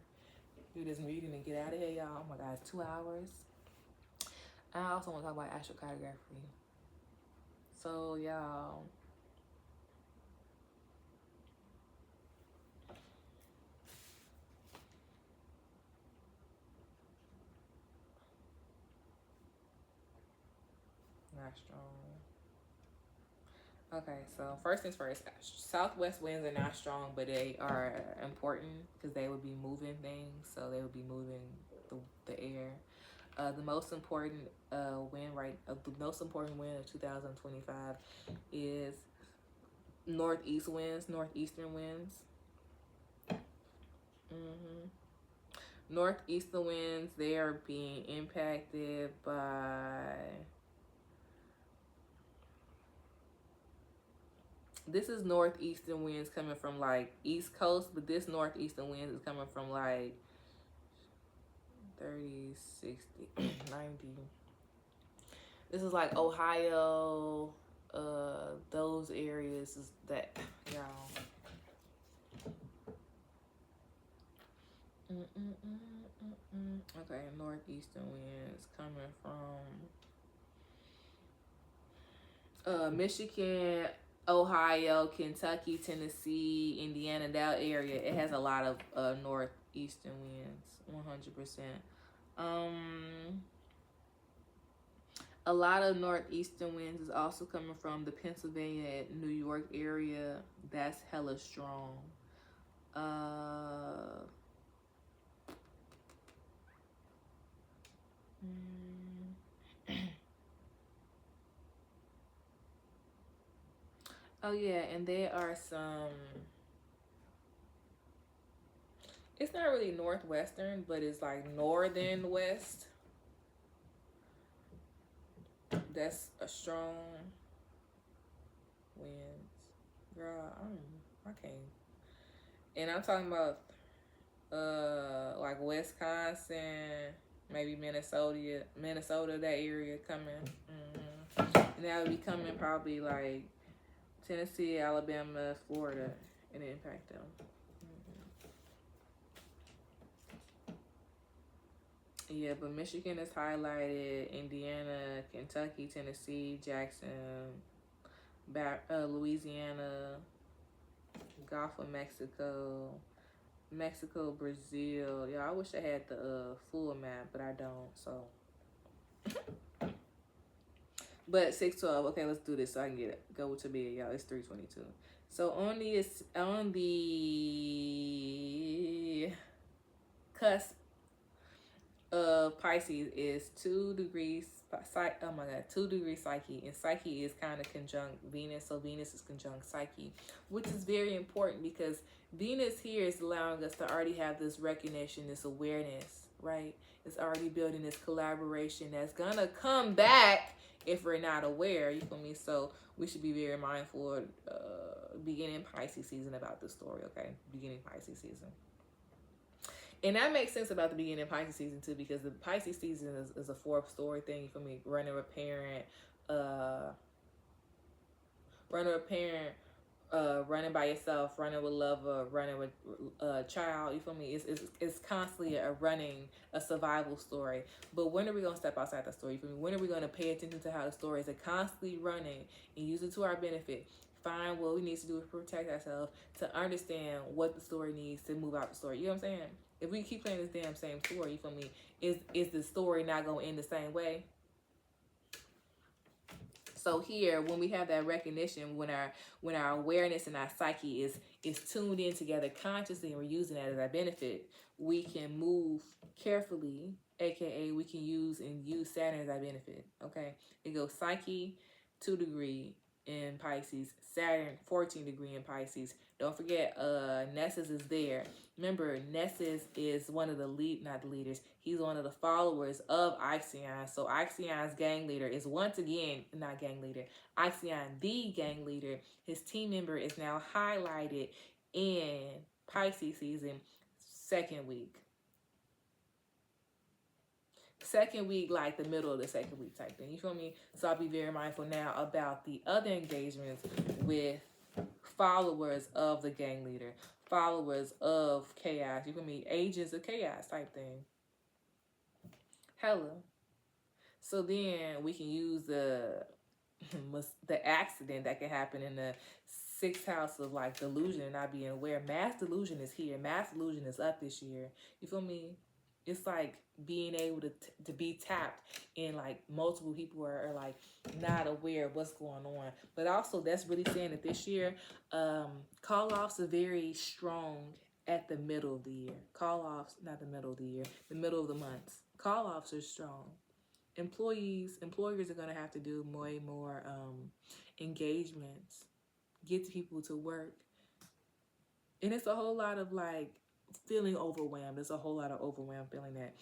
Do this reading and get out of here, y'all. Oh my God, it's 2 hours. I also want to talk about astrocartography. So, y'all, not strong. Okay, so first things first, southwest winds are not strong, but they are important because they would be moving things. So they would be moving the air. The most important wind the most important wind of 2025 is northeast winds, northeastern winds. Northeastern winds, they are being impacted by, this is northeastern winds coming from like East Coast, but this northeastern winds is coming from like 30, 60, 90. This is like Ohio, those areas is that, y'all. Okay, northeastern winds coming from Michigan, Ohio, Kentucky, Tennessee, Indiana, that area. It has a lot of northeastern winds, 100%. A lot of northeastern winds is also coming from the Pennsylvania, New York area. That's hella strong. Oh yeah, and there are some, it's not really northwestern, but it's like northern west. That's a strong winds. Girl, I can't. And I'm talking about like Wisconsin, maybe Minnesota, that area coming. And that would be coming probably like Tennessee, Alabama, Florida, and impact them. Yeah, but Michigan is highlighted, Indiana, Kentucky, Tennessee, Jackson, Louisiana, Gulf of Mexico, Mexico, Brazil. Yeah, I wish I had the full map, but I don't, so. But 612, okay, let's do this so I can go to bed, y'all. It's 3:22. So on the cusp of Pisces is 2 degrees. Oh my God, 2 degrees Psyche, and Psyche is kind of conjunct Venus, so Venus is conjunct Psyche, which is very important because Venus here is allowing us to already have this recognition, this awareness, right? It's already building this collaboration that's gonna come back if we're not aware, you feel me? So we should be very mindful beginning Pisces season about this story, okay? Beginning Pisces season. And that makes sense about the beginning of Pisces season too, because the Pisces season is a 4th story thing, you feel me? Running with a parent, running by yourself, running with lover, running with a child, you feel me? It's constantly a survival story. But when are we going to step outside the story? You feel me? When are we going to pay attention to how the story is constantly running and use it to our benefit? Find what we need to do to protect ourselves, to understand what the story needs to move out the story. You know what I'm saying? If we keep playing this damn same story, you feel me? Is the story not going to end the same way? So here, when we have that recognition, when our awareness and our psyche is tuned in together consciously, and we're using that as our benefit, we can move carefully, aka we can use Saturn as our benefit. Okay, it goes Psyche 2 degree in Pisces, Saturn 14 degree in Pisces. Don't forget, Nessus is there. Remember, Nessus is one of the not the leaders. He's one of the followers of Ixion. So Ixion's gang leader is once again, not gang leader, Ixion, the gang leader. His team member is now highlighted in Pisces season, second week. Second week, like the middle of the second week type thing. You feel me? So I'll be very mindful now about the other engagements with followers of the gang leader, followers of chaos. You feel me? Agents of chaos type thing. Hella. So then we can use the accident that can happen in the sixth house of like delusion and not being aware. Mass delusion is here. Mass delusion is up this year. You feel me? It's like being able to be tapped, and like multiple people are like not aware of what's going on. But also that's really saying that this year, call-offs are very strong at the middle of the year. Call-offs, not the middle of the year, the middle of the months. Call-offs are strong. Employers are going to have to do more engagements, get people to work. And it's a whole lot of like feeling overwhelmed. There's a whole lot of overwhelmed feeling that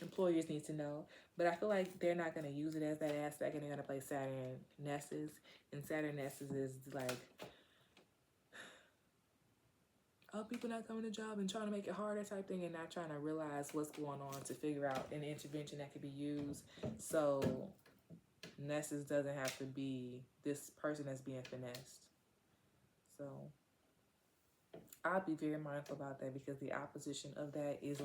employers need to know. But I feel like they're not going to use it as that aspect, and they're going to play Saturn Nessus. And Saturn Nessus is like, oh, people not coming to job and trying to make it harder type thing, and not trying to realize what's going on to figure out an intervention that could be used. So Nessus doesn't have to be this person that's being finessed. So I'll be very mindful about that, because the opposition of that is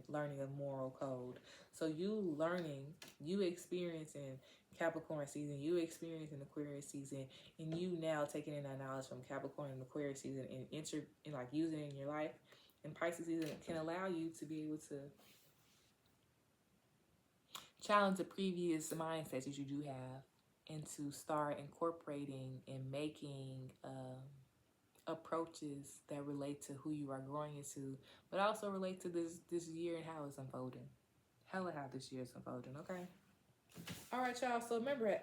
learning a moral code. So you learning, you experiencing Capricorn season, you experiencing Aquarius season, and you now taking in that knowledge from Capricorn and Aquarius season and like using it in your life. And Pisces season can allow you to be able to challenge the previous mindsets that you do have, and to start incorporating and making approaches that relate to who you are growing into, but also relate to this year and how it's unfolding. Hella how this year is unfolding, okay? All right, y'all. So remember,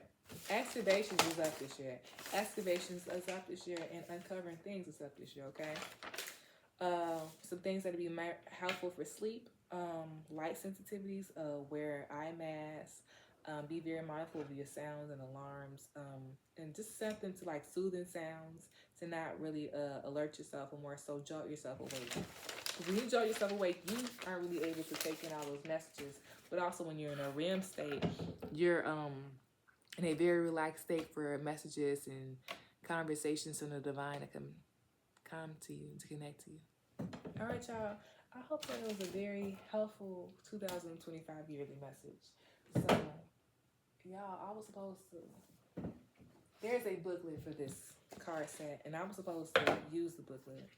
excavations is up this year. Excavations is up this year, and uncovering things is up this year, okay? Some things that would be helpful for sleep. Light sensitivities, wear eye masks. Be very mindful of your sounds and alarms, and just something to like soothing sounds, to not really alert yourself, or more so jolt yourself awake. When you jolt yourself awake, you aren't really able to take in all those messages. But also when you're in a REM state, you're in a very relaxed state for messages and conversations from the divine to come to you, to connect to you. All right, y'all. I hope that it was a very helpful 2025 yearly message. So, y'all, I was supposed to... There's a booklet for this card set, and I was supposed to use the booklet.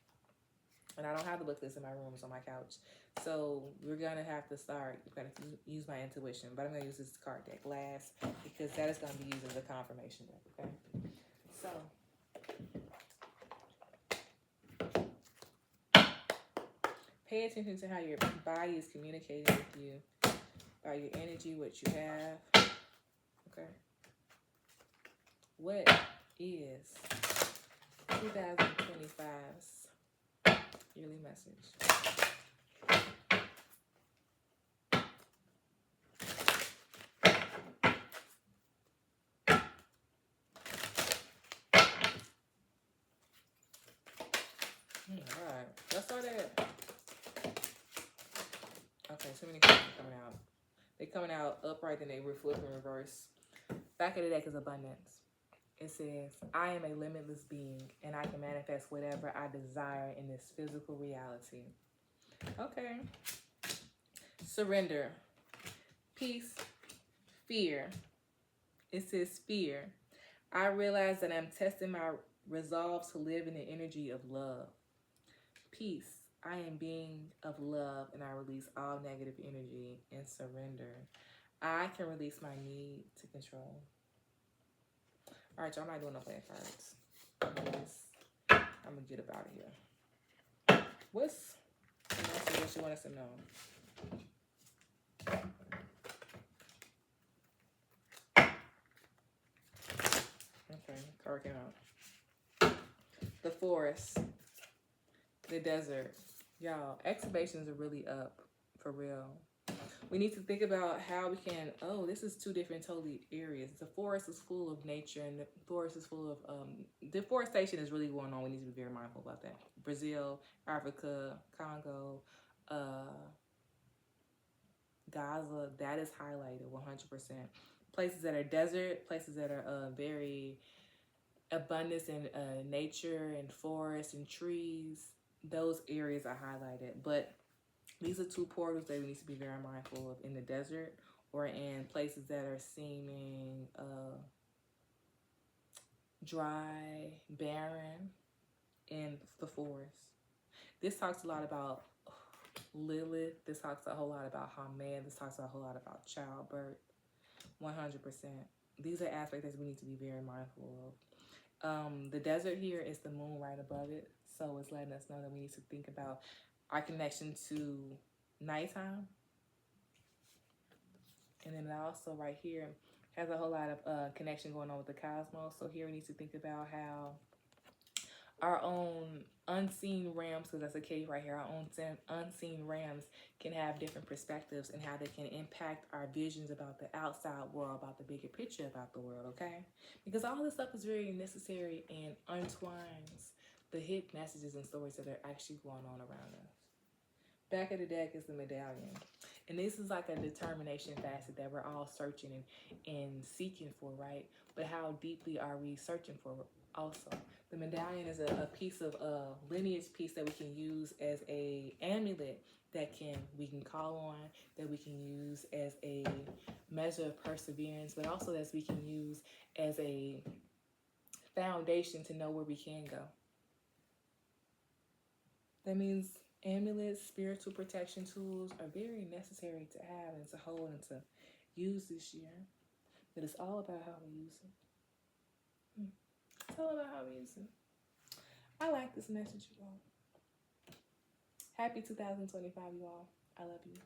And I don't have the booklets in my room, it's on my couch. So we're going to have to start. I'm going to use my intuition, but I'm going to use this card deck last, because that is going to be used as a confirmation deck, okay? So... pay attention to how your body is communicating with you, by your energy, what you have, okay? What is 2025's yearly message? All right, let's start at... Okay, so many cards are coming out. They're coming out upright, then they flip in reverse. Back of the deck is abundance. It says, I am a limitless being, and I can manifest whatever I desire in this physical reality. Okay. Surrender. Peace. Fear. It says fear. I realize that I'm testing my resolve to live in the energy of love. Peace. I am being of love, and I release all negative energy and surrender. I can release my need to control. All right, y'all, I'm not doing no playing cards. I'm gonna get up out of here. What's what you want us to know? Okay, card came out. The forest, the desert. Y'all, excavations are really up for real. We need to think about how we can, oh, this is two different totally areas. The forest is full of nature and the forest is full of, deforestation is really going on. We need to be very mindful about that. Brazil, Africa, Congo, Gaza, that is highlighted 100%. Places that are desert, places that are very abundance in nature and forests and trees, those areas are highlighted. But these are two portals that we need to be very mindful of in the desert or in places that are seeming dry, barren, in the forest. This talks a lot about Lilith. This talks a whole lot about Haman. This talks a whole lot about childbirth. 100%. These are aspects that we need to be very mindful of. The desert here is the moon right above it. So it's letting us know that we need to think about our connection to nighttime. And then also right here has a whole lot of connection going on with the cosmos. So here we need to think about how our own unseen realms, because that's a cave right here, our own unseen realms can have different perspectives and how they can impact our visions about the outside world, about the bigger picture about the world, okay? Because all this stuff is very necessary and untwines the hidden messages and stories that are actually going on around us. Back of the deck is the medallion. And this is like a determination facet that we're all searching and seeking for, right? But how deeply are we searching for also? The medallion is a piece of lineage piece that we can use as a amulet that we can call on, that we can use as a measure of perseverance, but also that we can use as a foundation to know where we can go. That means amulets, spiritual protection tools are very necessary to have and to hold and to use this year. But it's all about how we use it. It's all about how we use it. I like this message, you all. Happy 2025, you all. I love you.